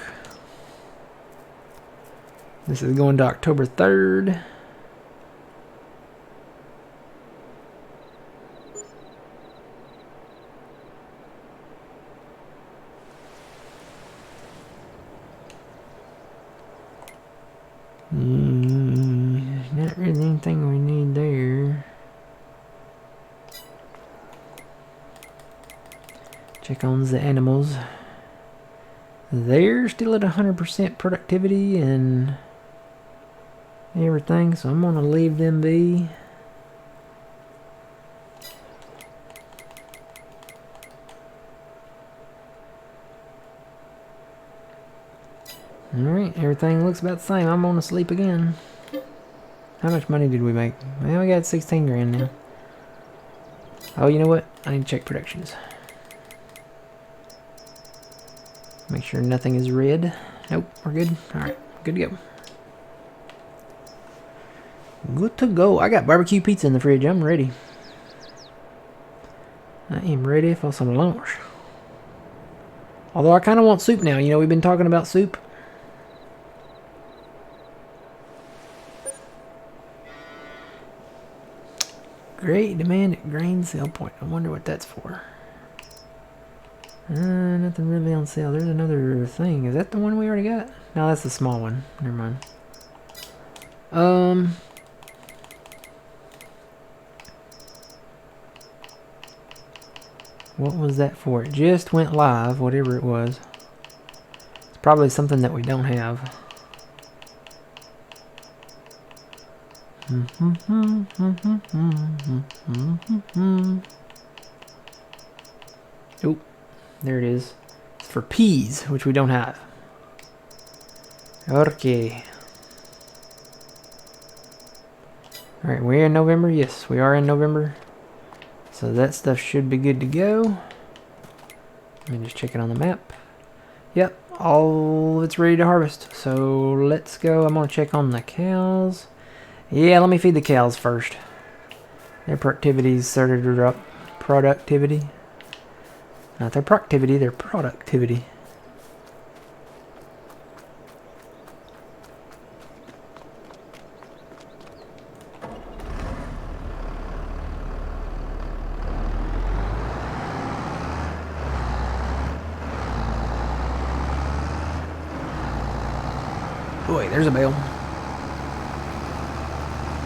This is going to October 3rd. Not really anything we need there. Check on the animals. They're still at 100% productivity and everything, so I'm gonna leave them be. Alright, everything looks about the same. I'm gonna sleep again. How much money did we make? Well, we got 16 grand now. Oh, you know what? I need to check predictions. Make sure nothing is red. Nope, we're good. Alright, good to go. Good to go. I got barbecue pizza in the fridge. I'm ready. I am ready for some lunch. Although I kind of want soup now. You know, we've been talking about soup. Great demand at grain sale point. I wonder what that's for. Nothing really on sale. There's another thing. Is that the one we already got? No, that's the small one. Never mind. What was that for? It just went live, whatever it was. It's Probably something that we don't have. Oh, there it is. It's for peas, which we don't have. Okay. Alright, we're in November? Yes, we are in November. So that stuff should be good to go. Let me just check it on the map. Yep, all it's ready to harvest. So let's go. I'm going to check on the cows. Yeah, let me feed the cows first. Their productivity's started to drop. Productivity. Not their productivity, their productivity. Oh, wait, there's a bale.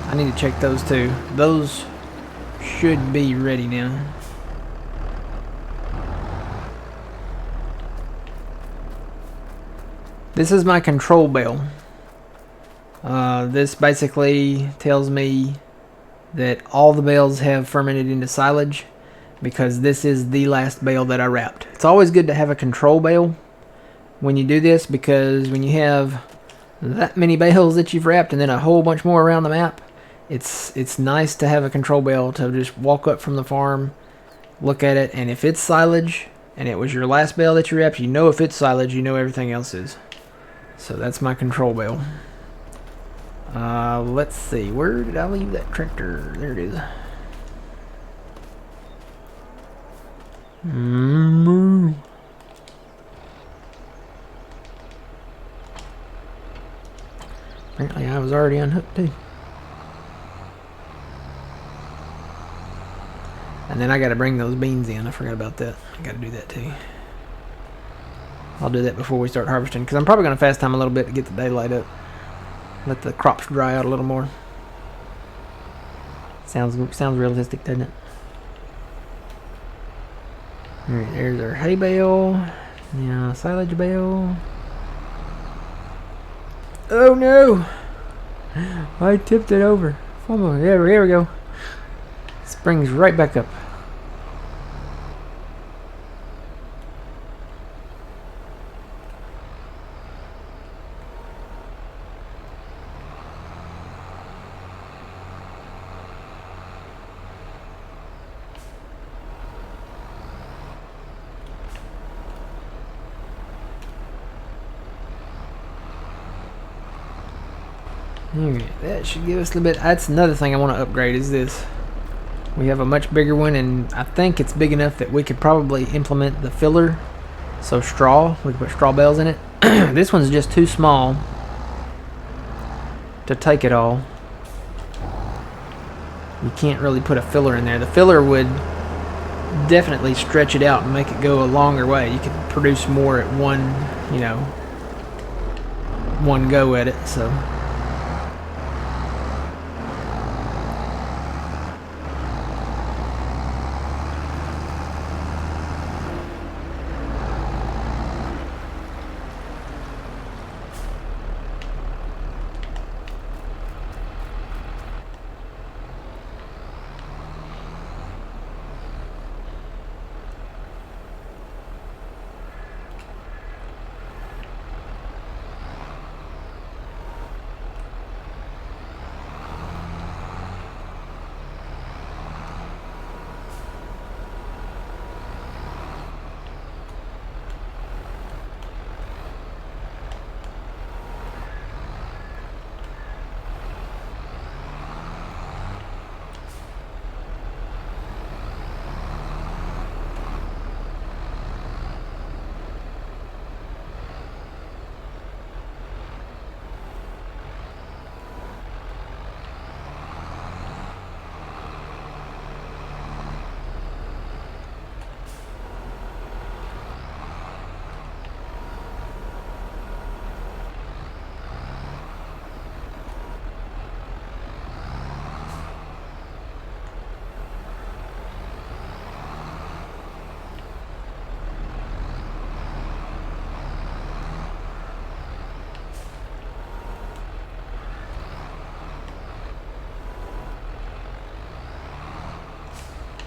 I need to check those too. Those should be ready now. This is my control bale. This basically tells me that all the bales have fermented into silage because this is the last bale that I wrapped. It's always good to have a control bale when you do this, because when you have that many bales that you've wrapped and then a whole bunch more around the map, it's nice to have a control bale to just walk up from the farm, look at it, and if it's silage and it was your last bale that you wrapped, you know if it's silage, you know everything else is. So that's my control bale. Let's see, where did I leave that tractor? There it is. Apparently I was already unhooked too. And then I gotta bring those beans in. I forgot about that. I gotta do that too. I'll do that before we start harvesting, because I'm probably gonna fast time a little bit to get the daylight up. Let the crops dry out a little more. Sounds realistic, doesn't it? Alright, there's our hay bale. Now silage bale. Oh no! I tipped it over. Oh, there we go. Springs right back up. Alright, that should give us a little bit. That's another thing I want to upgrade is this. We have a much bigger one, and I think it's big enough that we could probably implement the filler. So straw, we could put straw bales in it. This one's just too small to take it all. You can't really put a filler in there. The filler would definitely stretch it out and make it go a longer way. You could produce more at one, you know, one go at it, so.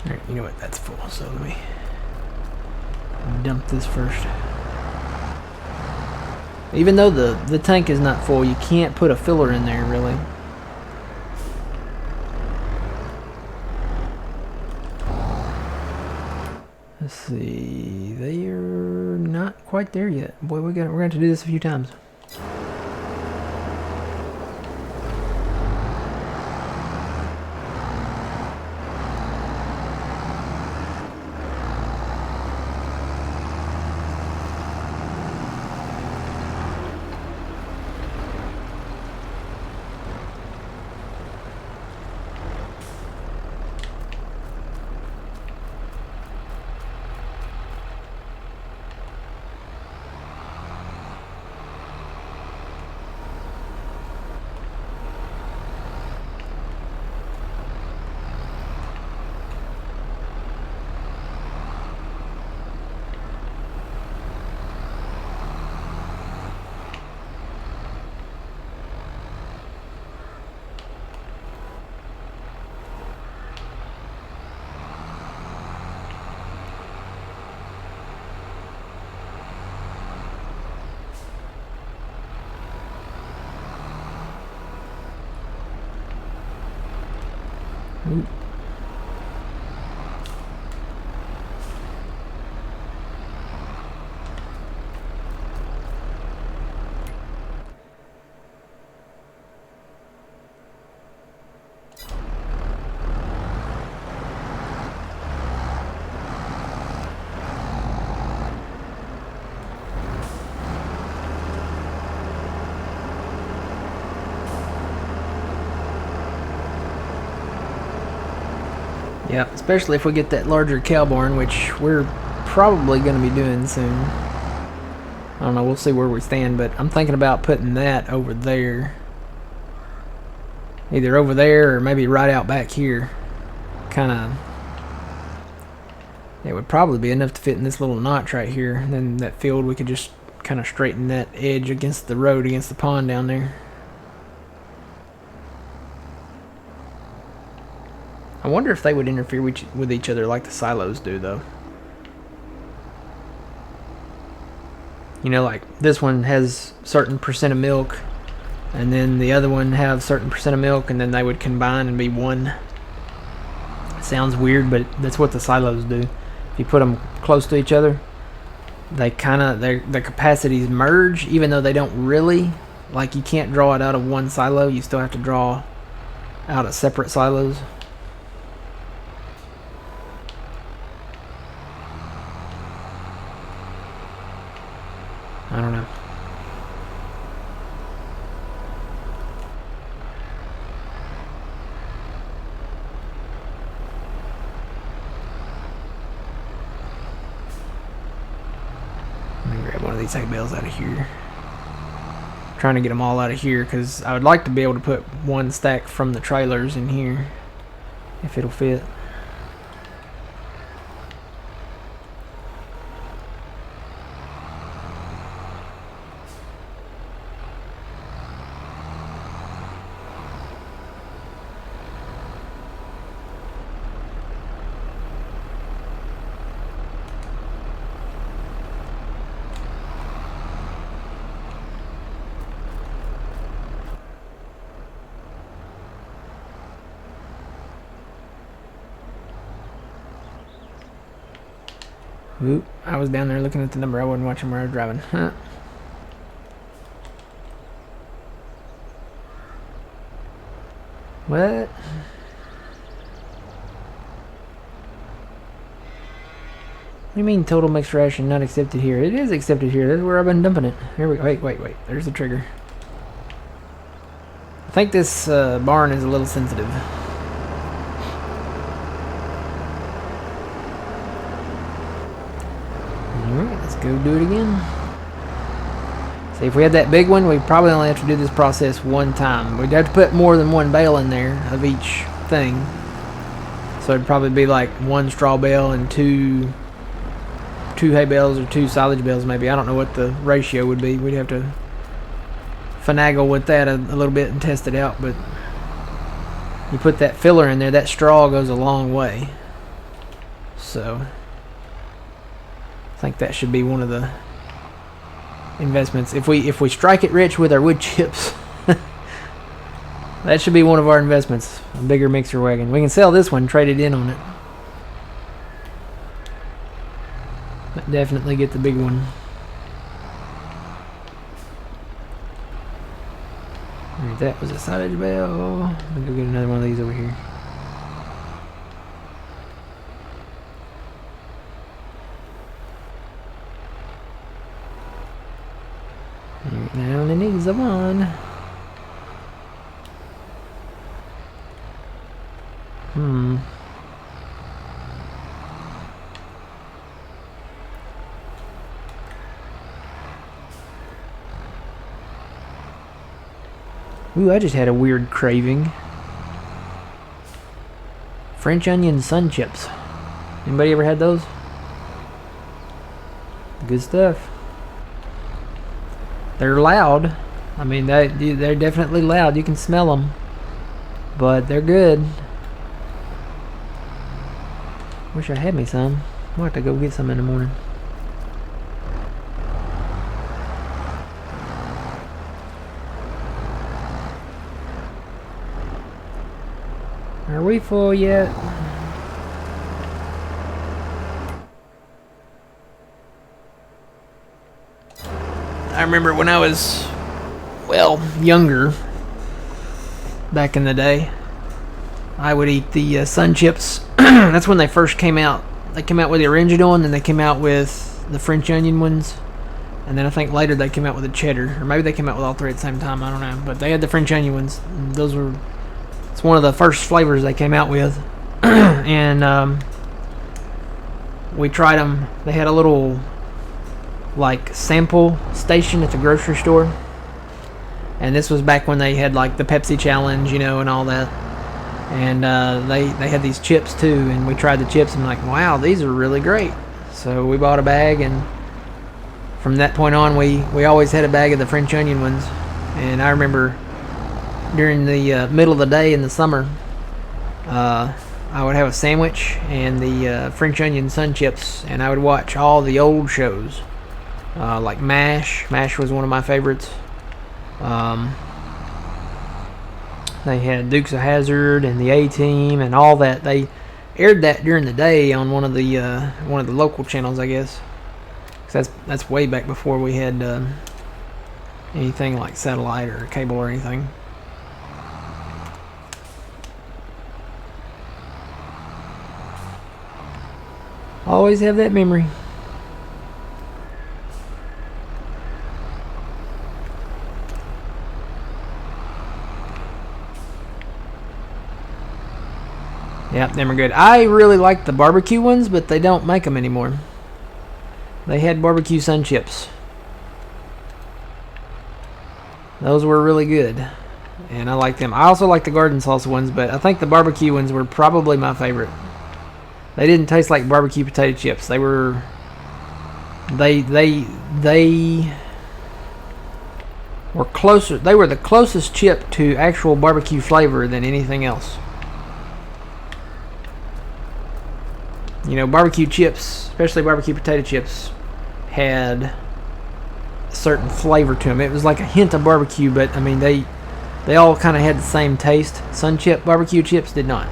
Alright, you know what? That's full, so let me dump this first. Even though the tank is not full, you can't put a filler in there, really. Let's see, they are not quite there yet. Boy, we're going to have to do this a few times. Ooh. Yeah, especially if we get that larger cow barn, which we're probably going to be doing soon. I don't know, we'll see where we stand, but I'm thinking about putting that over there. Either over there or maybe right out back here. Kind of... It would probably be enough to fit in this little notch right here. And then that field, we could just kind of straighten that edge against the road, against the pond down there. I wonder if they would interfere with each other like the silos do, though. You know, like this one has certain percent of milk, and then the other one have certain percent of milk, and then they would combine and be one. Sounds weird, but that's what the silos do. If you put them close to each other, they kind of, their capacities merge, even though they don't really. Like, you can't draw it out of one silo, you still have to draw out of separate silos. I don't know. Let me grab one of these hay bales out of here. I'm trying to get them all out of here because I would like to be able to put one stack from the trailers in here if it'll fit. Oop, I was down there looking at the number. I wasn't watching where I was driving. Huh. What? What do you mean total mixed ration not accepted here? It is accepted here. That's where I've been dumping it. Here we go. Wait. There's the trigger. I think this barn is a little sensitive. Alright, let's go do it again. See, if we had that big one, we'd probably only have to do this process one time. We'd have to put more than one bale in there of each thing. So it'd probably be like one straw bale and two hay bales or two silage bales maybe. I don't know what the ratio would be. We'd have to finagle with that a little bit and test it out. But you put that filler in there, that straw goes a long way. So I think that should be one of the investments. If we strike it rich with our wood chips, that should be one of our investments. A bigger mixer wagon. We can sell this one, trade it in on it. But definitely get the big one. Alright, that was a silage bell. I'm gonna go get another one of these over here. Alright, now only needs the one. Ooh, I just had a weird craving. French onion sun chips. Anybody ever had those? Good stuff. They're loud. I mean, they're definitely loud. You can smell them. But they're good. Wish I had me some. I'll have to go get some in the morning. Are we full yet? I remember when I was, well, younger, back in the day, I would eat the sun chips. That's when they first came out. They came out with the original, and then they came out with the French onion ones. And then I think later they came out with the cheddar. Or maybe they came out with all three at the same time. I don't know. But they had the French onion ones. And those were... It's one of the first flavors they came out with. And we tried them. They had a little, like, sample station at the grocery store. And this was back when they had, like, the Pepsi challenge, you know, and all that. And they had these chips too, and we tried the chips and I'm like, wow, these are really great. So we bought a bag, and from that point on we always had a bag of the French onion ones. And I remember during the middle of the day in the summer, I would have a sandwich and the French onion sun chips, and I would watch all the old shows, like MASH. MASH was one of my favorites. They had Dukes of Hazzard and the A-Team and all that. They aired that during the day on one of the local channels, I guess. 'Cause that's way back before we had anything like satellite or cable or anything. Always have that memory. Yep, them are good. I really like the barbecue ones, but they don't make them anymore. They had barbecue sun chips. Those were really good, and I like them. I also like the garden salsa ones, but I think the barbecue ones were probably my favorite. They didn't taste like barbecue potato chips. They were... They were closer. They were the closest chip to actual barbecue flavor than anything else. You know, barbecue chips, especially barbecue potato chips, had a certain flavor to them. It was like a hint of barbecue, but I mean, they all kind of had the same taste. Sun chip barbecue chips did not.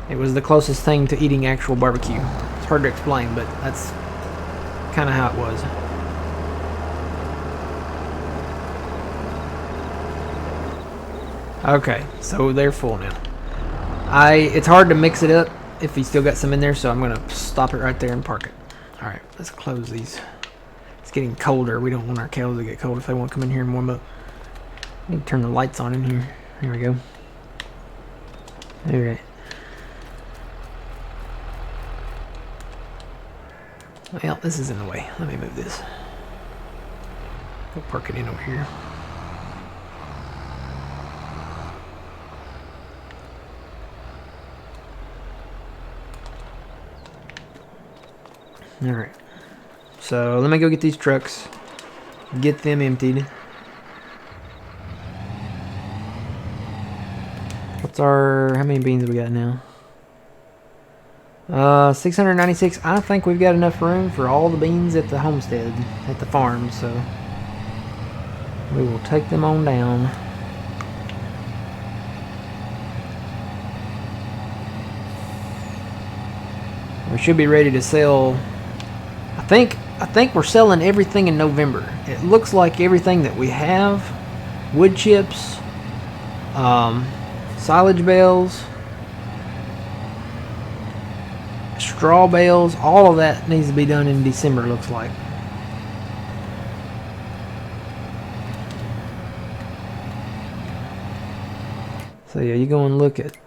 It was the closest thing to eating actual barbecue. It's hard to explain, but that's kind of how it was. Okay, so they're full now. It's hard to mix it up if you still got some in there, so I'm gonna stop it right there and park it. Alright, let's close these. It's getting colder. We don't want our cows to get cold if they want to come in here and warm up. I need to turn the lights on in here. Here we go. Alright. Well, this is in the way. Let me move this. We'll park it in over here. Alright. So, let me go get these trucks. Get them emptied. What's our... How many beans have we got now? 696. I think we've got enough room for all the beans at the homestead, at the farm, so we will take them on down. We should be ready to sell. I think we're selling everything in November. It looks like everything that we have, wood chips, silage bales, straw bales, all of that needs to be done in December, looks like. So yeah, you go and look at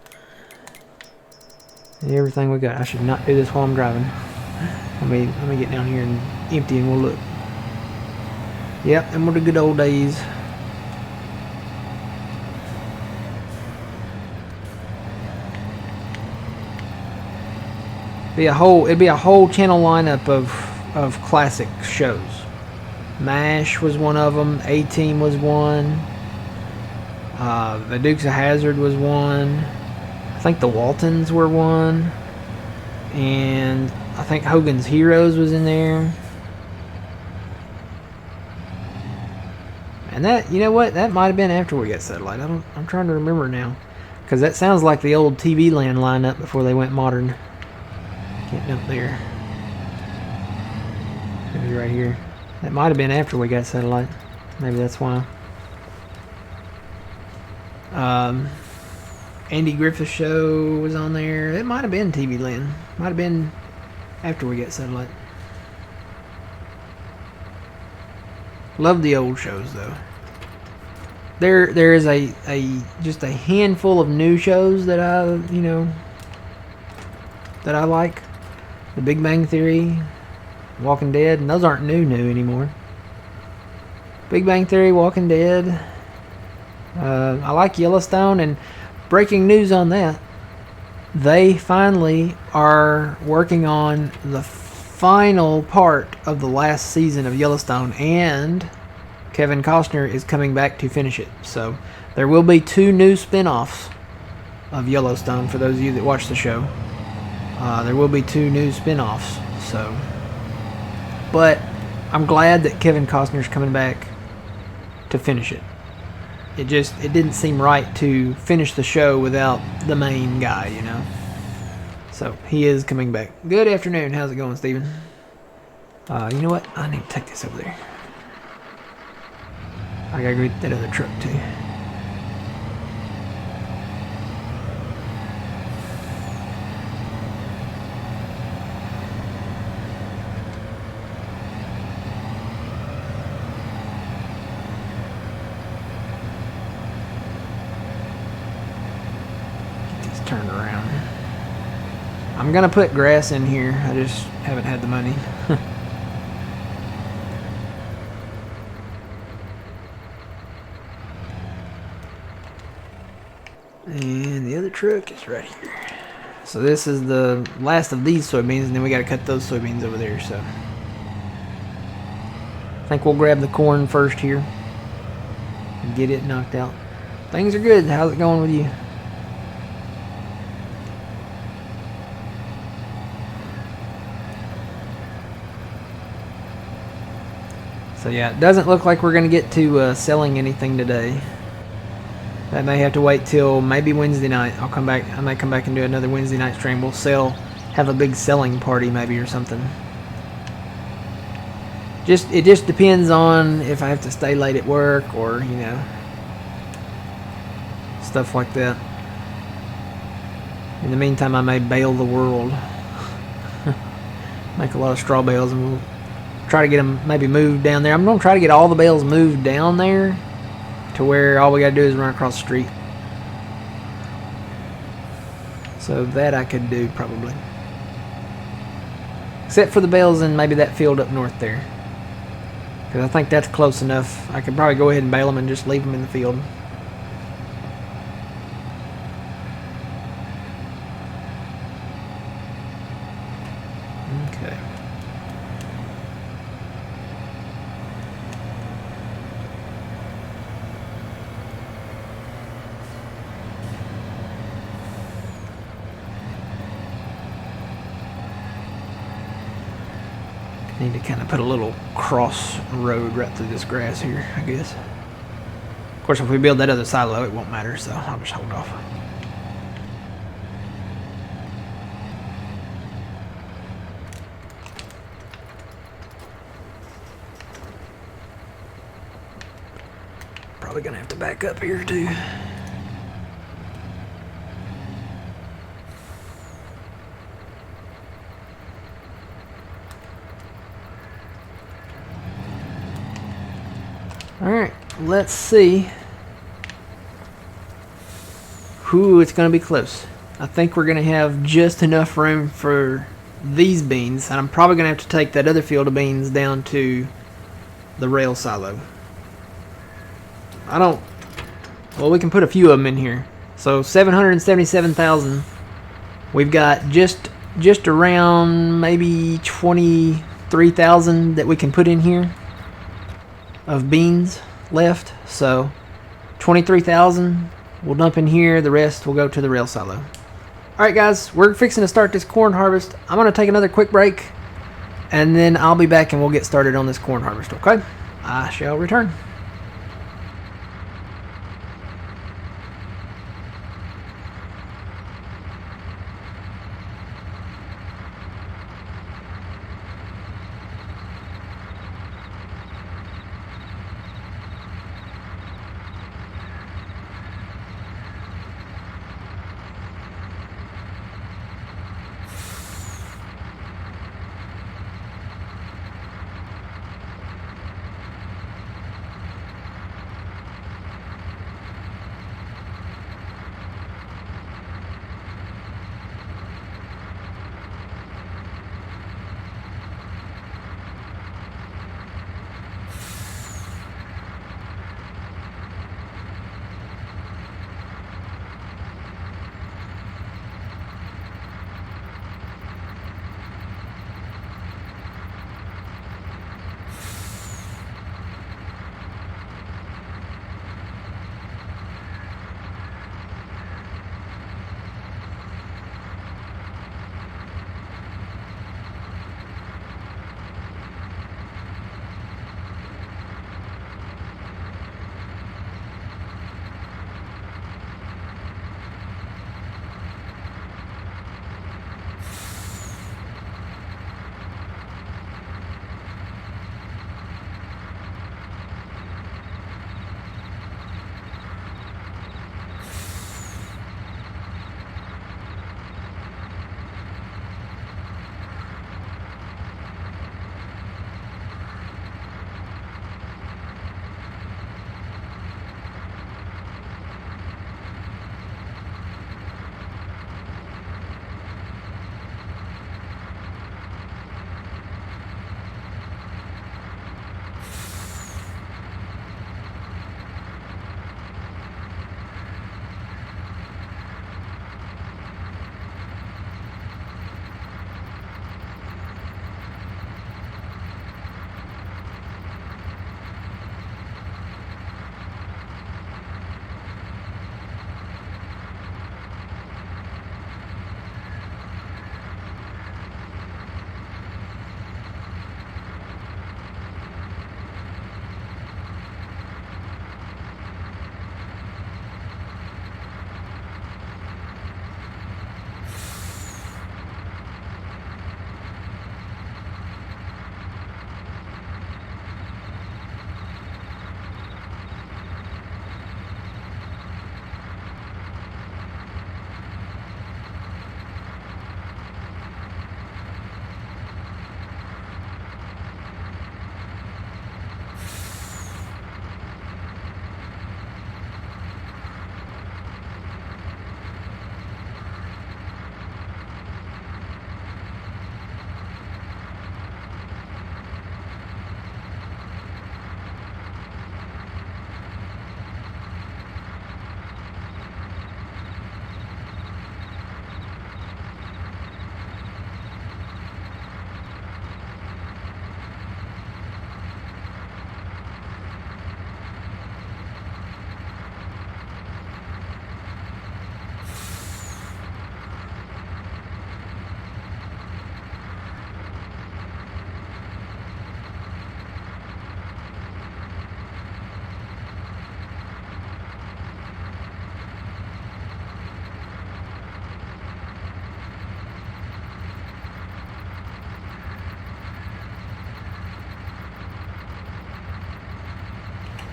everything we got. I should not do this while I'm driving. Let me get down here and empty and we'll look. Yep, them were the good old days. It'd be a whole channel lineup of classic shows. MASH was one of them. A-Team was one. The Dukes of Hazzard was one. I think the Waltons were one. And I think Hogan's Heroes was in there. And that, you know what? That might have been after we got satellite. I'm trying to remember now. Because that sounds like the old TV Land lineup before they went modern. Getting up there. Maybe right here. That might have been after we got satellite. Maybe that's why. Andy Griffith Show was on there. It might have been TV Land. Might have been after we got satellite. Love the old shows though. There is just a handful of new shows that I like. The Big Bang Theory, Walking Dead, and those aren't new anymore. Big Bang Theory, Walking Dead. I like Yellowstone, and breaking news on that. They finally are working on the final part of the last season of Yellowstone, and Kevin Costner is coming back to finish it. So there will be 2 new spin-offs of Yellowstone for those of you that watch the show. There will be 2 new spin-offs. So, but I'm glad that Kevin Costner's coming back to finish it. It didn't seem right to finish the show without the main guy, you know. So he is coming back. Good afternoon. How's it going, Steven? You know what? I need to take this over there. I gotta go get that other truck too. Turned around. I'm gonna put grass in here. I just haven't had the money. And the other truck is right here. So this is the last of these soybeans, and then we gotta cut those soybeans over there. So I think we'll grab the corn first here and get it knocked out. Things are good. How's it going with you? So yeah, it doesn't look like we're going to get to selling anything today. That may have to wait till maybe Wednesday night. I may come back and do another Wednesday night stream. We'll have a big selling party maybe or something. It just depends on if I have to stay late at work or, stuff like that. In the meantime, I may bail the world. Make a lot of straw bales, and we'll try to get them maybe moved down there. I'm going to try to get all the bales moved down there to where all we got to do is run across the street. So that I could do probably. Except for the bales in maybe that field up north there. Because I think that's close enough. I could probably go ahead and bale them and just leave them in the field. Okay. Need to kind of put a little cross road right through this grass here, I guess. Of course, if we build that other silo, it won't matter, so I'll just hold off. Probably gonna have to back up here too. Alright, let's see. Ooh, it's gonna be close. I think we're gonna have just enough room for these beans, and I'm probably gonna have to take that other field of beans down to the rail silo. Well, we can put a few of them in here. So 777,000. We've got just around maybe 23,000 that we can put in here of beans left. So 23,000 we'll dump in here. The rest will go to the rail silo. Alright guys, we're fixing to start this corn harvest. I'm going to take another quick break, and then I'll be back and we'll get started on this corn harvest, okay? I shall return.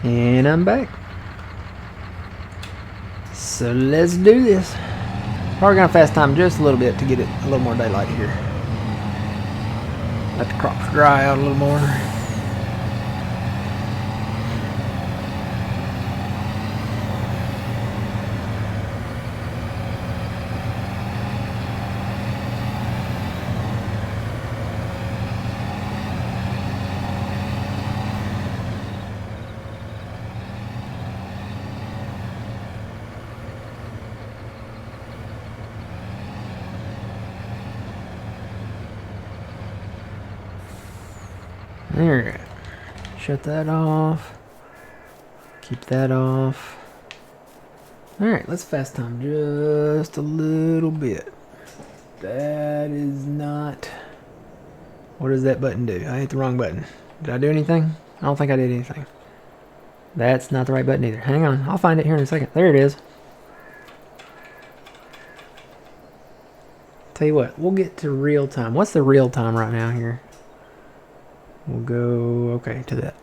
And I'm back. So let's do this. Probably gonna fast time just a little bit to get it a little more daylight here. Let the crops dry out a little more. There. Shut that off. Keep that off. Alright, let's fast time just a little bit. That is not... What does that button do? I hit the wrong button. Did I do anything? I don't think I did anything. That's not the right button either. Hang on, I'll find it here in a second. There it is. Tell you what, we'll get to real time. What's the real time right now here? We'll go, okay, to that.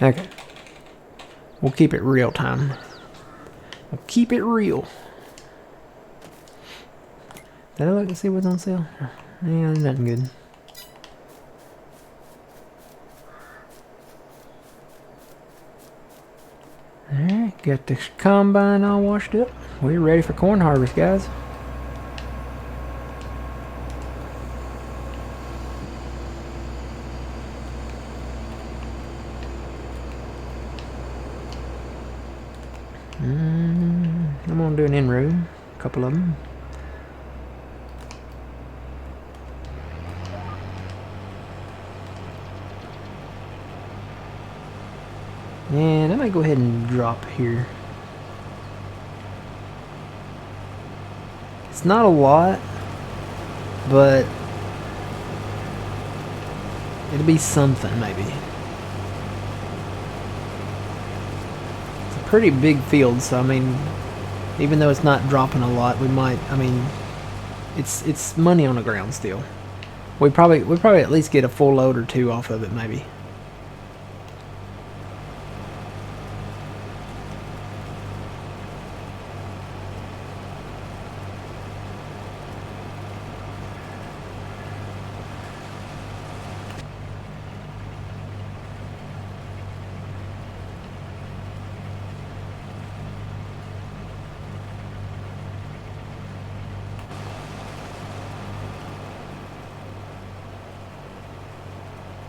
Okay. We'll keep it real time. We'll keep it real. Did I look to see what's on sale? Yeah, nothing good. Alright, got this combine all washed up. We're ready for corn harvest, guys. I'm gonna do an in-row, a couple of them. And I might go ahead and drop here. It's not a lot, but it'll be something maybe. It's a pretty big field, so I mean, even though it's not dropping a lot, we might, I mean, it's money on the ground still. We probably at least get a full load or two off of it maybe.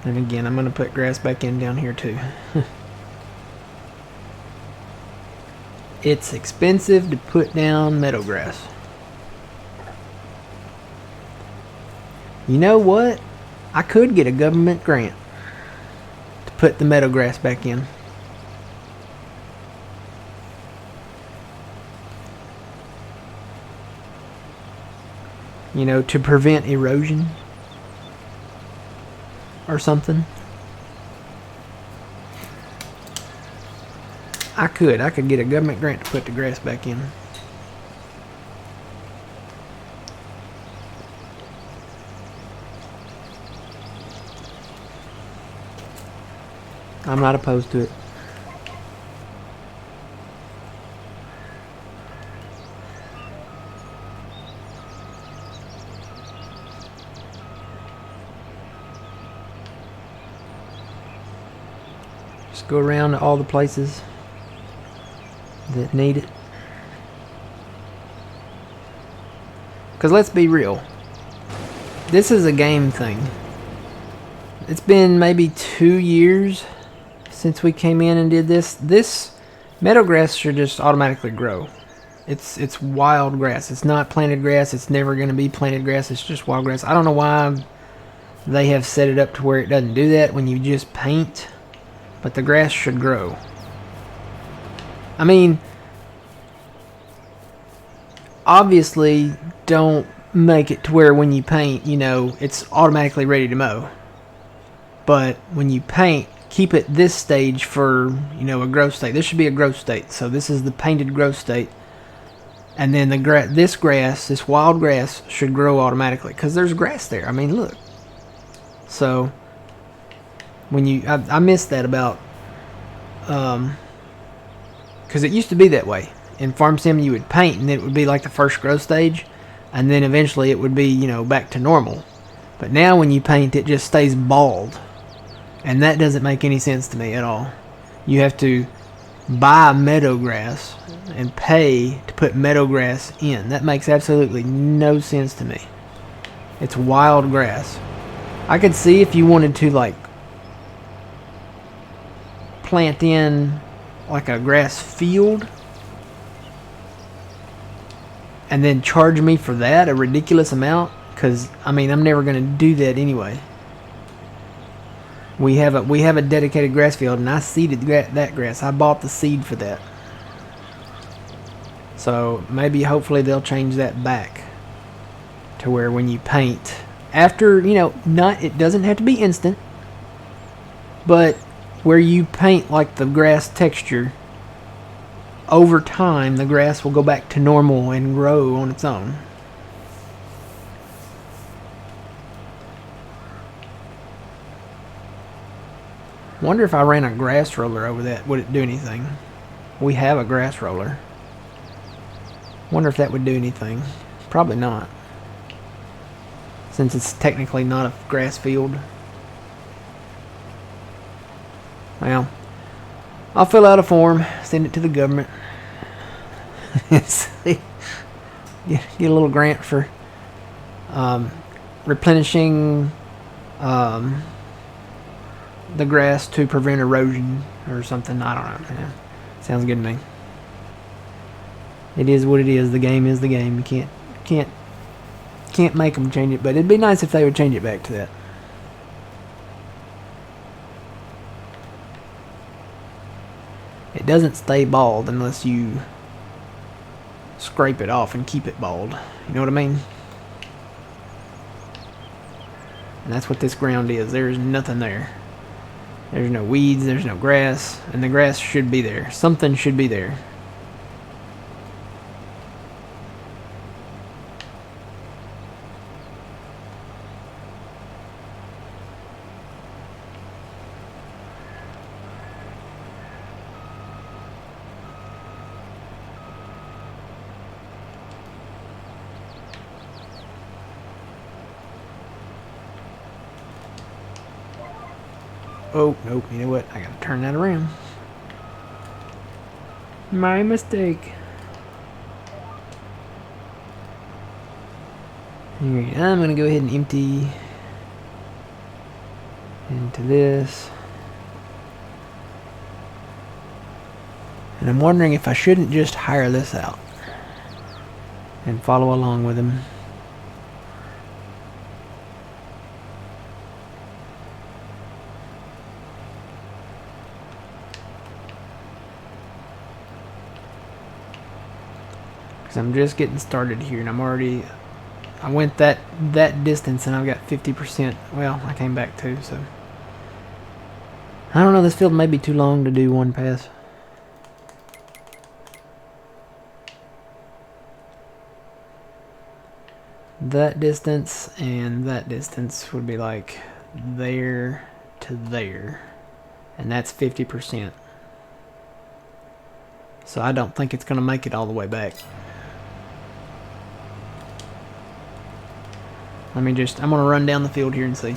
And again, I'm going to put grass back in down here too. It's expensive to put down meadow grass. You know what? I could get a government grant to put the meadow grass back in. You know, to prevent erosion. Or something. I could get a government grant to put the grass back in. I'm not opposed to it. Just go around to all the places that need it. Because let's be real. This is a game thing. It's been maybe 2 years since we came in and did this. This meadow grass should just automatically grow. It's wild grass. It's not planted grass. It's never going to be planted grass. It's just wild grass. I don't know why they have set it up to where it doesn't do that when you just paint. But the grass should grow. I mean, obviously don't make it to where when you paint, you know, it's automatically ready to mow. But when you paint, keep it this stage for, a growth state. This should be a growth state. So this is the painted growth state. And then this wild grass should grow automatically because there's grass there. I mean, look. So when I missed that about, because it used to be that way. In Farm Sim, you would paint and it would be like the first growth stage, and then eventually it would be, back to normal. But now when you paint, it just stays bald. And that doesn't make any sense to me at all. You have to buy meadow grass and pay to put meadow grass in. That makes absolutely no sense to me. It's wild grass. I could see if you wanted to, like, plant in like a grass field and then charge me for that a ridiculous amount, because I mean, I'm never going to do that anyway. We have a dedicated grass field, and I seeded that grass. I bought the seed for that. So maybe, hopefully, they'll change that back to where when you paint, after, it doesn't have to be instant, but where you paint like the grass texture, over time the grass will go back to normal and grow on its own. Wonder if I ran a grass roller over that, would it do anything? We have a grass roller. Wonder if that would do anything. Probably not, since it's technically not a grass field. Well, I'll fill out a form, send it to the government. See, get a little grant for replenishing the grass to prevent erosion or something. I don't know. Yeah, sounds good to me. It is what it is. The game is the game. You can't make them change it, but it'd be nice if they would change it back to that. It doesn't stay bald unless you scrape it off and keep it bald. You know what I mean? And that's what this ground is. There's nothing there. There's no weeds, there's no grass, and the grass should be there. Something should be there. Oh, nope, you know what? I gotta turn that around. My mistake. Alright, I'm gonna go ahead and empty into this. And I'm wondering if I shouldn't just hire this out and follow along with him. I'm just getting started here, and I went that distance, and I've got 50%. Well, I came back too, so I don't know. This field may be too long to do one pass. That distance and that distance would be like there to there, and that's 50%. So I don't think it's going to make it all the way back. I'm going to run down the field here and see.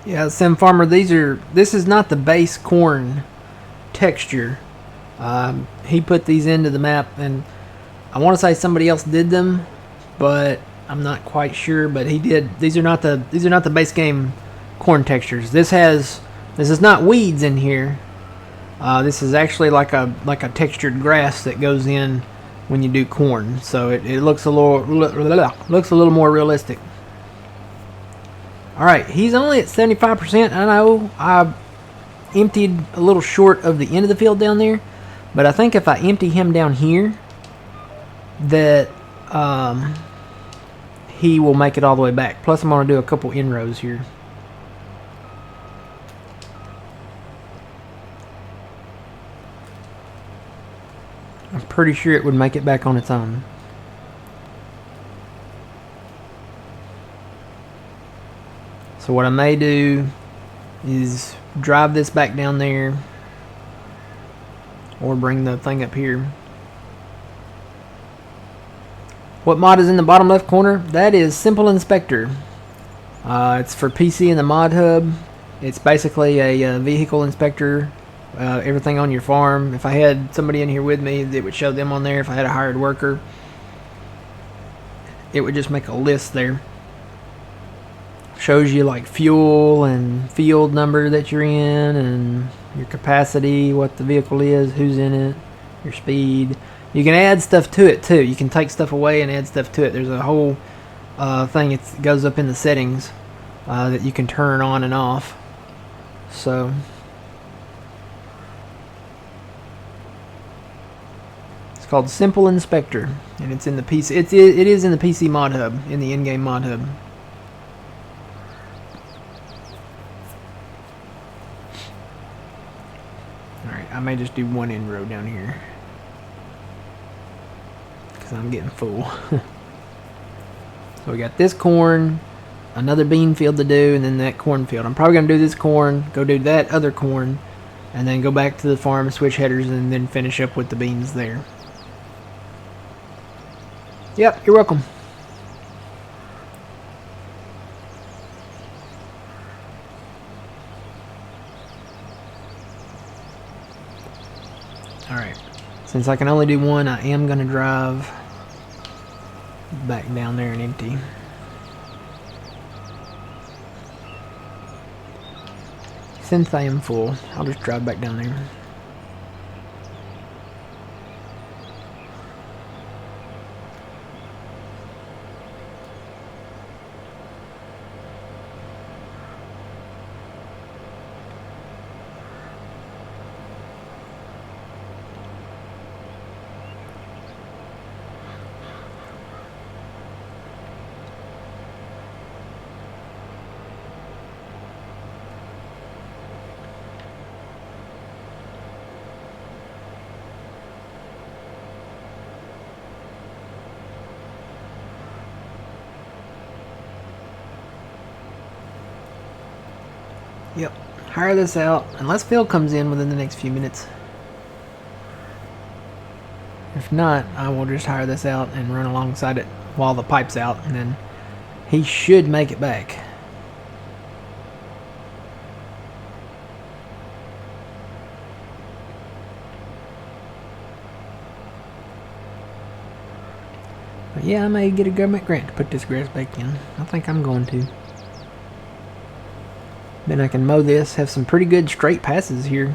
Yeah, Sim Farmer, this is not the base corn texture. He put these into the map, and I want to say somebody else did them, but I'm not quite sure. But he did. These are not the base game corn textures. This is not weeds in here. This is actually like a textured grass that goes in when you do corn. So it looks a little more realistic. All right, he's only at 75%. I know I emptied a little short of the end of the field down there, but I think if I empty him down here, that he will make it all the way back. Plus, I'm going to do a couple in-rows here. I'm pretty sure it would make it back on its own. So what I may do is drive this back down there, or bring the thing up here. What mod is in the bottom left corner? That is Simple Inspector. It's for PC in the mod hub. It's basically a vehicle inspector. Everything on your farm. If I had somebody in here with me, it would show them on there. If I had a hired worker, it would just make a list there. Shows you like fuel and field number that you're in, and your capacity, what the vehicle is, who's in it, your speed. You can add stuff to it too. You can take stuff away and add stuff to it. There's a whole thing. It goes up in the settings that you can turn on and off. So it's called Simple Inspector, and it's in the PC. It is in the PC mod hub, in the in-game mod hub. Alright, I may just do one in row down here, because I'm getting full. So we got this corn, another bean field to do, and then that corn field. I'm probably going to do this corn, go do that other corn, and then go back to the farm, switch headers, and then finish up with the beans there. Yep, you're welcome. Alright, since I can only do one, I am going to drive back down there and empty. Since I am full, I'll just drive back down there. Yep, hire this out, unless Phil comes in within the next few minutes. If not, I will just hire this out and run alongside it while the pipe's out, and then he should make it back. But yeah, I may get a government grant to put this grass back in. I think I'm going to. Then I can mow this, have some pretty good straight passes here.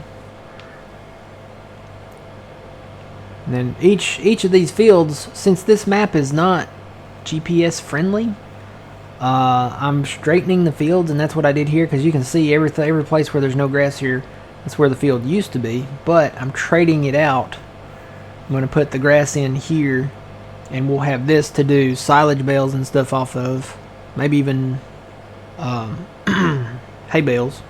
And then each of these fields, since this map is not GPS friendly, I'm straightening the fields, and that's what I did here, because you can see every place where there's no grass here, that's where the field used to be. But I'm trading it out. I'm going to put the grass in here, and we'll have this to do silage bales and stuff off of. Maybe even hay bales.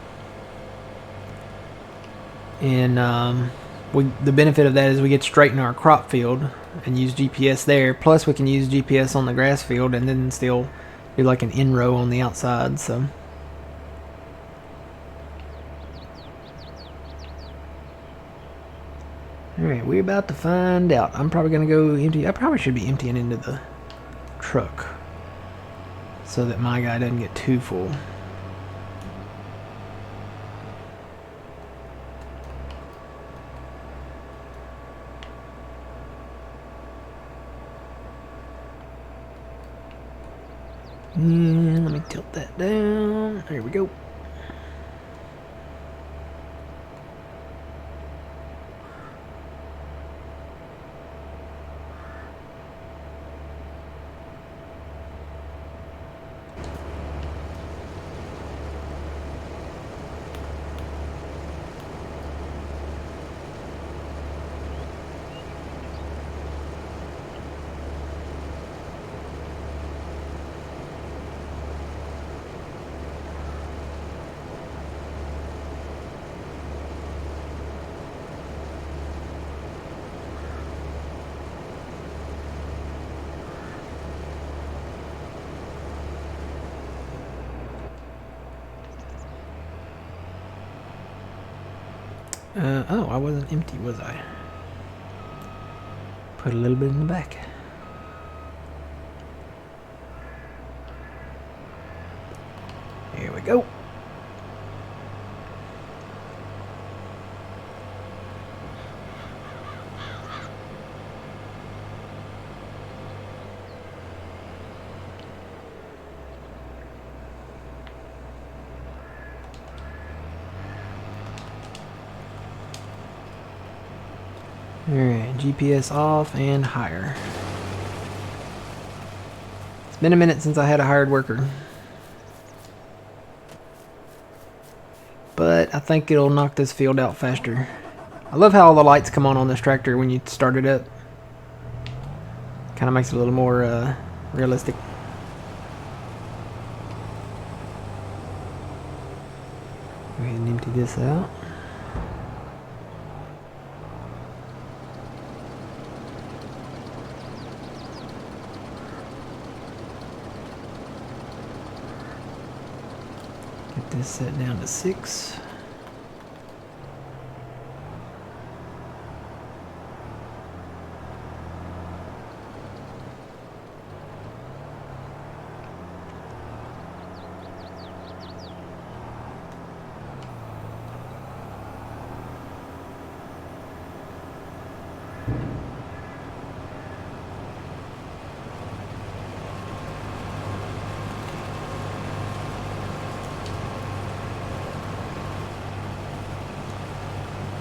And the benefit of that is we get to straighten our crop field and use GPS there. Plus we can use GPS on the grass field and then still do like an in row on the outside. So alright, we're about to find out. I'm probably going to go empty. I probably should be emptying into the truck so that my guy doesn't get too full. And let me tilt that down. There we go. Oh, I wasn't empty, was I? Put a little bit in the back. Here we go. Alright, GPS off and hire. It's been a minute since I had a hired worker. But I think it'll knock this field out faster. I love how all the lights come on this tractor when you start it up. Kind of makes it a little more realistic. Go ahead and empty this out. Get this set down to 6.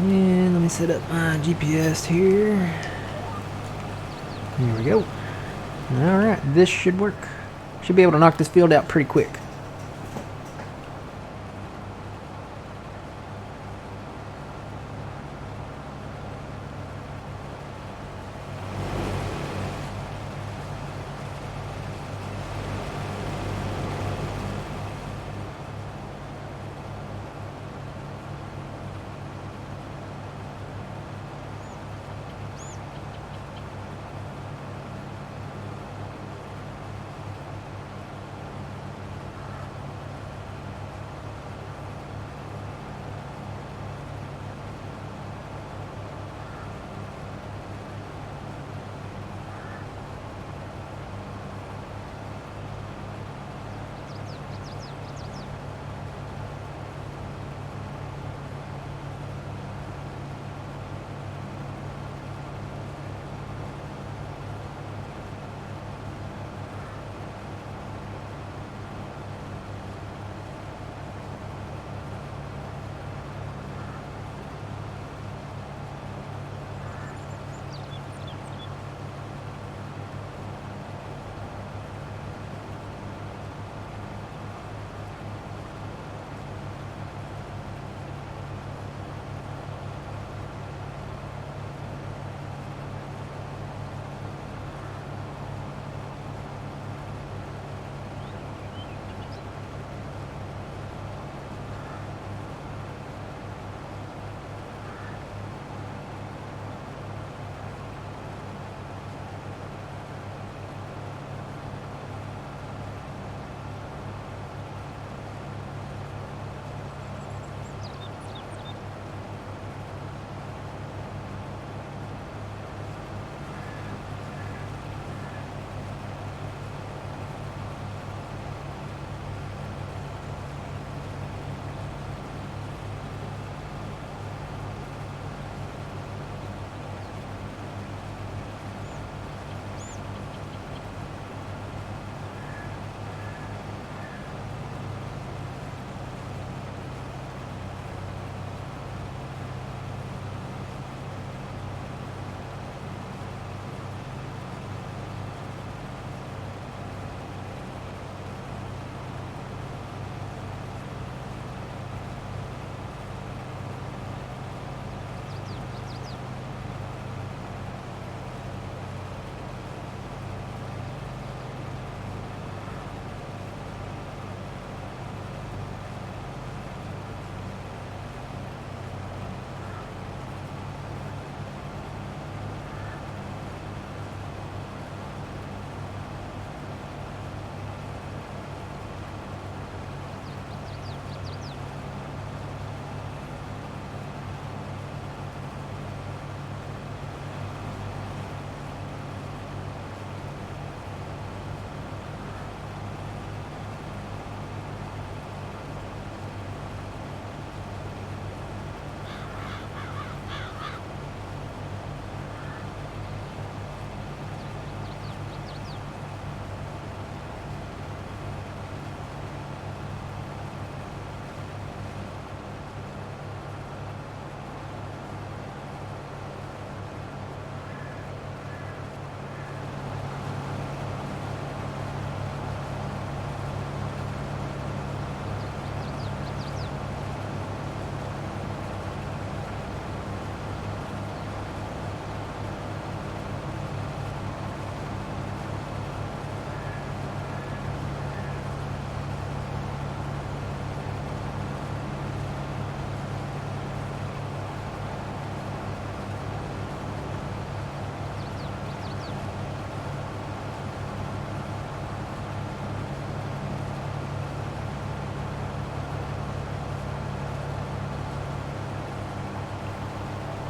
And let me set up my GPS here. There we go. Alright, this should work. Should be able to knock this field out pretty quick.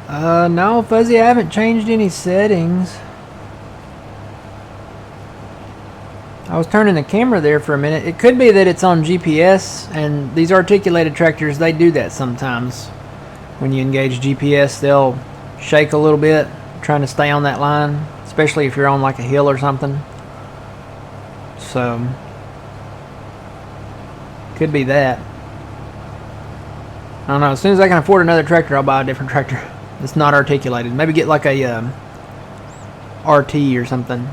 No, Fuzzy, I haven't changed any settings. I was turning the camera there for a minute. It could be that it's on GPS, and these articulated tractors, they do that sometimes. When you engage GPS, they'll shake a little bit, trying to stay on that line, especially if you're on like a hill or something. So, could be that. I don't know. As soon as I can afford another tractor, I'll buy a different tractor that's not articulated. Maybe get like a RT or something.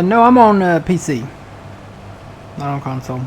No, I'm on PC, not on console.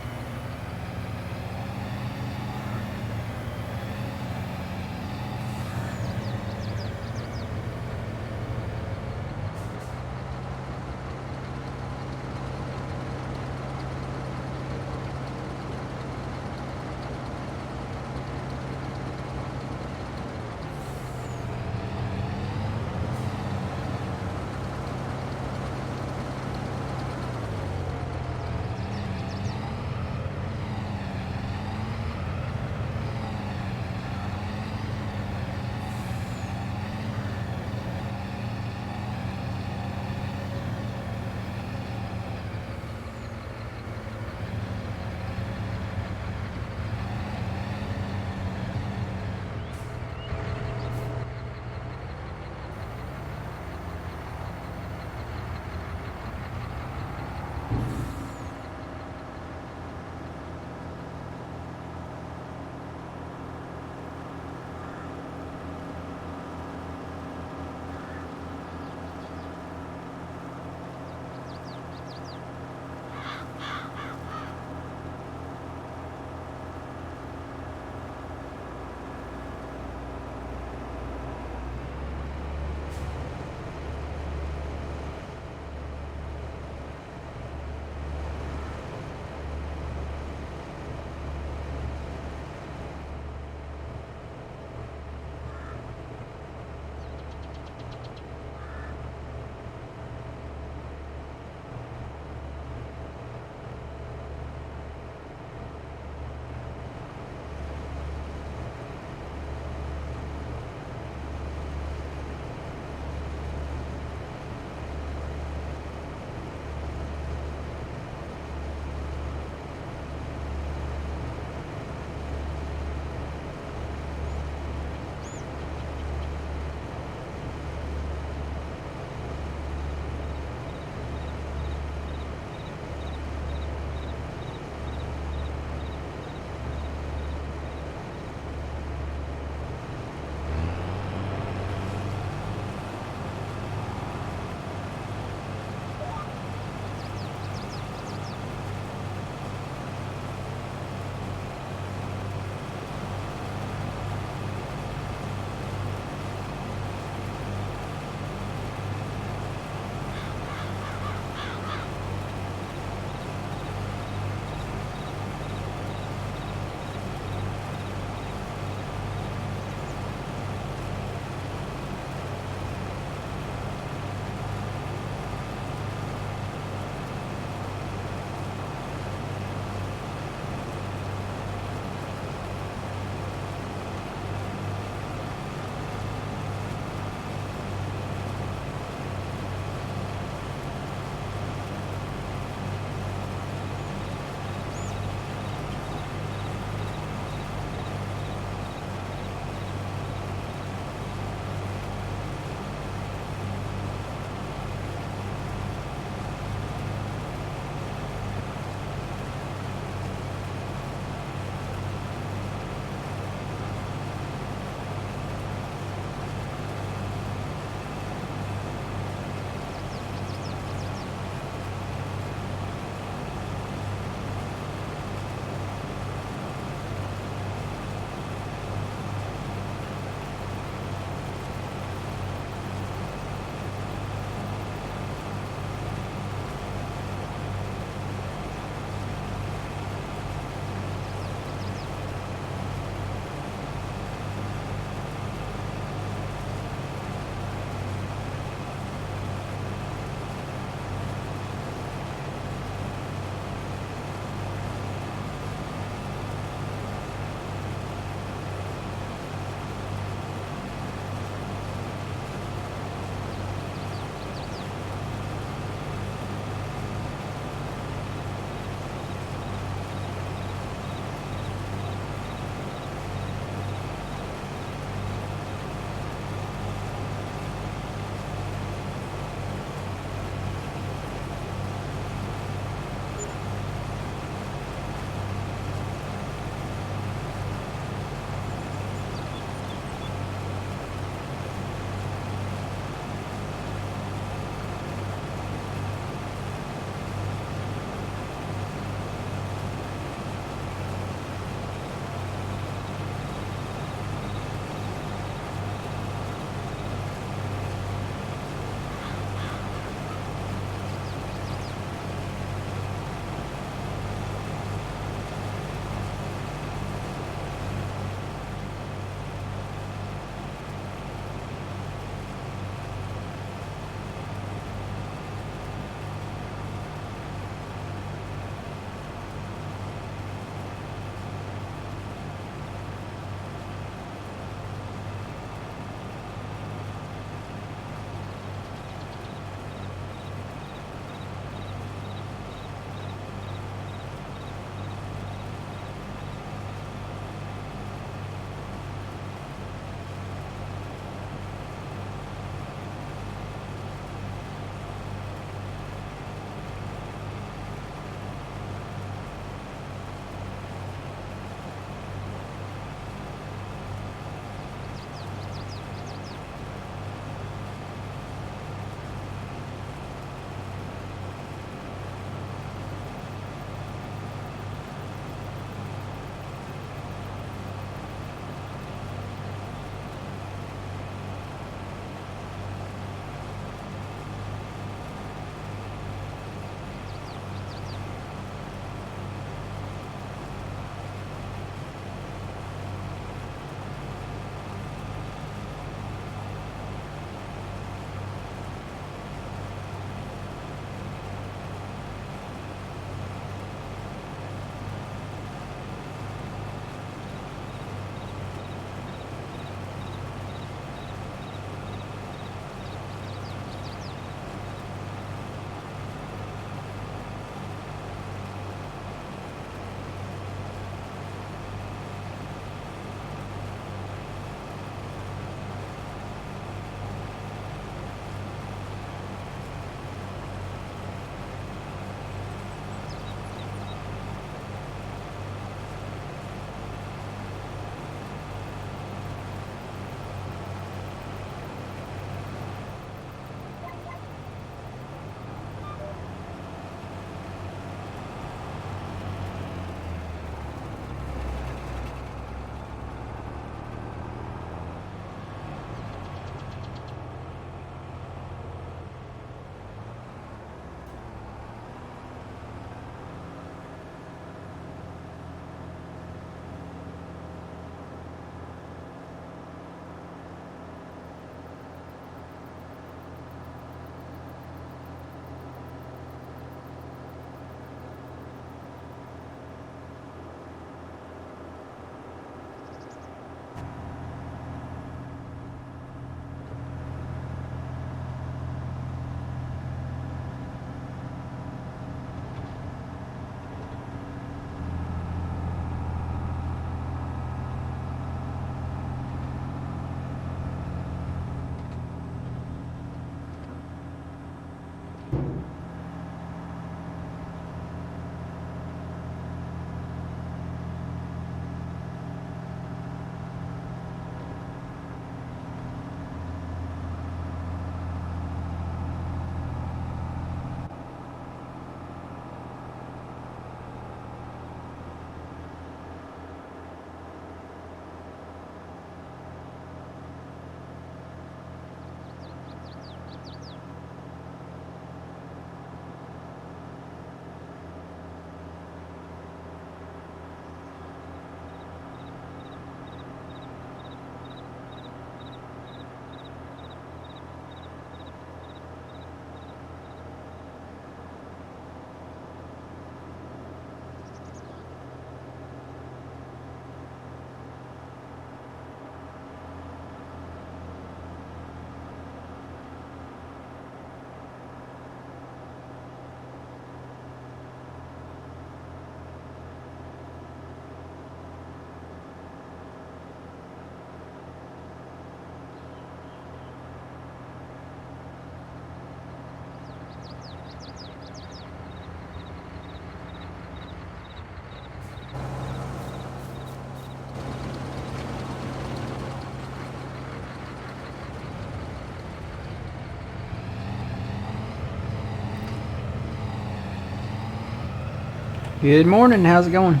Good morning. How's it going?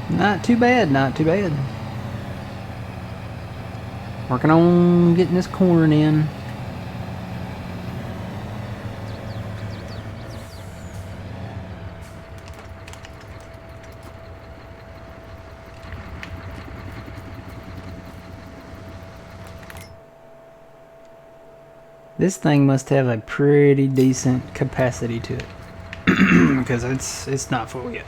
Not too bad, not too bad. Working on getting this corn in. This thing must have a pretty decent capacity to it. Because it's not full yet.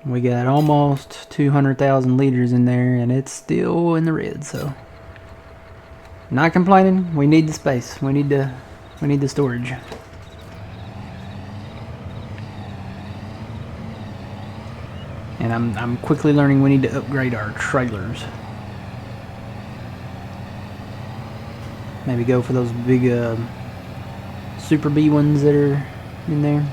We got almost 200,000 liters in there, and it's still in the red. So, not complaining. We need the space. We need the storage. And I'm quickly learning we need to upgrade our trailers. Maybe go for those big Super B ones that are in there.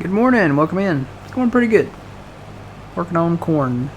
Good morning. Welcome in. It's going pretty good. Working on corn.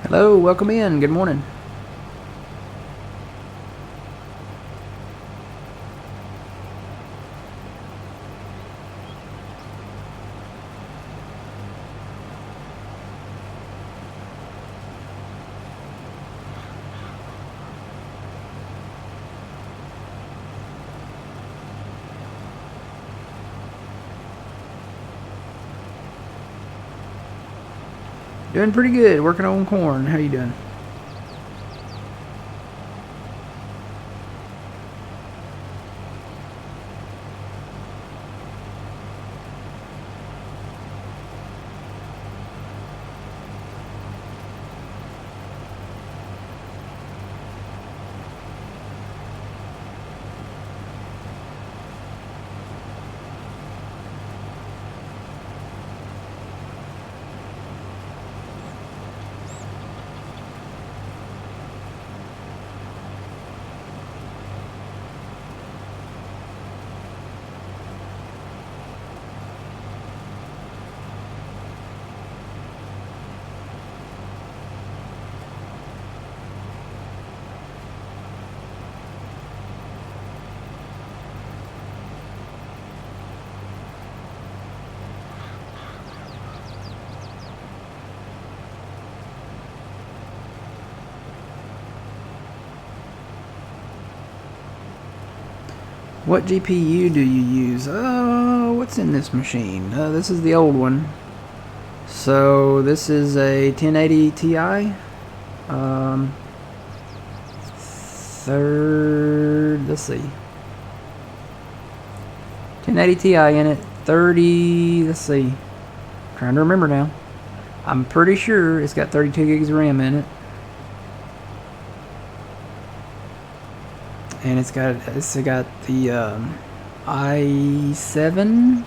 Hello, welcome in. Good morning. Doing pretty good. Working on corn. How you doing? What GPU do you use? What's in this machine? This is the old one. So this is a 1080 Ti. third. Let's see. 1080 Ti in it. 30. Let's see. Trying to remember now. I'm pretty sure it's got 32 gigs of RAM in it. And it's got the i7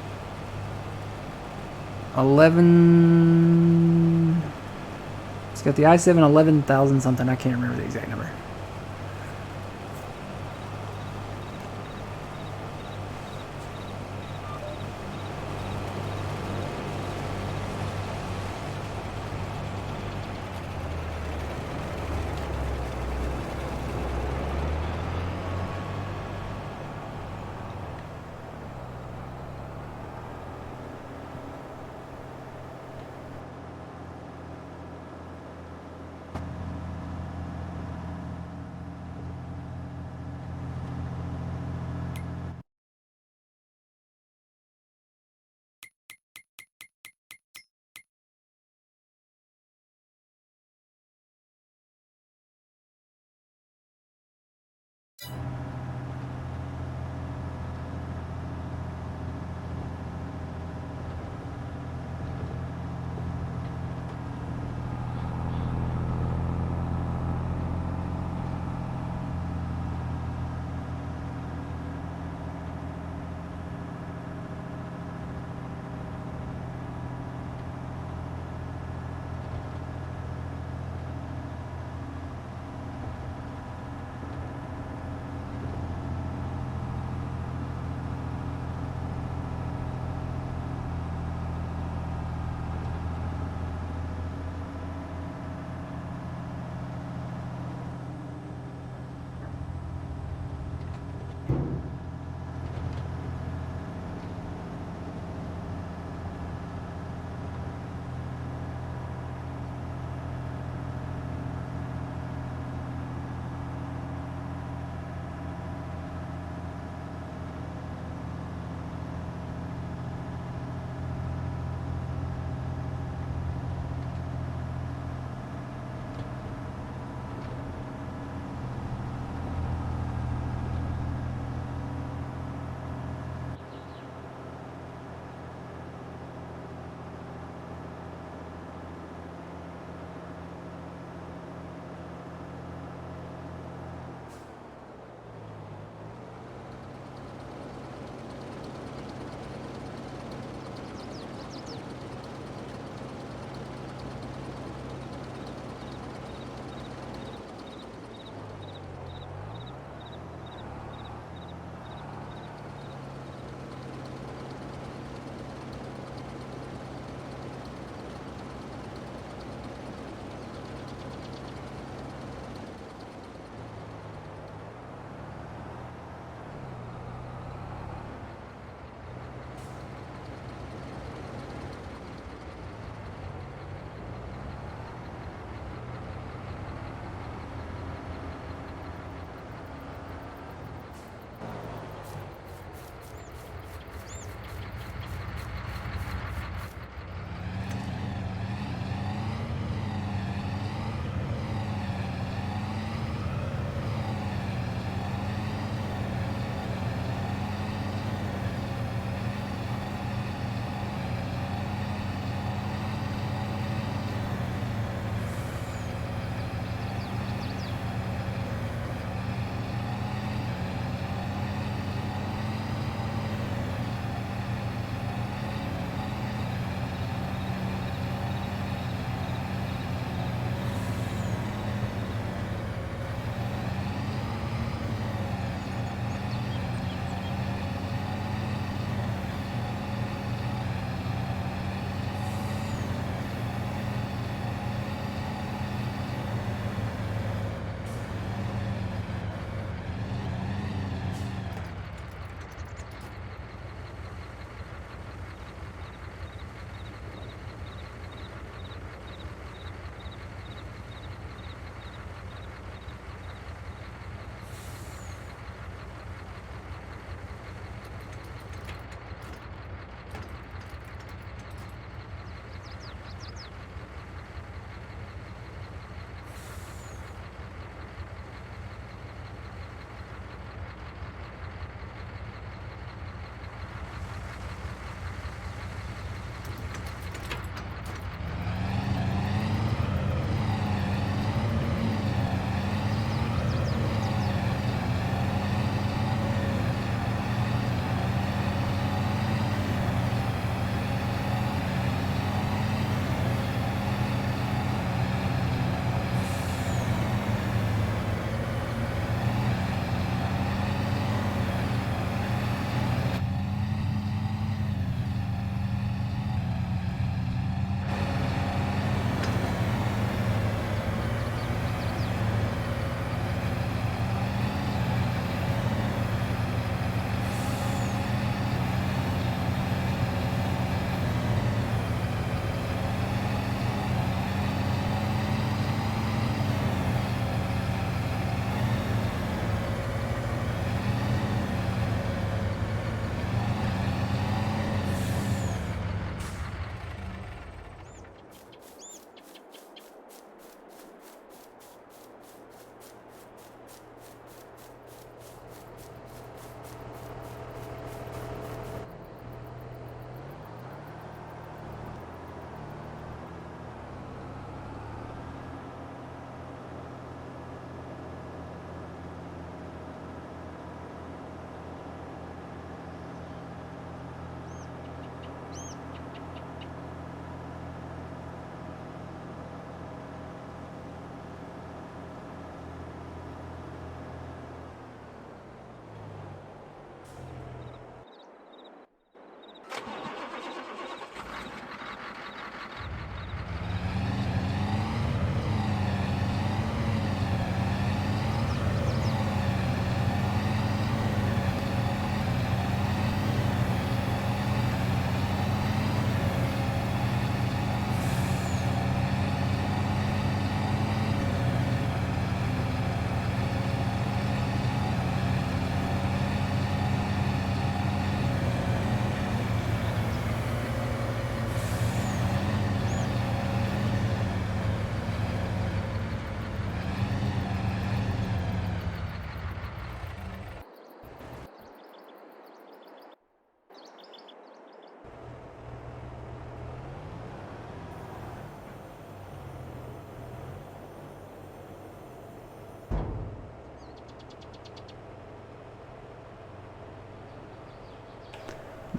11. It's got the i7 11,000 something. I can't remember the exact number.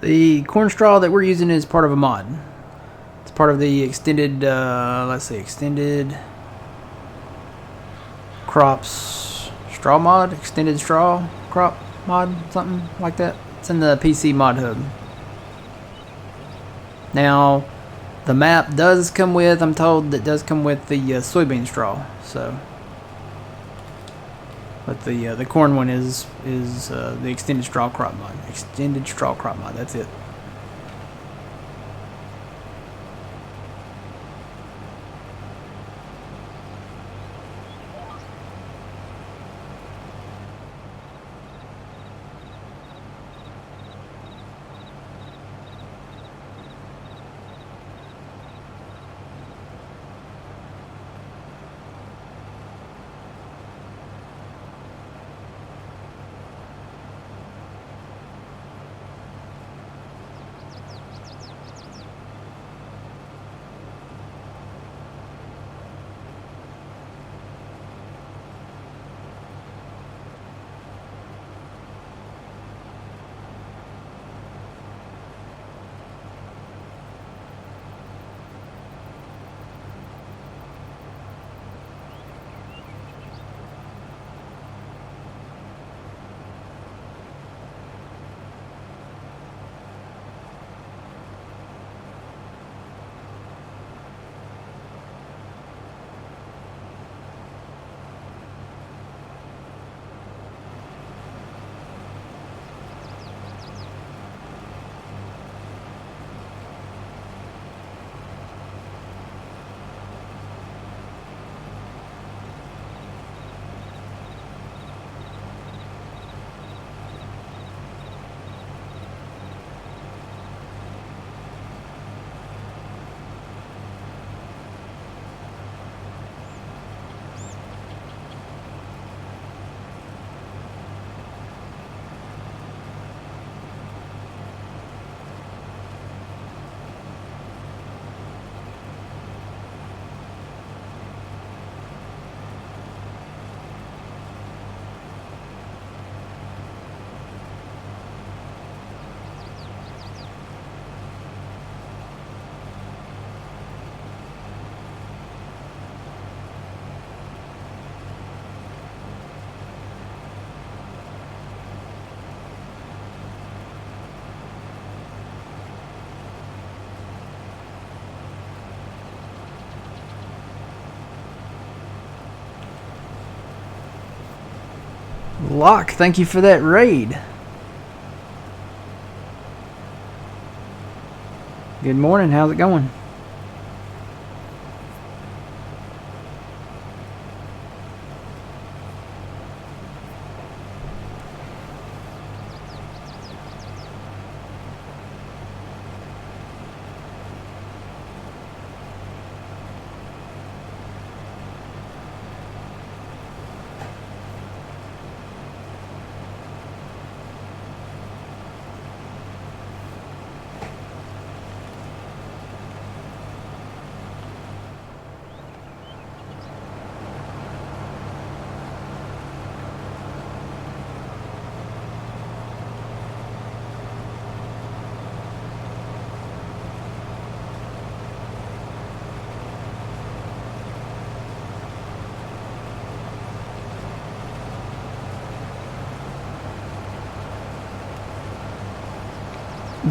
The corn straw that we're using is part of a mod. It's part of the extended, let's see, extended crops straw mod, extended straw crop mod, something like that. It's in the PC mod hub. Now, the map does come with, I'm told, that does come with the soybean straw. So, but the corn one is the extended straw crop mod. Extended straw crop mod. That's it. Locke, thank you for that raid. Good morning, how's it going?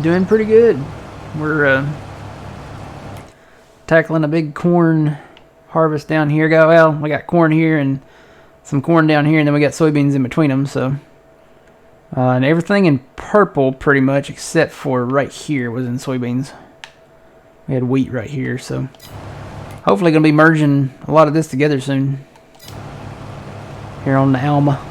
Doing pretty good. We're tackling a big corn harvest down here. Well, we got corn here and some corn down here, and then we got soybeans in between them. So, and everything in purple pretty much except for right here was in soybeans. We had wheat right here, so hopefully gonna be merging a lot of this together soon here on the Alma.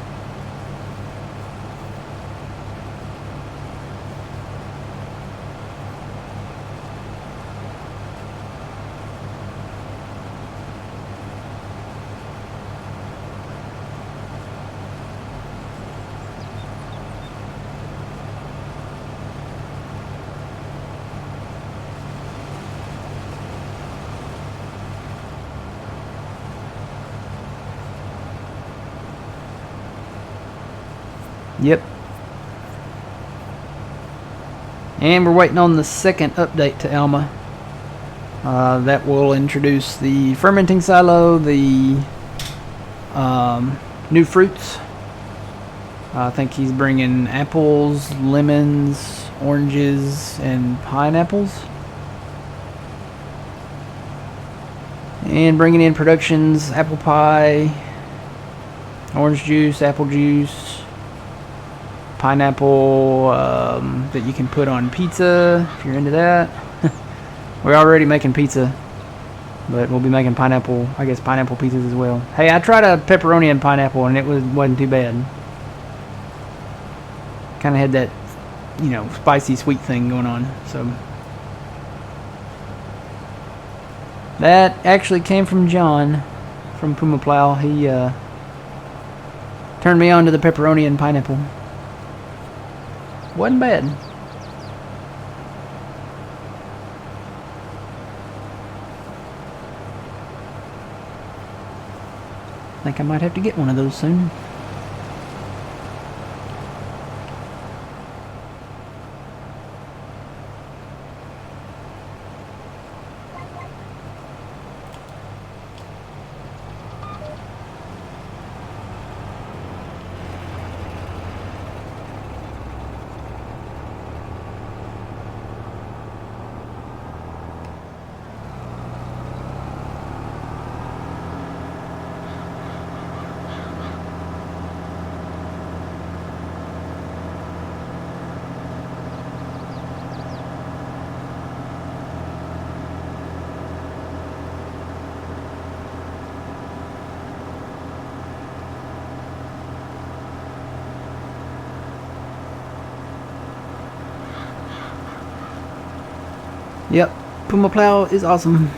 Yep. And we're waiting on the second update to Alma. That will introduce the fermenting silo, the new fruits. I think he's bringing apples, lemons, oranges, and pineapples. And bringing in productions, apple pie, orange juice, apple juice, pineapple that you can put on pizza if you're into that. We're already making pizza, but we'll be making pineapple, I guess, pineapple pizzas as well. Hey, I tried a pepperoni and pineapple, and it wasn't too bad. Kind of had that, you know, spicy sweet thing going on. So that actually came from John from Puma Plow. He turned me on to the pepperoni and pineapple. Wasn't bad. I think I might have to get one of those soon. Yep, Puma Plow is awesome.